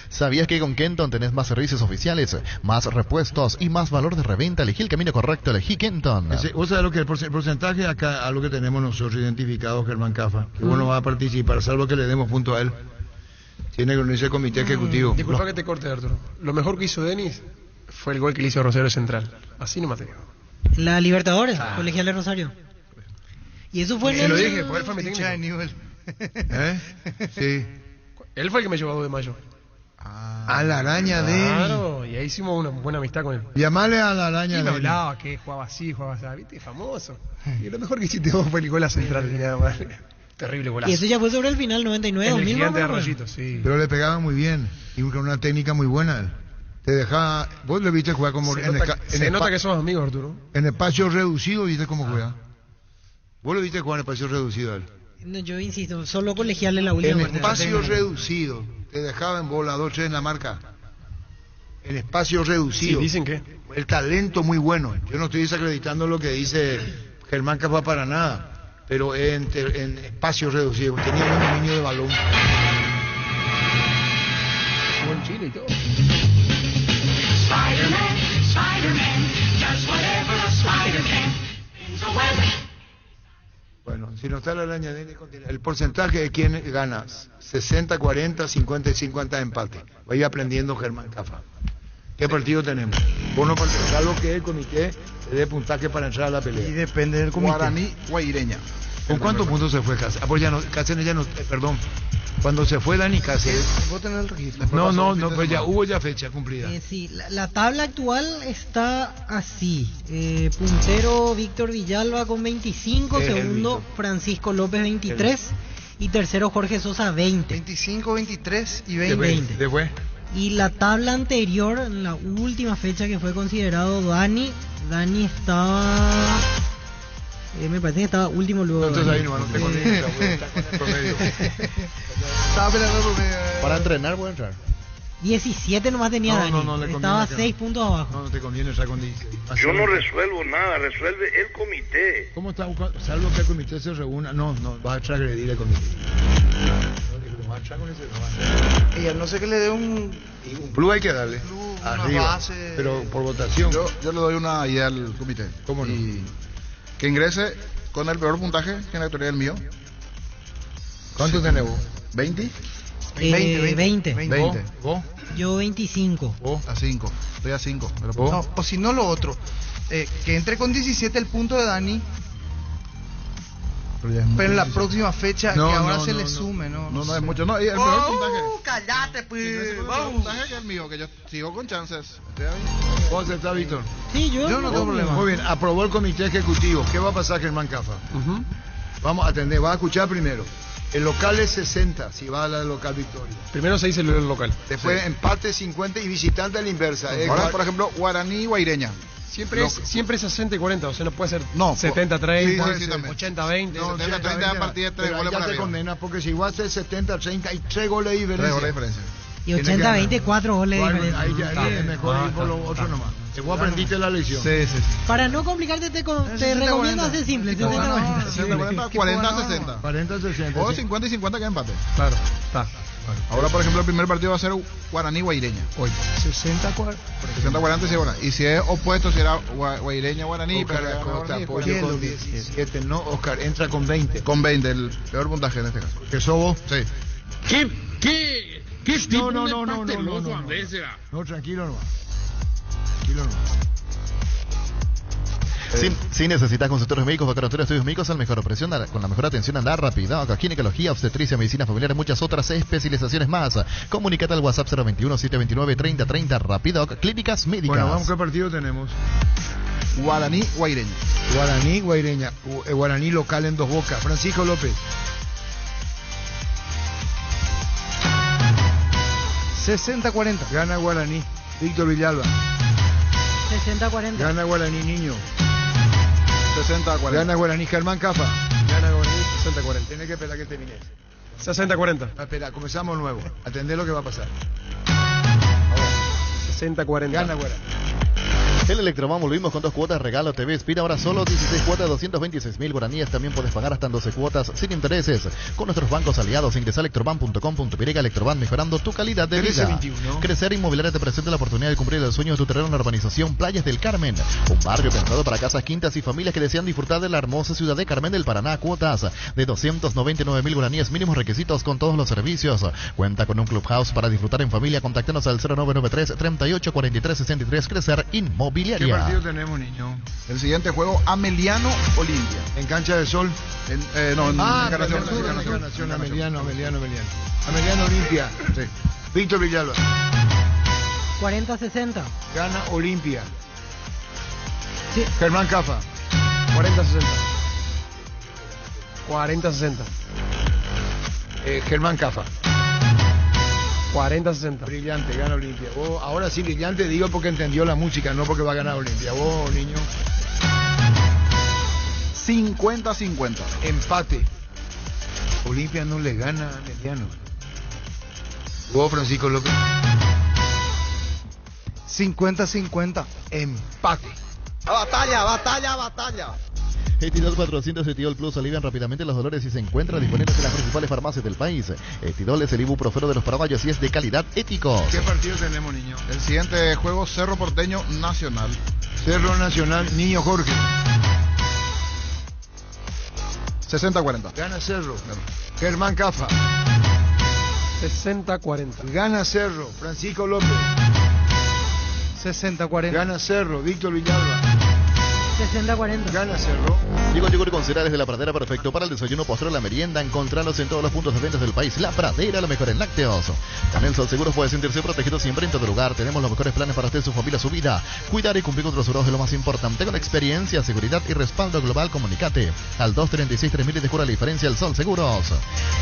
¿Sabías que con Kenton tenés más servicios oficiales, más repuestos y más valor de reventa? Elegí el camino correcto, elegí Kenton. ¿Vos sabés lo que el porcentaje acá, algo que tenemos nosotros identificados, Germán Cafa? Que uno va a participar, salvo que le demos punto a él. Tiene que unirse al comité ejecutivo. Disculpa que te corte, Arturo. Lo mejor que hizo Denis fue el gol que le hizo a Rosario Central. Así nomás te digo. La Libertadores, Colegial de Rosario. Y eso fue en el... lo dije, porque él fue mi técnico. De nivel. Sí. Él fue el que me llevó a 2 de mayo. A la araña de Claro, y ahí hicimos una buena amistad con él. Llamale a la araña y me de hablaba que jugaba así, viste, famoso. Y lo mejor que hiciste vos fue el gol a Central y nada más. Terrible golazo. Y eso ya fue sobre el final, 99, 2000. El gigante de Arroyito, sí. Pero le pegaba muy bien y con una técnica muy buena él. Te dejaba, vos le viste jugar como se nota que somos amigos, Arturo. En espacio reducido, viste cómo juega. Vos le viste jugar en espacio reducido a él. No, yo insisto, solo colegial en la última En espacio reducido, te dejaba en bola 2-3 en la marca. En espacio reducido. Sí, dicen que el talento muy bueno. Yo no estoy desacreditando lo que dice Germán Cafa para nada, pero en espacio reducido tenía un dominio de balón. Buen Chile y todo. Spider-Man does whatever a spider can. Bueno, si no está la araña de el porcentaje de quién gana 60, 40, 50 y 50 de empate. Vaya aprendiendo Germán Cafa. ¿Qué partido tenemos? Vos no participas, salvo que el comité le dé puntaje para entrar a la pelea. Y depende del comité. Guaraní Guaireña. ¿Con cuántos puntos se fue Cáceres? Ah, pues ya no, Cáceres ya no, perdón. Cuando se fue Dani Cáceres. ¿Vos tenés el registro? No, pues ya hubo ya fecha cumplida. Sí, la tabla actual está así. Puntero Víctor Villalba con 25, segundo Francisco López 23 y tercero Jorge Sosa 20. 25, 23 y 20. Después. Y la tabla anterior, en la última fecha que fue considerado Dani estaba... me parece que estaba último luego. Entonces ahí no te conviene, está con el promedio. Para entrenar voy a entrar. 17 nomás tenía Dani. Estaba 6 puntos abajo. No te conviene estar con 16. Yo no resuelvo nada, resuelve el comité. ¿Cómo está? Salvo que el comité se reúna. No, va a transgredir el comité. Y no sé que le dé un plus hay que darle. Arriba, base. Pero por votación. Yo le doy una idea al comité. ¿Cómo no? Que ingrese con el peor puntaje que en la actualidad el mío. ¿Cuánto tenés vos? ¿20? 20. ¿Vos? Yo 25. ¿Vos? A 5. Estoy a 5. No, o si no lo otro. Que entre con 17 el punto de Dani. Pero en la próxima fecha que ahora se le sume, ¿no? No es mucho. No, y el peor puntaje. Cállate, pues. El peor puntaje que el mío, que yo sigo con chances. ¿Vos estás, Víctor? Sí, yo no tengo problema. Muy bien, aprobó el comité ejecutivo. ¿Qué va a pasar, Germán Cafa? Vamos a atender, va a escuchar primero. El local es 60, si va a la local Victoria. Primero se dice el local. Después empate 50 y visitante a la inversa. Ahora, por ejemplo, Guaraní Guaireña. Siempre es 60 y 40, o sea, no puede ser 70-30, 80-20. No, 70-30 a partir de 3 goles para te condenas, porque si vas a hacer 70-30 hay 3 goles de diferencia. Y 80-20, 4 goles de diferencia. Ahí ya es mejor ir por los otros nomás. Vos aprendiste la lección. Sí. Para no complicarte, te recomiendo hacer simple. 60-40, 40-60. 40-60. O 50 y 50 que empate. Claro, está. Ahora, por ejemplo, el primer partido va a ser Guaraní Guaireña. Hoy. 60-40. 60-40 se van. Y si es opuesto, será Guaireña Guaraní. Oscar Acosta apoya con 17. No, Oscar entra con 20. Con 20, el peor puntaje en este caso. ¿Que sos vos? Sí. ¿Qué tipo No, Andrés será? No, tranquilo nomás. Tranquilo nomás. Si necesitas consultorios médicos, laboratorios, estudios médicos al mejor precio, con la mejor atención a la rápida, ginecología, obstetricia, medicina familiar y muchas otras especializaciones más. Comunícate al WhatsApp 021-729-3030, Rápida, Clínicas Médicas. Bueno, vamos, ¿qué partido tenemos? Guaraní Guaireña. Guaraní Guaireña. Guaraní local en Dos Bocas. Francisco López. 60-40. Gana Guaraní. Víctor Villalba. 60-40. Gana Guaraní, niño. 60-40. Gana Guaraní, Germán Cafa. Gana Guaraní 60-40. Tienes que esperar que termines. 60-40. Espera, comenzamos nuevo. Atendé lo que va a pasar. 60-40. Gana Guaraní. El Electroban volvimos con 2 cuotas regalo TV Espira, ahora solo 16 cuotas, 226.000 guaraníes. También puedes pagar hasta en 12 cuotas sin intereses. Con nuestros bancos aliados, ingresa a electroban.com.py. Electroban, mejorando tu calidad de vida. 21. Crecer Inmobiliaria te presenta la oportunidad de cumplir el sueño de tu terreno en la urbanización Playas del Carmen. Un barrio pensado para casas, quintas y familias que desean disfrutar de la hermosa ciudad de Carmen del Paraná. Cuotas de 299.000 guaraníes, mínimos requisitos con todos los servicios. Cuenta con un clubhouse para disfrutar en familia. Contáctanos al 0993 38 43 63. Crecer Inmobiliaria. ¿Qué partido tenemos, niño? El siguiente juego, Ameliano Olimpia. ¿En Cancha de Sol? En Encarnación. Encarnación, Ameliano Olimpia. Sí. Víctor Villalba. 40-60. Gana Olimpia. Sí. Germán Cafa. 40-60. Germán Cafa. 40-60. Brillante, gana Olimpia. Vos, ahora sí, brillante digo porque entendió la música, no porque va a ganar Olimpia. Vos, niño. 50-50. Empate. Olimpia no le gana a Ameliano. Vos, Francisco López. 50-50. Empate. Batalla. Etidol 400 Etidol Plus alivian rápidamente los dolores y se encuentra disponible en las principales farmacias del país. Etidol es el ibuprofeno de los paraguayos y es de calidad ético. ¿Qué partido tenemos, niño? El siguiente juego, Cerro Porteño Nacional. Cerro Nacional, niño Jorge. 60-40. Gana Cerro. Germán Cafa. 60-40. Gana Cerro. Francisco López. 60-40. Gana Cerro. Víctor Villalba. 60-40. Gana Cerro. Llegó el yogur con cereales de La Pradera, perfecto para el desayuno, postre o la merienda. Encontralos en todos los puntos de ventas del país. La Pradera, lo mejor en lácteos. Con el Sol Seguros puede sentirse protegido siempre en todo lugar. Tenemos los mejores planes para usted, su familia, su vida. Cuidar y cumplir con los seguros es lo más importante. Con experiencia, seguridad y respaldo global, comunicate al 236-3000 y descubra la diferencia. El Sol Seguros.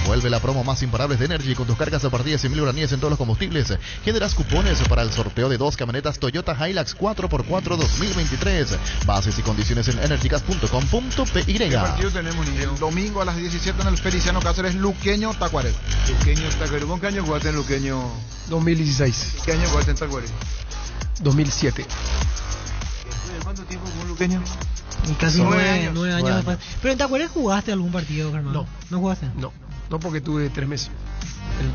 Vuelve la promo más imparable de Energy con tus cargas a partir de 100.000 guaraníes en todos los combustibles. Generas cupones para el sorteo de 2 camionetas Toyota Hilux 4x4 2023. Bases y condiciones en energicas.com.py. ¿Qué partido tenemos, niño? El domingo a las 17 en el Feliciano Cáceres, Luqueño Tacuaré. Luqueño Tacuaré. ¿Vos qué año jugaste en Luqueño? 2016. ¿Qué año jugaste en Tacuaré? 2007. ¿Cuánto tiempo jugó Luqueño? Casi 9 años después. ¿Pero en Tacuaré jugaste algún partido, Germán? ¿No jugaste? No porque tuve 3 meses.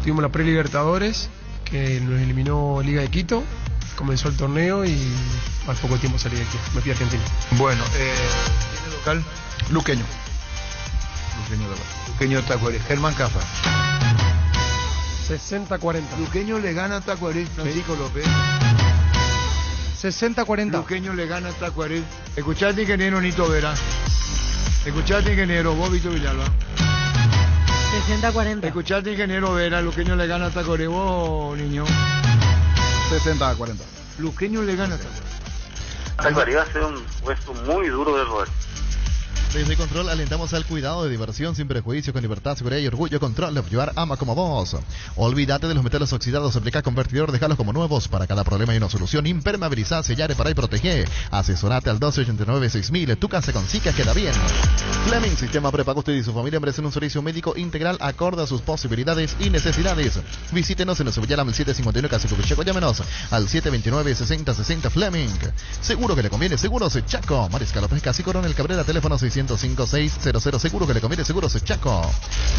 Tuvimos la pre-Libertadores, que nos eliminó Liga de Quito. Comenzó el torneo y al poco tiempo salí de aquí. Me fui a Argentina. Bueno, ¿tiene local? Luqueño. Luqueño Tacuaré. Germán Cafa. 60-40. Luqueño le gana a Tacuaré. Francisco López. 60-40. Luqueño le gana a Tacuaré. Escuchate, ingeniero Nito Vera. Escuchate, ingeniero Víctor Villalba. 60-40. Escuchate, ingeniero Vera. Luqueño le gana a Tacuaré. Vos, niño. 60-40. Luqueño le gana a Tacuaré. Tacuaré va a ser un hueso muy duro de roer. Desde Control alentamos al cuidado de diversión sin prejuicio, con libertad, seguridad y orgullo. Control, Love Your ama como vos. Olvídate de los metales oxidados, aplica convertidor, dejalos como nuevos. Para cada problema hay una solución. Impermeabilizar, sellar, reparar y proteger. Asesorate al 1289-6000. Tu casa con SICA queda bien. Fleming Sistema Prepago. Usted y su familia merecen un servicio médico integral acorde a sus posibilidades y necesidades. Visítenos en el Sevillana 751 Casi Cubicheco. Llámenos al 729-6060 Fleming. Seguro que le conviene. Seguros Chaco. Mariscal López Casi Coronel Cabrera. Teléfono 605-600. Seguro que le conviene. Seguros Chaco.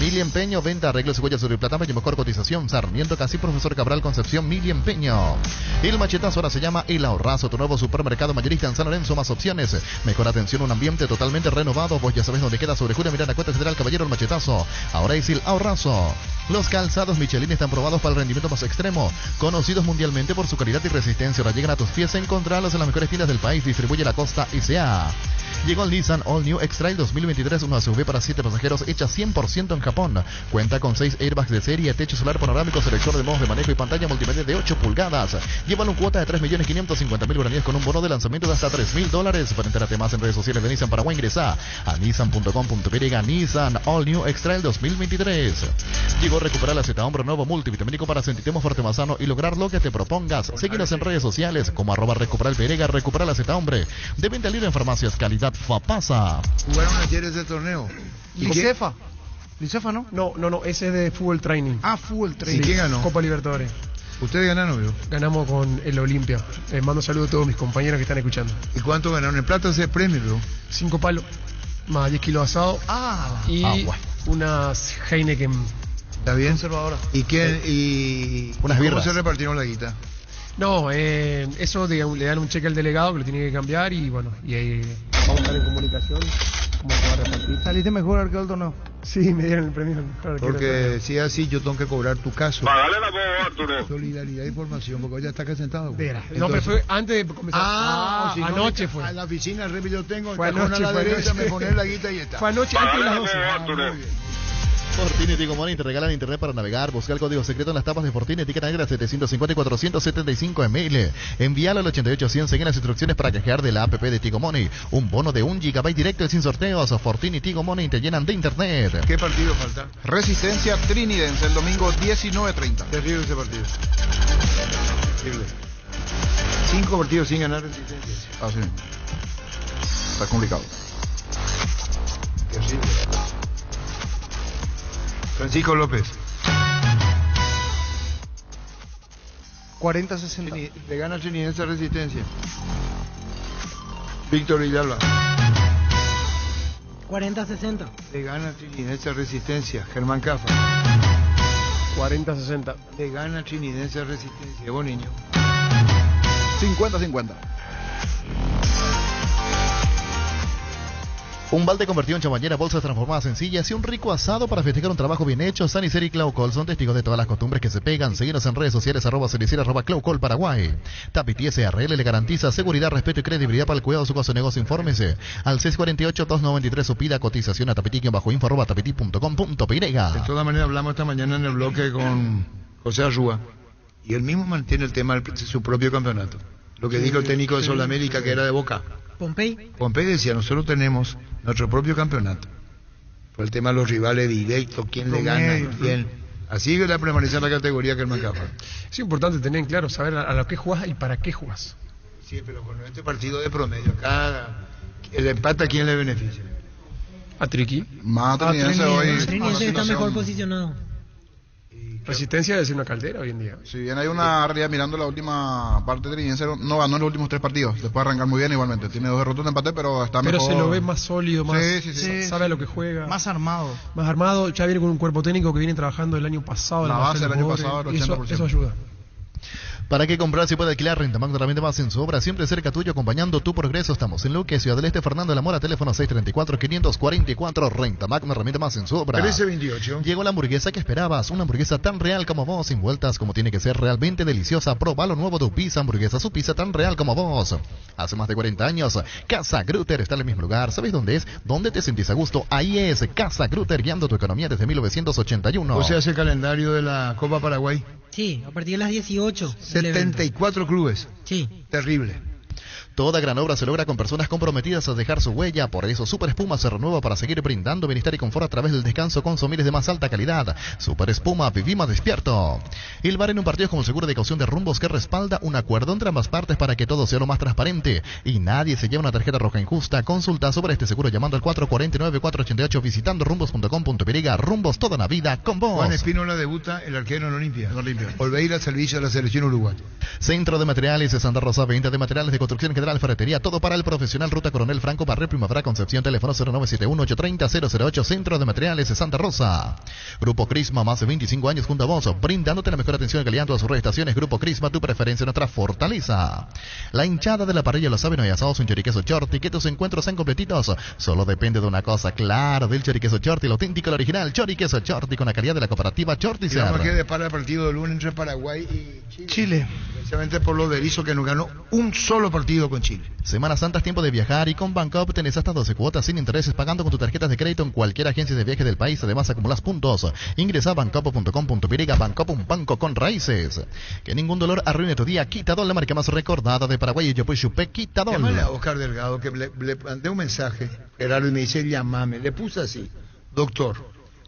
Mili Empeño. Venta, arreglo, cebolla sobre plata y mejor cotización. Sarmiento Casi Profesor Cabral Concepción. Mili Empeño. El machetazo ahora se llama El Ahorrazo. Tu nuevo supermercado mayorista en San Lorenzo. Más opciones. Mejor atención. Un ambiente totalmente renovado. Vos ya sabés dónde queda. Sobre Julia Miranda, Cuesta General Caballero. El machetazo. Ahora es El Ahorrazo. Los calzados Michelin están probados para el rendimiento más extremo, conocidos mundialmente por su calidad y resistencia. Ahora llegan a tus pies. Encontrarlos en las mejores tiendas del país. Distribuye la Costa S.A. Llegó el Nissan All New X-Trail 2023, una SUV para 7 pasajeros hecha 100% en Japón. Cuenta con 6 airbags de serie, techo solar panorámico, selector de modos de manejo y pantalla multimedia de 8 pulgadas. Llévalo un cuota de 3.550.000 guaraníes con un bono de lanzamiento de hasta $3.000. Para enterarte más en redes sociales de Nissan Paraguay, ingresa a nissan.com.py. Nissan All New X-Trail 2023. Llegó a recuperar la Z Hombre Nuevo multivitamínico para sentirte más fuerte, más sano y lograr lo que te propongas. Síguenos en redes sociales como @recuperalperega. Recupera la Z Hombre. De venta libre en farmacias, calidad Fapasa. ¿Jugaron ayer ese torneo? Licefa. Licefa, ¿no? No, ese es de fútbol training. Fútbol training. ¿Y quién ganó? Copa Libertadores. ¿Ustedes ganaron, bro? Ganamos con el Olimpia. Mando saludos a todos mis compañeros que están escuchando. ¿Y cuánto ganaron? En plata ese premio, bro. 5 palos, más 10 kilos asado y unas Heineken. ¿Está bien? Conservadora. ¿Y quién? Y unas birras. ¿Cómo se repartieron la guita? No, eso le dan un cheque al delegado que lo tiene que cambiar y bueno, y ahí vamos a estar en comunicación cómo se va a repartir. ¿Saliste mejor arquero del torneo? Sí, me dieron el premio al mejor arquero. Porque si es así, yo tengo que cobrar tu caso. Pagale la voz, Arturo. Solidaridad y formación, porque hoy ya está acá sentado. No, pero fue antes de comenzar. Si anoche no, fue. A la oficina, el yo tengo, fue el cajón anoche, a la derecha, me pones la guita y está. Fue anoche antes de las 12. Arturo. Fortini y Tigo Money te regalan internet para navegar. Busca el código secreto en las tapas de Fortini, etiqueta negra 750 y 475 email. Envíalo al 8800. Seguen las instrucciones para canjear de la app de Tigo Money. Un bono de 1 GB directo y sin sorteos. Fortini y Tigo Money te llenan de internet. ¿Qué partido falta? Resistencia Trinidense el domingo 19:30. Terrible ese partido. Terrible. 5 partidos sin ganar Resistencia. Así. Está complicado. Terrible. Francisco López. 40-60. Le gana Trinidense Resistencia. Víctor Villalba. 40-60. Le gana Trinidense Resistencia. Germán Cafa. 40-60. Le gana Trinidense Resistencia. Vos, niño. 50-50. Un balde convertido en champañera, bolsas transformadas en sillas y un rico asado para festejar un trabajo bien hecho. Sanicer y Claucol son testigos de todas las costumbres que se pegan. Síguenos en redes sociales @Sanicer, @Claucol Paraguay. Tapiti SRL le garantiza seguridad, respeto y credibilidad para el cuidado de su caso de negocio. Infórmese al 648-293 o pida cotización a tapiti-info @tapiti.com.py. De todas maneras, hablamos esta mañana en el bloque con José Arrúa y él mismo mantiene el tema de su propio campeonato. Lo que dijo el técnico de Solamérica, que era de Boca. Pompey decía, nosotros tenemos nuestro propio campeonato. Por el tema de los rivales directos, quién le gana, quién. Así que la permanencia en la categoría que el Macafa. Es importante tener en claro, saber a lo que jugás y para qué jugás. Sí, pero con este partido de promedio, el empate a quién le beneficia. A Triqui. Más Trinidense hoy. Trinidense está mejor posicionado. Resistencia debe ser una caldera hoy en día. Si bien hay una realidad mirando la última parte de Trinidense, no ganó en los últimos 3 partidos. Después arrancar muy bien igualmente. Tiene 2 derrotas de empate, pero está mejor. Pero se lo ve más sólido, más sí. sabe a lo que juega. Más armado. Más armado. Ya viene con un cuerpo técnico que viene trabajando el año pasado. La base del año pasado, el 80%. Eso ayuda. ¿Para qué comprar si puede alquilar? Rentamac realmente más en su obra, siempre cerca tuyo, acompañando tu progreso. Estamos en Luque, Ciudad del Este, Fernando de la Mora, teléfono 634-544. Rentamac, una herramienta más en su obra. 1328. Llegó la hamburguesa que esperabas, una hamburguesa tan real como vos, sin vueltas, como tiene que ser, realmente deliciosa. Proba lo nuevo de tu pizza hamburguesa, su pizza tan real como vos. Hace más de 40 años, Casa Grutter está en el mismo lugar. ¿Sabes dónde es? ¿Dónde te sentís a gusto? Ahí es Casa Grutter, guiando tu economía desde 1981. ¿O se hace el calendario de la Copa Paraguay? Sí, a partir de las 18. 74 clubes. Sí. Terrible. Toda gran obra se logra con personas comprometidas a dejar su huella. Por eso Super Espuma se renueva para seguir brindando bienestar y confort a través del descanso con somiles de más alta calidad. Super Espuma, vivimos despierto. El bar en un partido es como seguro de caución de Rumbos que respalda un acuerdo entre ambas partes para que todo sea lo más transparente y nadie se lleve una tarjeta roja injusta. Consulta sobre este seguro llamando al 449-488 visitando rumbos.com.py. Rumbos toda la vida con vos. Juan Espínola debuta el arquero en Olimpia. Olveira al servicio de la selección uruguaya. Centro de Materiales de Santa Rosa, venta de materiales de construcción general, ferretería, todo para el profesional. Ruta Coronel Franco, Barrio Primavera, Concepción, teléfono 0971-830-008, Centro de Materiales de Santa Rosa. Grupo Crisma, más de 25 años junto a vos, brindándote la mejor atención y calidad en todas sus redes estaciones. Grupo Crisma, tu preferencia, nuestra fortaleza. La hinchada de la parrilla lo sabe, no hay asados, un choriqueso Chorti, que tus encuentros sean completitos. Solo depende de una cosa, claro, del choriqueso Chorti, el auténtico, el original, choriqueso Chorti, con la calidad de la cooperativa Chorti. Y vamos a que depara el partido del lunes entre Paraguay y Chile. Especialmente por lo de Erizo, que no ganó un solo partido con Chile. Semana Santa es tiempo de viajar y con Bancopp tenés hasta 12 cuotas sin intereses pagando con tus tarjetas de crédito en cualquier agencia de viaje del país. Además acumulas puntos. Ingresa a bancopp.com.py. Bancopp, un banco con raíces. Que ningún dolor arruine tu día. Quitadol, la marca más recordada de Paraguay y Yopuchupe. Quitadol. Llámale a Oscar Delgado, que le mandé un mensaje, Gerardo, y me dice, llámame. Le puse así: doctor,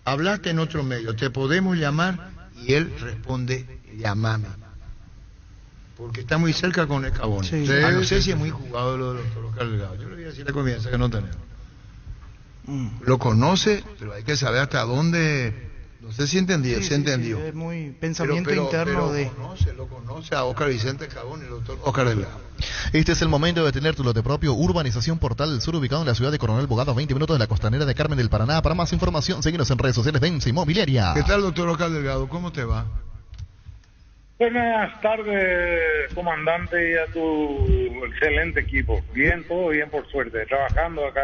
hablaste en otro medio, te podemos llamar. Y él responde, llámame. Porque está muy cerca con el Cabón. Sí, no sé si es muy jugado lo del doctor Oscar Delgado. Yo le voy a decir la comienza que no tenemos. Lo conoce, pero hay que saber hasta dónde. No sé si entendió, sí, se entendió. Sí, es muy pensamiento interno de. Lo conoce a Oscar Vicente Cabón y el doctor Oscar Delgado. Este es el momento de tener tu lote propio. Urbanización Portal del Sur, ubicado en la ciudad de Coronel Bogado, a 20 minutos de la costanera de Carmen del Paraná. Para más información, síguenos en redes sociales de ENSA Inmobiliaria. ¿Qué tal, doctor Oscar Delgado? ¿Cómo te va? Buenas tardes, comandante, y a tu excelente equipo. Bien, todo bien, por suerte. Trabajando acá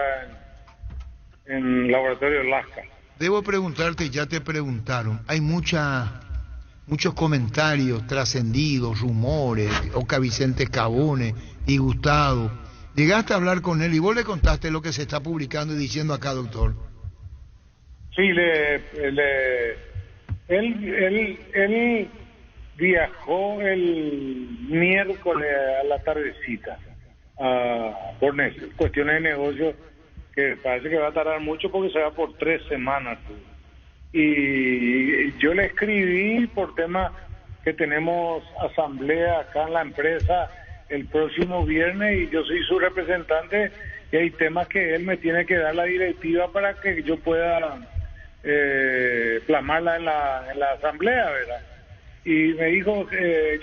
en Laboratorio Lasca. Debo preguntarte, ya te preguntaron, hay muchos comentarios trascendidos, rumores, Oscar Vicente Cabone, disgustado. Llegaste a hablar con él y vos le contaste lo que se está publicando y diciendo acá, doctor. Sí, él viajó el miércoles a la tardecita por cuestiones de negocio, que parece que va a tardar mucho porque se va por 3 semanas. Y yo le escribí por tema que tenemos asamblea acá en la empresa el próximo viernes y yo soy su representante y hay temas que él me tiene que dar la directiva para que yo pueda plasmarla en la asamblea, ¿verdad? Y me dijo,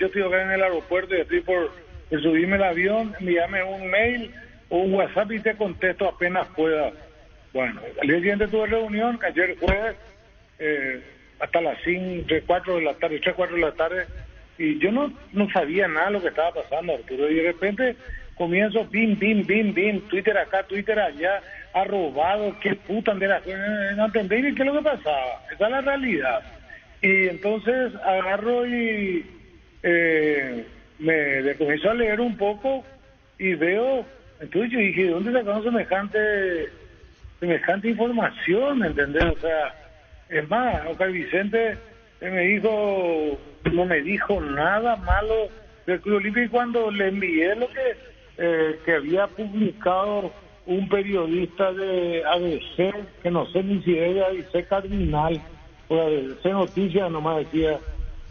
yo estoy acá en el aeropuerto y estoy por subirme el avión, envíame un mail o un WhatsApp y te contesto apenas pueda. Bueno, al día siguiente tuve reunión, ayer jueves, hasta las 4 de la tarde, y yo no sabía nada de lo que estaba pasando, Arturo, y de repente comienzo, bim, Twitter acá, Twitter allá, arrobado, qué puta andera, no entendí ni qué es lo que pasaba, esa es la realidad. Y entonces agarro y me comienzo a leer un poco y veo, entonces yo dije, ¿de dónde sacaron semejante información? ¿Entendés? O sea, es más, Oscar Vicente no me dijo nada malo del Club Olímpico, y cuando le envié lo que había publicado un periodista de ABC, que no sé ni si era ABC Cardinal, o ABC Noticias, nomás decía,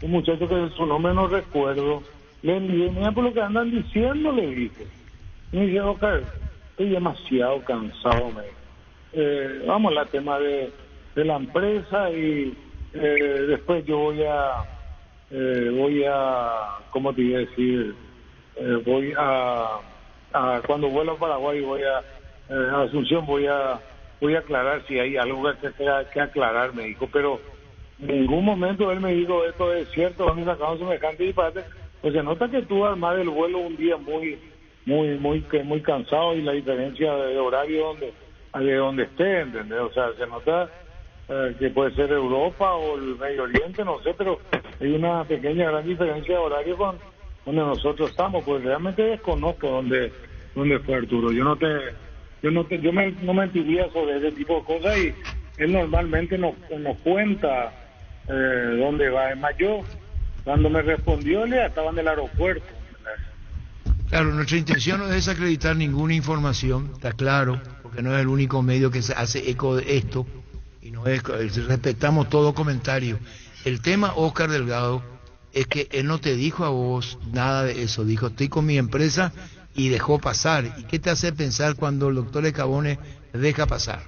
un muchacho que su nombre no recuerdo, le envié, mira por lo que andan diciendo, le dije. Y me dice, Oscar, estoy demasiado cansado, vamos al tema de la empresa y después yo voy a ¿cómo te iba a decir? Voy a cuando vuelo a Paraguay voy a Asunción, voy a aclarar si hay algo que tenga que aclarar, me dijo, pero en ningún momento él me dijo, esto es cierto, ¿dónde sacamos semejante disparate? Pues se nota que tú armar el vuelo un día muy cansado, y la diferencia de horario de donde esté, ¿entendés? O sea, se nota que puede ser Europa o el Medio Oriente, no sé, pero hay una gran diferencia de horario con donde nosotros estamos. Pues realmente desconozco dónde fue Arturo. Yo no mentiría sobre ese tipo de cosas, y él normalmente nos cuenta dónde va. Es más, yo cuando me respondió, él ya estaba en el aeropuerto. Claro, nuestra intención no es desacreditar ninguna información, está claro, porque no es el único medio que se hace eco de esto, y no es, respetamos todo comentario. El tema, Oscar Delgado, es que él no te dijo a vos nada de eso, dijo, estoy con mi empresa y dejó pasar. ¿Y qué te hace pensar cuando el doctor Escabone deja pasar?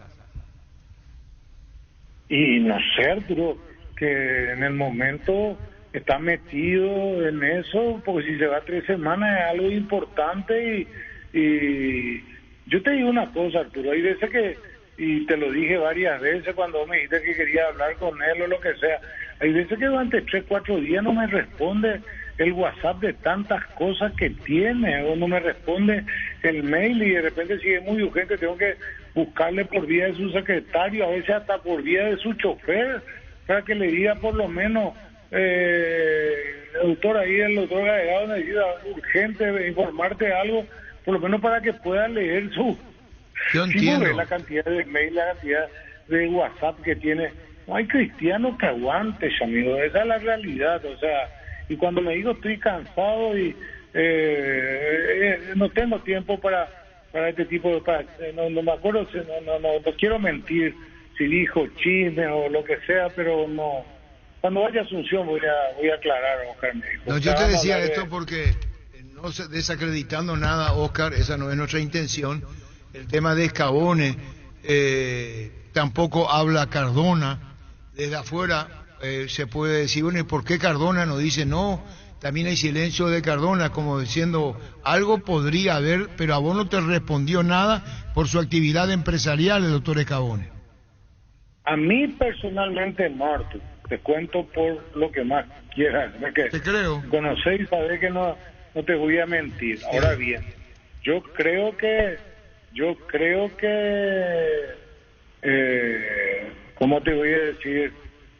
Y no sé, Arturo, que en el momento está metido en eso, porque si se va 3 semanas es algo importante y yo te digo una cosa, Arturo, hay veces que, y te lo dije varias veces cuando me dijiste que quería hablar con él o lo que sea, hay veces que durante 3, 4 días no me responde el WhatsApp de tantas cosas que tiene, o no me responde el mail y de repente si es muy urgente tengo que buscarle por vía de su secretario, a veces hasta por vía de su chofer, para que le diga por lo menos, el doctor agregado necesita urgente informarte algo, por lo menos para que pueda leer su... Yo entiendo. Sí, la cantidad de mail, la cantidad de WhatsApp que tiene. No hay cristiano que aguante, amigo, esa es la realidad, o sea, y cuando me digo estoy cansado y no tengo tiempo para este tipo de... no me acuerdo, no quiero mentir si dijo chisme o lo que sea, pero no... Cuando vaya a Asunción voy a aclarar, Oscar. No, yo te decía esto porque no desacreditando nada, Oscar, esa no es nuestra intención. El tema de Escabone, tampoco habla Cardona. Desde afuera se puede decir, bueno, ¿y por qué Cardona no dice no? También hay silencio de Cardona, como diciendo, algo podría haber, pero a vos no te respondió nada por su actividad empresarial, el doctor Escabone. A mí personalmente, Marto, te cuento por lo que más quieras. Te creo. Conocéis y sabés que no te voy a mentir. Ahora bien, yo creo que, ¿cómo te voy a decir?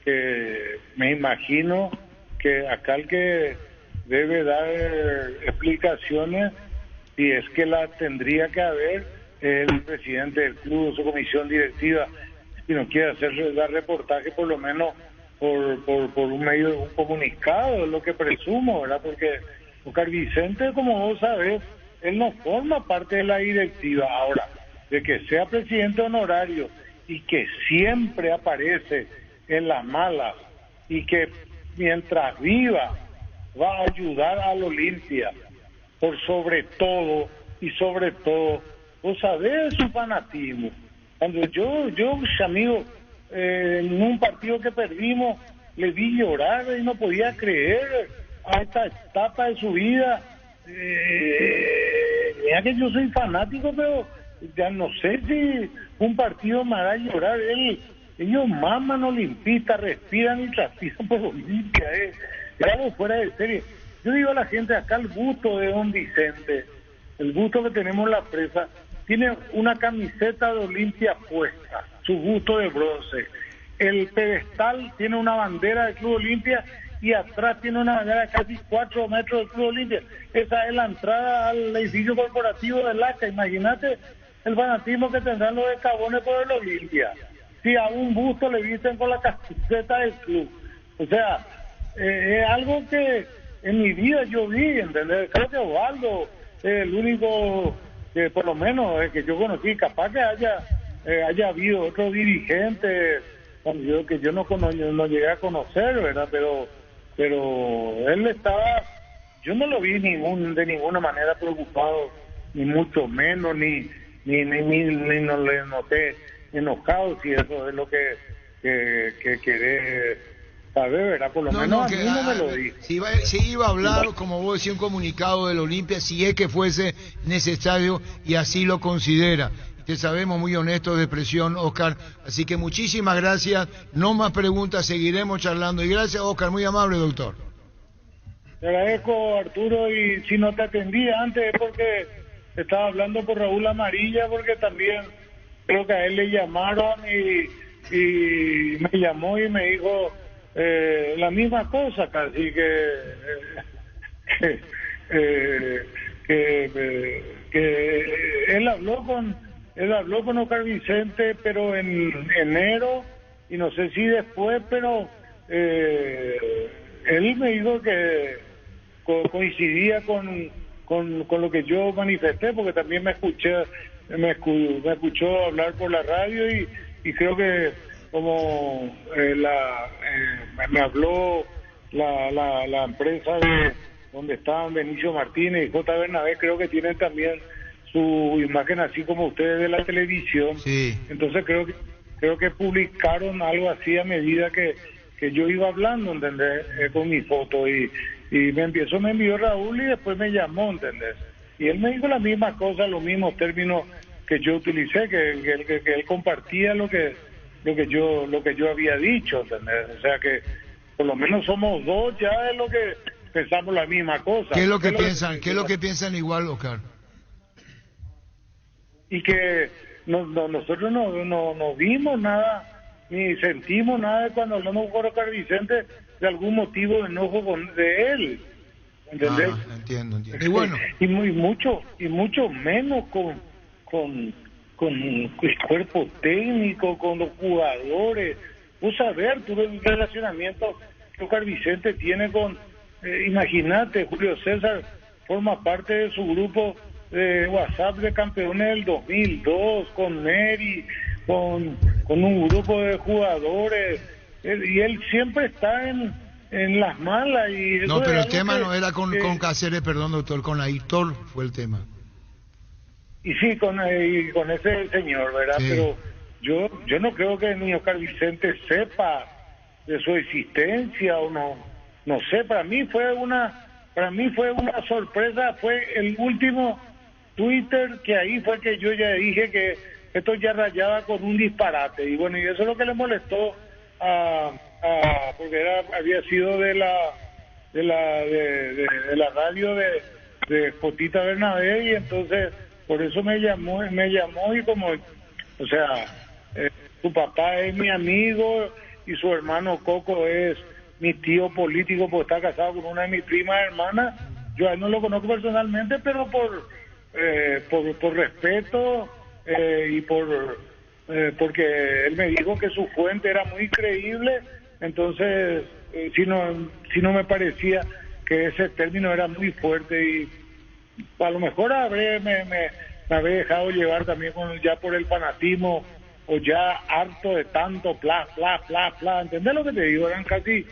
Que me imagino que acá el que debe dar explicaciones, si es que la tendría que haber, el presidente del club, su comisión directiva, si no quiere dar reportaje, por lo menos por un medio, un comunicado, es lo que presumo, ¿verdad? Porque Oscar Vicente, como vos sabés, él no forma parte de la directiva. Ahora, de que sea presidente honorario y que siempre aparece en las malas y que mientras viva va a ayudar al Olimpia por sobre todo, vos sabés su fanatismo. Cuando yo amigo, en un partido que perdimos, le vi llorar y no podía creer a esta etapa de su vida. Mira que yo soy fanático, pero ya no sé si un partido me hará llorar. Ellos maman olimpistas, respiran y transpiran por Olimpia. Algo fuera de serie. Yo digo a la gente acá, el gusto de don Vicente, el gusto que tenemos en la presa, tiene una camiseta de Olimpia puesta, su busto de bronce. El pedestal tiene una bandera del Club Olimpia y atrás tiene una bandera de casi 4 metros del Club Olimpia. Esa es la entrada al edificio corporativo del ACA. Imagínate el fanatismo que tendrán los Escabones por el Olimpia. Si a un busto le visten con la camiseta del club. O sea, es algo que en mi vida yo vi, ¿entendés? Creo que Osvaldo es el único que por lo menos que yo conocí, capaz que haya habido otros dirigentes que yo no llegué a conocer, ¿verdad? Pero él estaba, yo no lo vi de ninguna manera preocupado, ni mucho menos, ni no le noté enojado, si eso es lo que querés saber, ¿verdad? Por lo menos a mí no me lo dijo. Si iba a hablar, como vos decís, un comunicado del Olimpia, si es que fuese necesario y así lo considera. Te sabemos muy honestos de expresión, Oscar, así que muchísimas gracias, no más preguntas, seguiremos charlando. Y gracias, Oscar, muy amable, doctor. Te agradezco, Arturo, y si no te atendí antes es porque estaba hablando por Raúl Amarilla, porque también creo que a él le llamaron y me llamó y me dijo la misma cosa, casi que él habló con Oscar Vicente, pero en enero, y no sé si después, pero él me dijo que coincidía con lo que yo manifesté, porque también me escuchó hablar por la radio y creo que como me habló la empresa de donde estaban Benicio Martínez y J. Bernabé, creo que tienen también su imagen así como ustedes de la televisión. Sí. Entonces creo que publicaron algo así a medida que yo iba hablando, ¿entendés? Con mi foto y me envió Raúl y después me llamó, ¿entendés? Y él me dijo la misma cosa, los mismos términos que yo utilicé, que él compartía lo que yo había dicho, ¿entendés? O sea que por lo menos somos dos ya es lo que pensamos la misma cosa. ¿Qué es lo que piensan? ¿Qué es lo que piensan igual, Oscar? Y que nosotros no vimos nada, ni sentimos nada cuando hablamos con Oscar Vicente de algún motivo de enojo de él, ¿entendés? Entiendo. Y bueno, y mucho menos con el cuerpo técnico, con los jugadores. Vos sabés, tuve un relacionamiento que Oscar Vicente tiene con, imagínate, Julio César forma parte de su grupo de WhatsApp de campeones del 2002, con Neri, con un grupo de jugadores, y él siempre está en las malas. Y no, pero el tema no era con Cáceres, perdón, doctor, con Aitor fue el tema. Y sí, con ese señor, ¿verdad? Sí. Pero yo no creo que ni Oscar Vicente sepa de su existencia o no sé. Para mí fue una sorpresa. Fue el último Twitter que ahí fue que yo ya dije que esto ya rayaba con un disparate, y bueno, y eso es lo que le molestó porque había sido de la radio de Jotita Bernabé, y entonces por eso me llamó y como, o sea, su papá es mi amigo y su hermano Coco es mi tío político, porque está casado con una de mis primas hermanas. Yo a él no lo conozco personalmente, pero por respeto y porque él me dijo que su fuente era muy creíble, entonces si no me parecía que ese término era muy fuerte, y a lo mejor me habré dejado llevar también ya por el fanatismo, o ya harto de tanto bla, ¿entendés lo que te digo? Eran casi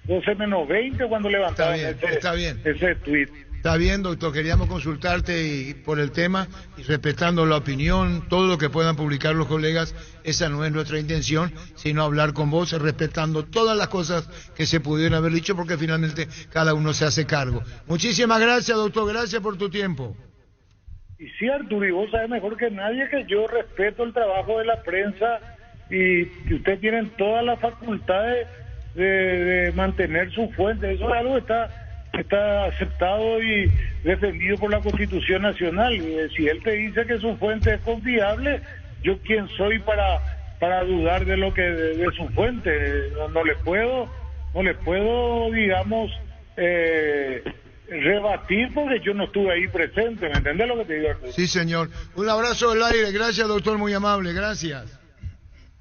12 menos 20 cuando levantaban ese tweet. Está bien, doctor, queríamos consultarte por el tema, y respetando la opinión, todo lo que puedan publicar los colegas, esa no es nuestra intención, sino hablar con vos, respetando todas las cosas que se pudieron haber dicho, porque finalmente cada uno se hace cargo. Muchísimas gracias, doctor, gracias por tu tiempo. Y sí, Arturo, y vos sabés mejor que nadie que yo respeto el trabajo de la prensa, y que ustedes tienen todas las facultades de mantener su fuente. Eso es algo que está aceptado y defendido por la Constitución Nacional. Y si él te dice que su fuente es confiable, yo quién soy para dudar de de su fuente. No le puedo digamos rebatir, porque yo no estuve ahí presente. ¿Me entendés lo que te digo, Arturo? Sí, señor. Un abrazo al aire. Gracias, doctor, muy amable. Gracias.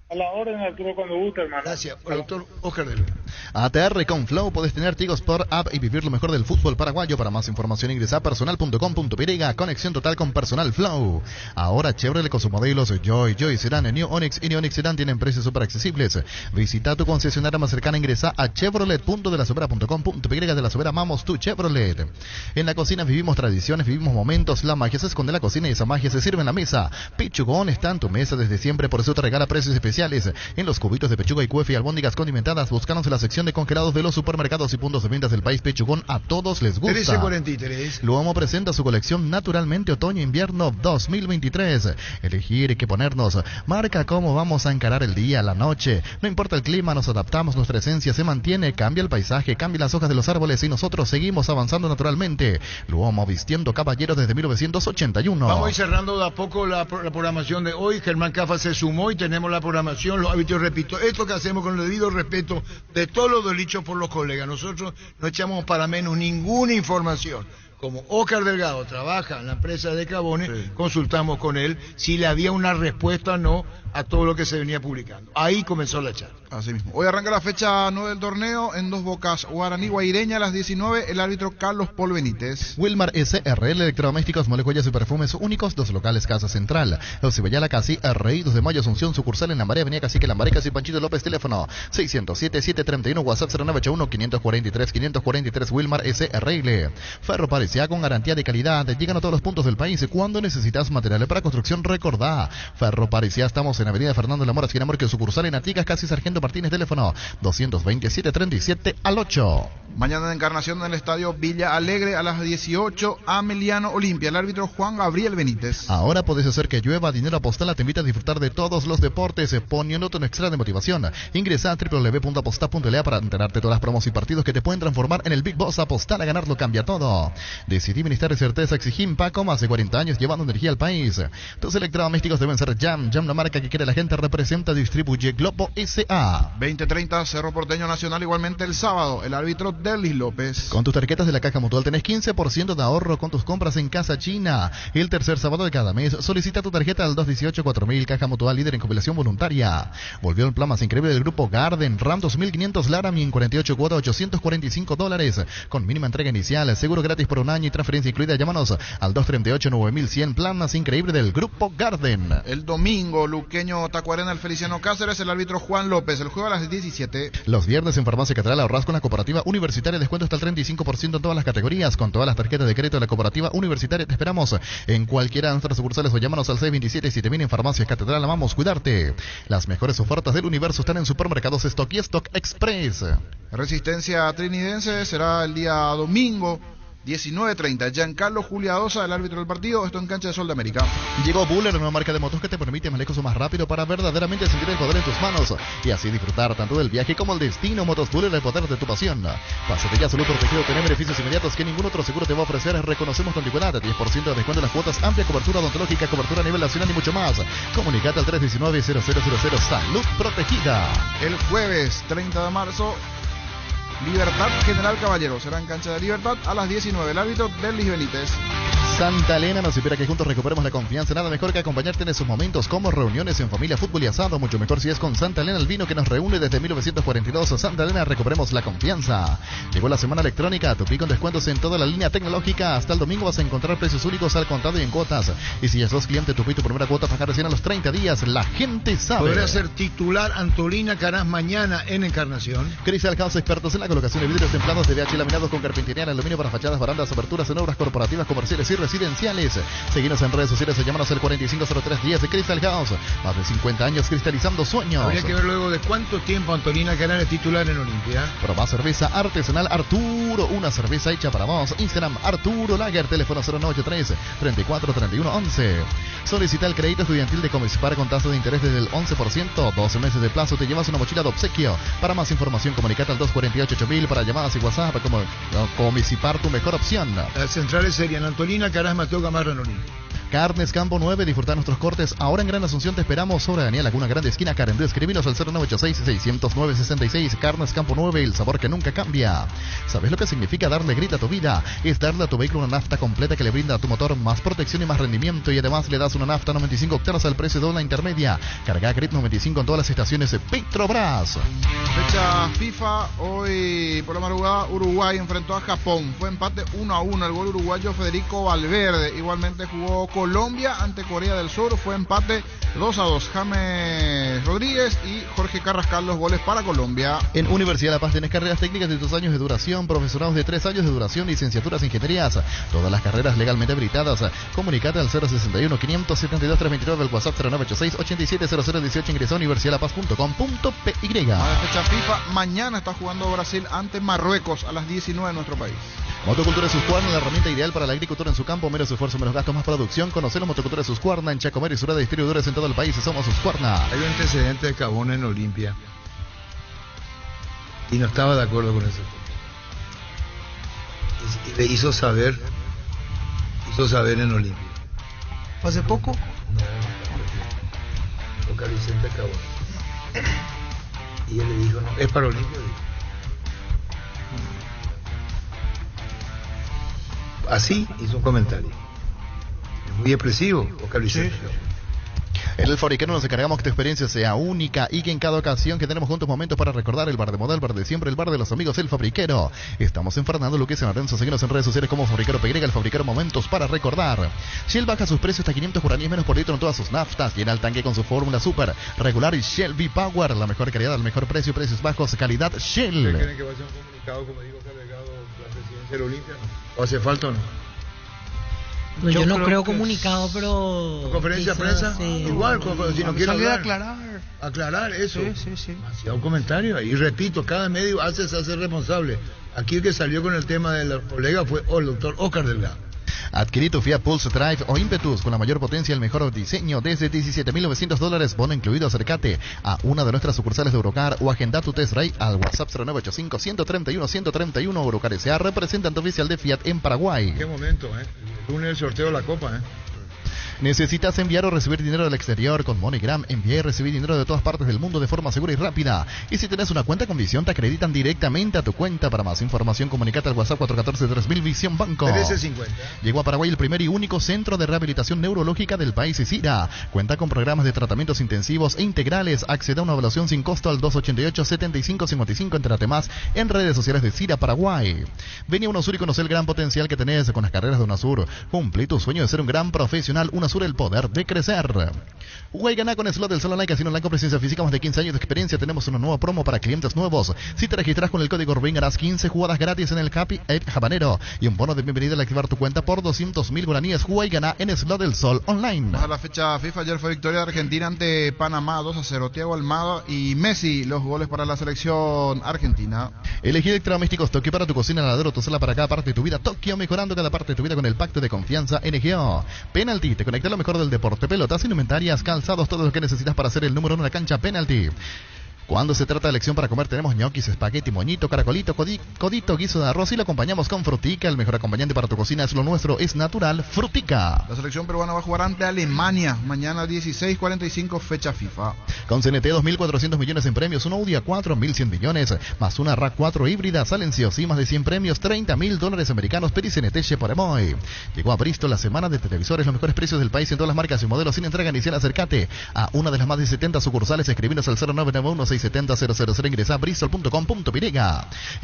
A la orden, Arturo, cuando guste, hermano. Gracias, doctor Oscar Delgado. ATR con Flow, podés tener Tigo Sport App y vivir lo mejor del fútbol paraguayo. Para más información ingresa a personal.com.py. Conexión total con Personal Flow. Ahora Chevrolet con sus modelos Joy Sedan, New Onix y New Onix Sedan tienen precios súper accesibles. Visita tu concesionaria más cercana, ingresa a chevrolet.delasobera.com.py. De La Sobera amamos tu Chevrolet. En la cocina vivimos tradiciones, vivimos momentos. La magia se esconde en la cocina y esa magia se sirve en la mesa. Pichugón está en tu mesa desde siempre, por eso te regala precios especiales en los cubitos de pechuga y cuefe y albóndigas condimentadas. Búscanos en la sección de congelados de los supermercados y puntos de ventas del país. Pichugón, a todos les gusta. 1343. Luomo presenta su colección Naturalmente Otoño-Invierno 2023. Elegir qué ponernos marca cómo vamos a encarar el día, la noche. No importa el clima, nos adaptamos, nuestra esencia se mantiene. Cambia el paisaje, cambia las hojas de los árboles y nosotros seguimos avanzando naturalmente. Luomo, vistiendo caballeros desde 1981. Vamos a ir cerrando de a poco la programación de hoy. Germán Cafa se sumó y tenemos la programación. Los hábitos, repito, esto que hacemos con el debido respeto de todos los dichos por los colegas. Nosotros no echamos para menos ninguna información. como Óscar Delgado trabaja en la empresa de Cabones, consultamos con él si le había una respuesta o no a todo lo que se venía publicando. Ahí comenzó la charla. Así mismo. Hoy arranca la fecha 9 del torneo en Dos Bocas, Guaraní Guaireña a las 19, el árbitro Carlos Paul Benítez. Wilmar SRL Electrodomésticos, moleculas y perfumes únicos, 2 locales, Casa Central. Ocibellala Casi, Rey, 2 de Mayo, Asunción, sucursal en Lambaré, Avenida Cacique, Lambaré, Casi Panchito López, teléfono 607-731, WhatsApp 0981-543-543, Wilmar SRL. Ferro Parecía con garantía de calidad, llegan a todos los puntos del país. Cuando necesitas materiales para construcción, recordá. Ferro Parecía, estamos en Avenida Fernando Lamora, esquina Morque, sucursal en Artigas, Casi Sargento Martínez, teléfono 227-37 al 8. Mañana en Encarnación en el estadio Villa Alegre a las 18, Ameliano Olimpia, el árbitro Juan Gabriel Benítez. Ahora puedes hacer que llueva. Dinero Apostal te invita a disfrutar de todos los deportes, poniéndote un extra de motivación. Ingresa a www.apostal.la para enterarte de todas las promos y partidos que te pueden transformar en el Big Boss. Apostar a ganarlo cambia todo. Decidí ministrar certeza, exigí Paco, más de 40 años llevando energía al país. Tus electrodomésticos deben ser Jam, la marca que quiere la gente, representa, distribuye Globo S.A. 20:30, Cerro Porteño Nacional, igualmente el sábado, el árbitro Delis López. Con tus tarjetas de la Caja Mutual tenés 15% de ahorro con tus compras en Casa China. El tercer sábado de cada mes, solicita tu tarjeta al 218-4000, Caja Mutual, líder en jubilación voluntaria. Volvió el plan más increíble del grupo Garden, RAM 2500 Laramie en 48 cuotas, $845, con mínima entrega inicial, seguro gratis por un año y transferencia incluida. Llámanos al 238-9100, plan más increíble del grupo Garden. El domingo, Luqueño Tacuarena, el Feliciano Cáceres, el árbitro Juan López, el juego a las 17. Los viernes en Farmacia Catedral ahorras con la Cooperativa Universitaria, descuento hasta el 35% en todas las categorías, con todas las tarjetas de crédito de la Cooperativa Universitaria. Te esperamos en cualquiera de nuestras sucursales o llámanos al 627-7000 en Farmacia Catedral. Amamos cuidarte. Las mejores ofertas del universo están en Supermercados Stock y Stock Express. Resistencia Trinidense será el día domingo 19:30. Giancarlo Juliadosa, el árbitro del partido, esto en Cancha de Sol de América. Llegó Buller, una marca de motos que te permite manejo más rápido para verdaderamente sentir el poder en tus manos y así disfrutar tanto del viaje como el destino. Motos Buller, el poder de tu pasión. Pásate ya, Salud Protegido, tener beneficios inmediatos que ningún otro seguro te va a ofrecer. Reconocemos tu antigüedad, 10% de descuento en las cuotas, amplia cobertura odontológica, cobertura a nivel nacional y mucho más. Comunicate al 319-0000. Salud Protegida. El jueves 30 de marzo, Libertad General Caballero, será en Cancha de Libertad a las 19, el árbitro Delis Benítez. Santa Elena nos espera que juntos recuperemos la confianza. Nada mejor que acompañarte en esos momentos como reuniones en familia, fútbol y asado. Mucho mejor si es con Santa Elena, el vino que nos reúne desde 1942. Santa Elena, recuperemos la confianza. Llegó la semana electrónica, Tupi con descuentos en toda la línea tecnológica. Hasta el domingo vas a encontrar precios únicos al contado y en cuotas. Y si ya sos cliente Tupi, tu primera cuota pagar recién a los 30 días. La gente sabe. Podrá ser titular Antolina Caraz mañana en Encarnación. Crystal House, expertos en la colocación de vidrios templados de VH laminados con carpintería en aluminio para fachadas, barandas, aberturas en obras corporativas, comerciales y residenciales. Seguinos en redes sociales o llámanos al 450310 de Crystal House. Más de 50 años cristalizando sueños. Habría que ver luego de cuánto tiempo Antolina Caraz es titular en Olimpia. Probá cerveza artesanal Arturo, una cerveza hecha para vos. Instagram Arturo Lager, teléfono 0983-343111. Solicita el crédito estudiantil de Comecipar con tasa de interés desde el 11%, 12 meses de plazo, te llevas una mochila de obsequio. Para más información comunicate al 248-8000 para llamadas y WhatsApp. Como Comecipar, tu mejor opción. Las centrales serían Antolina Caraz, Mateo Gamarra en Olimpia. Carnes Campo 9, disfrutar nuestros cortes. Ahora en Gran Asunción te esperamos sobre Daniel Laguna Grande, esquina Carendú. Escribinos al 0986-609-66. Carnes Campo 9, el sabor que nunca cambia. ¿Sabes lo que significa darle grita a tu vida? Es darle a tu vehículo una nafta completa que le brinda a tu motor más protección y más rendimiento, y además le das una nafta 95 octanos al precio de una intermedia. Carga Grid 95 en todas las estaciones de Petrobras. Fecha FIFA, hoy por la madrugada Uruguay enfrentó a Japón. Fue empate 1-1, el gol uruguayo Federico Valverde. Igualmente jugó Colombia ante Corea del Sur, fue empate 2-2. James Rodríguez y Jorge Carrascal los goles para Colombia. En Universidad de La Paz tenés carreras técnicas de 2 años de duración, profesorados de 3 años de duración, licenciaturas en ingenierías, todas las carreras legalmente habilitadas. Comunicate al 061-572-329, el WhatsApp 0986-870018, ingresa a universidaddelapaz.com.py. Fecha FIFA, mañana está jugando Brasil ante Marruecos a las 19 en nuestro país. Motocultura Suscuarna, la herramienta ideal para la agricultura en su campo, menos esfuerzo, menos gastos, más producción. Conocemos Motocultura Suscuarna en Chacomer y Sura de distribuidores en todo el país. Somos Suscuarna. Hay un antecedente de Cabón en Olimpia y no estaba de acuerdo con eso. Y le hizo saber en Olimpia. ¿Fue hace poco? No, Oscar Vicente Cabón. Y él le dijo, no, es para Olimpia. Así hizo un comentario. Es muy expresivo, Oscar Vicente. En el Fabricano nos encargamos que tu experiencia sea única y que en cada ocasión que tenemos juntos momentos para recordar el bar de moda, el bar de siempre, el bar de los amigos, el Fabriquero. Estamos en Fernando Luque, en Atenzo. Seguimos en redes sociales como Fabriquero PY, el Fabriquero, momentos para recordar. Shell baja sus precios hasta 500 guaraníes menos por litro en todas sus naftas. Llena el tanque con su fórmula super regular y Shell V-Power. La mejor calidad, el mejor precio, precios bajos, calidad Shell. ¿Ustedes creen que va a ser un comunicado, como dijo Carregado, la presidencia del Olimpia? ¿O hace falta o no? No, yo no creo comunicado, pero... ¿Conferencia de prensa? Sí. Igual, si no quiero aclarar. Aclarar eso. Sí. Demasiado comentario. Y repito, cada medio se hace responsable. Aquí el que salió con el tema de los colegas fue el doctor Oscar Delgado. Adquirí tu Fiat Pulse Drive o Impetus con la mayor potencia y el mejor diseño desde $17,900, bono incluido. Acércate a una de nuestras sucursales de Eurocar o agenda tu test drive al WhatsApp 0985-131-131. Eurocar S.A., representante oficial de Fiat en Paraguay. Qué momento, el lunes el sorteo de la Copa, ¿Necesitas enviar o recibir dinero del exterior? Con MoneyGram envía y recibí dinero de todas partes del mundo de forma segura y rápida. Y si tenés una cuenta con Visión, te acreditan directamente a tu cuenta. Para más información, comunicate al WhatsApp 414-3000 Visión Banco. 1350. Llegó a Paraguay el primer y único centro de rehabilitación neurológica del país, CIRA. Cuenta con programas de tratamientos intensivos e integrales. Accede a una evaluación sin costo al 288-7555. Entérate más en redes sociales de CIRA Paraguay. Vení a UNASUR y conoce el gran potencial que tenés con las carreras de UNASUR. Cumplí tu sueño de ser un gran profesional. UNASUR, el poder de crecer. Juega y gana con Slot del Sol Online, Casino Online con presencia física, más de 15 años de experiencia. Tenemos una nueva promo para clientes nuevos. Si te registras con el código RUBIN, harás 15 jugadas gratis en el Happy Eight Habanero y un bono de bienvenida al activar tu cuenta por 200.000 guaraníes. Juega y gana en Slot del Sol Online. A la fecha FIFA, ayer fue victoria de Argentina ante Panamá 2-0. Thiago Almada y Messi, los goles para la selección argentina. Elegí electrodomésticos Tokio para tu cocina, lavadero, tu sala, para cada parte de tu vida. Tokio, mejorando cada parte de tu vida con el pacto de confianza NGO. Penalty, te conecta lo mejor del deporte, pelotas, indumentarias, calzados, todo lo que necesitas para ser el número 1 en la cancha. Penalty. Cuando se trata de elección para comer, tenemos ñoquis, espagueti, moñito, caracolito, codito, guiso de arroz y lo acompañamos con Frutica. El mejor acompañante para tu cocina es lo nuestro, es natural, Frutica. La selección peruana va a jugar ante Alemania mañana 16:45, fecha FIFA. Con CNT 2.400 millones en premios, un Audi A4 1.100 millones, más una RAV4 híbrida, salen sí o sí más de 100 premios, $30.000 americanos. Peri CNT por Emoy. Llegó a Bristol la semana de televisores, los mejores precios del país en todas las marcas y modelos sin entrega inicial. Acércate a una de las más de 70 sucursales, escribinos al 0991 670-000, ingresa a bristol.com.py.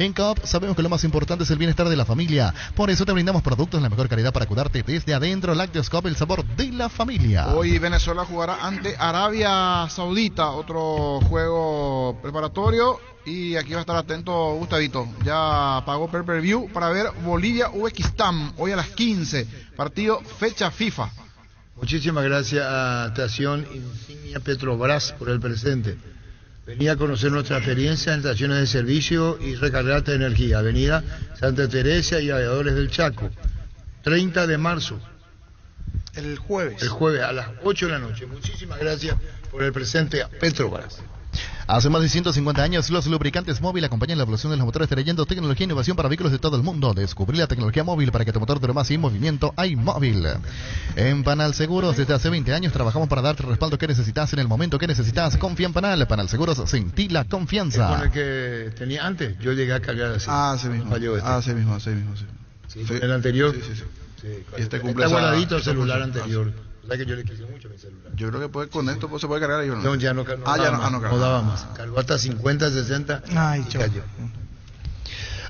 En Coop sabemos que lo más importante es el bienestar de la familia, por eso te brindamos productos de la mejor calidad para cuidarte desde adentro. Lácteos Coop, el sabor de la familia. Hoy Venezuela jugará ante Arabia Saudita, otro juego preparatorio, y aquí va a estar atento Gustavito. Ya pagó pay-per-view para ver Bolivia-Uzbekistán hoy a las 15, partido fecha FIFA. Muchísimas gracias a Estación Insignia Petrobras por el presente. Venía a conocer nuestra experiencia en estaciones de servicio y recargarte de energía. Avenida Santa Teresa y Aviadores del Chaco. 30 de marzo. El jueves. El jueves a las 8 de la noche. Muchísimas gracias por el presente a Petrobras. Hace más de 150 años, los lubricantes móvil acompañan la evolución de los motores, trayendo tecnología e innovación para vehículos de todo el mundo. Descubrí la tecnología móvil para que tu motor dure más y en movimiento hay móvil. En Panal Seguros, desde hace 20 años trabajamos para darte el respaldo que necesitas en el momento que necesitas. Confía en Panal. Panal Seguros, sentí la confianza. Es con el que tenía antes. Yo llegué a cargar así. Así mismo. Así mismo. Sí. El anterior. Sí. Este cumple está guardadito el celular anterior. ¿Sabes que yo le quise mucho mi celular? Yo creo que con esto se puede cargar. No, ya no daba más. Cargó hasta 50, 60. Ay, y cayó.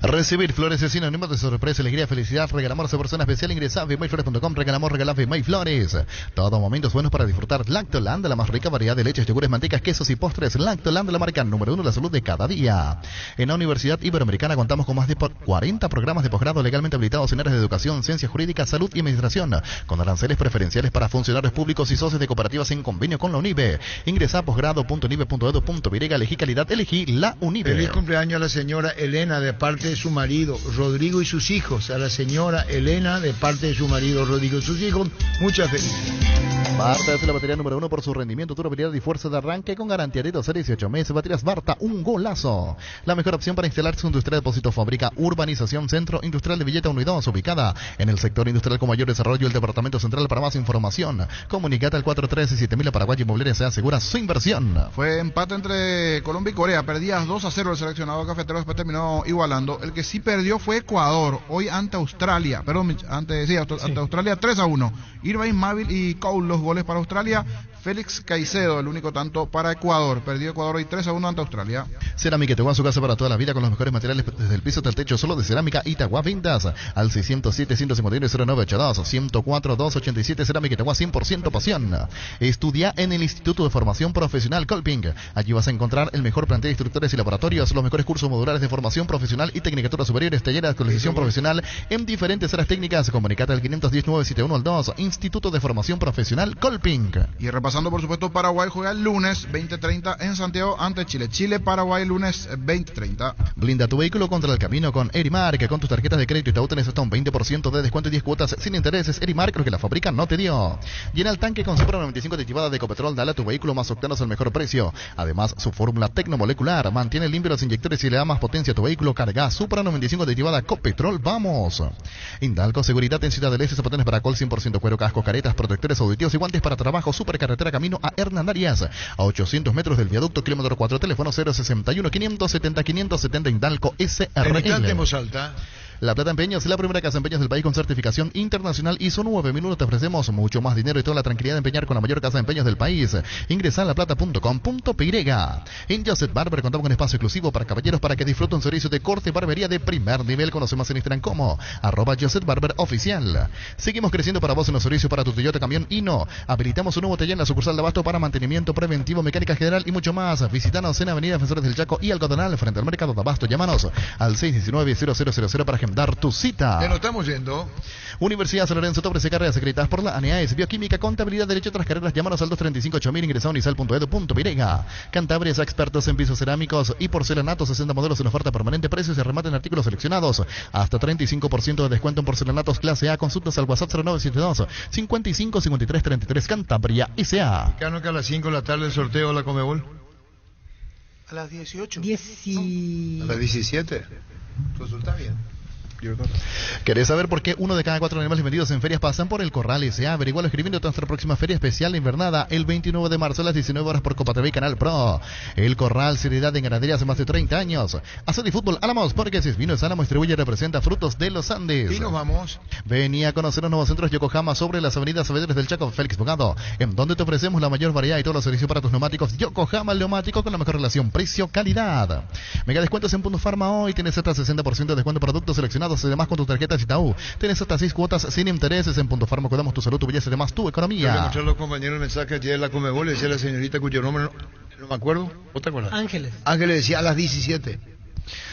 Recibir flores es sinónimo de sorpresa, alegría, felicidad. Regalamos a persona especial. Ingresa a vmayflores.com. Regalamos Vmay Flores. Todos momentos buenos para disfrutar. Lactoland, la más rica variedad de leches, yogures, mantecas, quesos y postres. Lactoland, la marca número 1 de la salud de cada día. En la Universidad Iberoamericana contamos con más de 40 programas de posgrado legalmente habilitados en áreas de educación, ciencias jurídicas, salud y administración, con aranceles preferenciales para funcionarios públicos y socios de cooperativas en convenio con la UNIBE. Ingresa a posgrado.unibe.edu.py. Elegí calidad, elegí la UNIBE. Feliz cumpleaños a la señora Elena de parte de su marido Rodrigo y sus hijos. A la señora Elena de parte de su marido Rodrigo y sus hijos, muchas felicidades. Barta es la batería número 1 por su rendimiento, durabilidad y fuerza de arranque, con garantía de 12 a 18 meses. Baterías Barta, un golazo. La mejor opción para instalar su industria de depósito fábrica, urbanización Centro Industrial de Villeta 1 y 2, ubicada en el sector industrial con mayor desarrollo, el departamento central. Para más información, comunicate al 413-7000. Paraguay Inmobiliaria se asegura su inversión. Fue empate entre Colombia y Corea, perdías 2-0 el seleccionado cafetero, después terminó igualando 4. El que sí perdió fue Ecuador, hoy ante Australia. Perdón, ante Australia 3-1. Irvine, Mavil y Cole los goles para Australia. Félix Caicedo, el único tanto para Ecuador. Perdió Ecuador hoy 3-1 ante Australia. Cerámica Itagua, su casa para toda la vida con los mejores materiales desde el piso hasta el techo, solo de Cerámica Itagua. Ventas al 607-151-0982, 104-287. Cerámica Itagua, 100% pasión. Estudia en el Instituto de Formación Profesional Colping. Allí vas a encontrar el mejor plantel de instructores y laboratorios, los mejores cursos modulares de formación profesional y tecnicatura superiores, talleres de actualización profesional en diferentes áreas técnicas. Comunicate al 510-971-2, Instituto de Formación Profesional Colping. Y repasando, por supuesto, Paraguay juega el lunes 20:30 en Santiago ante Chile. Chile-Paraguay lunes 20:30. Blinda tu vehículo contra el camino con Erimark. Con tus tarjetas de crédito Itaú tenés hasta un 20% de descuento y 10 cuotas sin intereses. Erimark, lo que la fábrica no te dio. Llena el tanque con Supra 95 aditivada de Ecopetrol. Dale a tu vehículo más octanos al mejor precio. Además, su fórmula tecnomolecular mantiene limpio los inyectores y le da más potencia a tu vehículo. Carga Supra 95 aditivada Ecopetrol. Vamos. Indalco Seguridad en Ciudad del Este. Zapatones para col 100% cuero, casco, caretas, protectores auditivos y guantes para trabajo. Supercarretera camino a Hernán Arias, a 800 metros del viaducto, kilómetro 4, teléfono 061-570-570, Indalco SRL. En voz alta. La Plata Empeños, la primera casa de empeños del país con certificación internacional ISO 9001. Te ofrecemos mucho más dinero y toda la tranquilidad de empeñar con la mayor casa de empeños del país. Ingresa a laplata.com.py. En Joseph Barber contamos con espacio exclusivo para caballeros para que disfruten un servicio de corte y barbería de primer nivel. Conoce más en Instagram como @JosephBarberOficial. Seguimos creciendo para vos en los servicios para tu Toyota Camión Hino. Habilitamos un nuevo taller en la sucursal de Abasto para mantenimiento preventivo, mecánica general y mucho más. Visítanos en Avenida Defensores del Chaco y Algodonal frente al mercado de Abasto. Llámanos al 619-0000 para agendar tu cita. Ya nos estamos yendo. Universidad San Lorenzo te ofrece carreras secretas por la ANEAES, Bioquímica, Contabilidad, Derecho, otras carreras. Llámanos al 235-8000, ingresa a unisal.edu.py. Cantabria, expertos en pisos cerámicos y porcelanatos, 60 modelos en oferta permanente, precios y remate en artículos seleccionados. Hasta 35% de descuento en porcelanatos clase A. Consultas al WhatsApp 0972 55 53 33. Cantabria S.A. ¿Qué que a las 5 de la tarde el sorteo de la Comebol? A las 18. A las 17. Resulta bien. ¿Querés saber por qué 1 de cada 4 animales vendidos en ferias pasan por el Corral S.A.? Averigualo escribiendo nuestra próxima feria especial de invernada el 29 de marzo a las 19 horas por Copa TV y Canal Pro. El Corral, seriedad en ganadería hace más de 30 años. Hacer y fútbol Álamos, porque si es Vinos Álamos distribuye y representa frutos de los Andes. Y nos vamos. Vení a conocer los nuevos centros Yokohama sobre las avenidas Saavedra del Chaco, Félix Bogado, en donde te ofrecemos la mayor variedad y todos los servicios para tus neumáticos. Yokohama, el neumático con la mejor relación precio-calidad. Mega descuentos en Punto Farma hoy. Tienes hasta 60% de descuento en productos seleccionados. Además, con tu tarjeta Itaú tienes hasta 6 cuotas sin intereses. En Punto Farma cuidamos tu salud, tu belleza y además tu economía. Yo le los compañeros el mensaje ayer de la Comebol, decía la señorita cuyo nombre no me acuerdo. ¿Vos te acuerdas? Ángeles. Ángeles decía a las 17.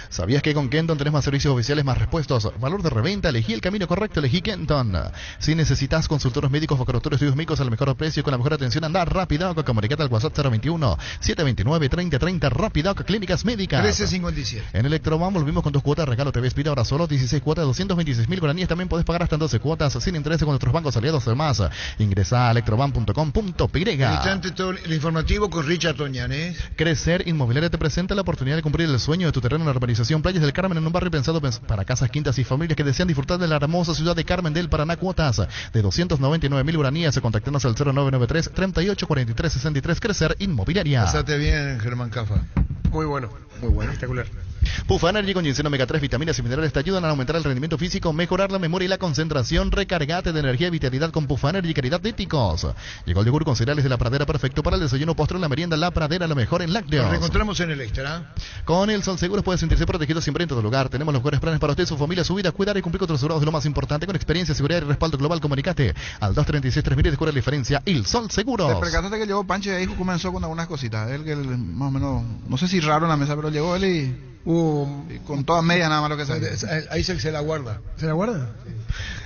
¿Sabías que con Kenton tenés más servicios oficiales, más repuestos, valor de reventa? Elegí el camino correcto, elegí Kenton. Si necesitas consultores médicos o consultores estudios médicos al mejor precio y con la mejor atención, anda Rapidoc. Comunicate al WhatsApp 021-729-3030. Rapidoc Clínicas Médicas. 1357. En Electroban volvimos con 2 cuotas regalo TV Speed. Ahora solo 16 cuotas, 226.000 guaraníes. También podés pagar hasta en 12 cuotas sin interés con nuestros bancos aliados. Además, ingresa a electroban.com.py. Instante todo el informativo con Richard Toñanes. Crecer Inmobiliaria te presenta la oportunidad de cumplir el sueño de tu terreno en la urbanización Playas del Carmen, en un barrio pensado para casas, quintas y familias que desean disfrutar de la hermosa ciudad de Carmen del Paraná. Cuotas de 299.000 guaraníes. Contactanos al 0993 3843 63. Crecer Inmobiliaria. Pásate bien, Germán Cafa. Muy bueno. Muy bueno. Espectacular. Pufa Energy con ginseng omega 3, vitaminas y minerales te ayudan a aumentar el rendimiento físico, mejorar la memoria y la concentración. Recargate de energía y vitalidad con Pufa Energy, calidad de Ticos. Llegó el yogur con cereales de La Pradera, perfecto para el desayuno, postre, la merienda. La Pradera, lo mejor en lácteos. Nos reencontramos en el extra. Con el Sol Seguros puede sentirse protegido siempre en todo lugar. Tenemos los mejores planes para usted, su familia, su vida, cuidar y cumplir con otros asegurados de lo más importante. Con experiencia, seguridad y respaldo global, comunicate al 236-3000 y descubre la diferencia. El Sol Seguros. ¿Te percataste que llegó Pancho y ahí comenzó con algunas cositas? Él que más o menos, no sé si raro en la mesa, pero llegó él y con todas medias nada más lo que sea. Ahí se la guarda. ¿Se la guarda?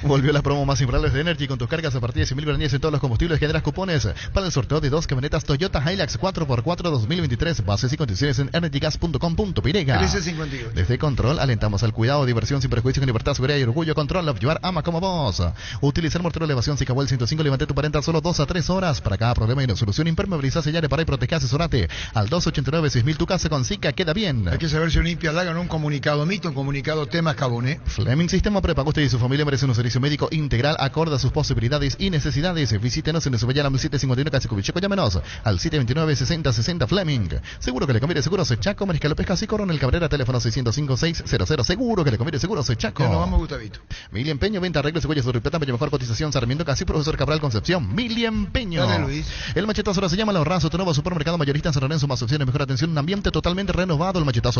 Volvió las promos más inflables de Energy con tus cargas a partir de 100.000 guaraníes en todos los combustibles. Generas cupones para el sorteo de 2 camionetas Toyota Hilux 4x4 2023. Bases y condiciones en energygas.com.py. Desde Control alentamos al cuidado, diversión sin prejuicios, con libertad, seguridad y orgullo. Control of Your ama como vos. Utilizar mortero de elevación Sicabuel 105. Levante tu parenta solo 2 a 3 horas. Para cada problema y una solución, impermeabiliza, sellar, para y proteger, asesorate al 289-6000. Tu casa con Sica queda bien. Hay que saber si Olimpia Laga un comunicado mito, un comunicado temas Caboné. Fleming Sistema Prepago. Usted y su familia merecen un servicio servicio médico integral acorde a sus posibilidades y necesidades. Visítenos en Subayala 751 Casi Cubicheco. Llámenos al 729-6060 Fleming. Seguro que le conviene Seguros Chaco, Mariscal López Casi, Coronel Cabrera, teléfono 605-600. Seguro que le conviene Seguros Chaco. Ya nos vamos, Gustavito. Mil Empeño, venta, arreglos, huellas de Ripeta, mejor cotización, Sarmiento Casi, Profesor Cabral Concepción. Mil Empeño. Dale, Luis. El machetazo ahora se llama La Ahorrazo, tu nuevo supermercado mayorista en San Lorenzo, más opciones, mejor atención, un ambiente totalmente renovado. El machetazo ahora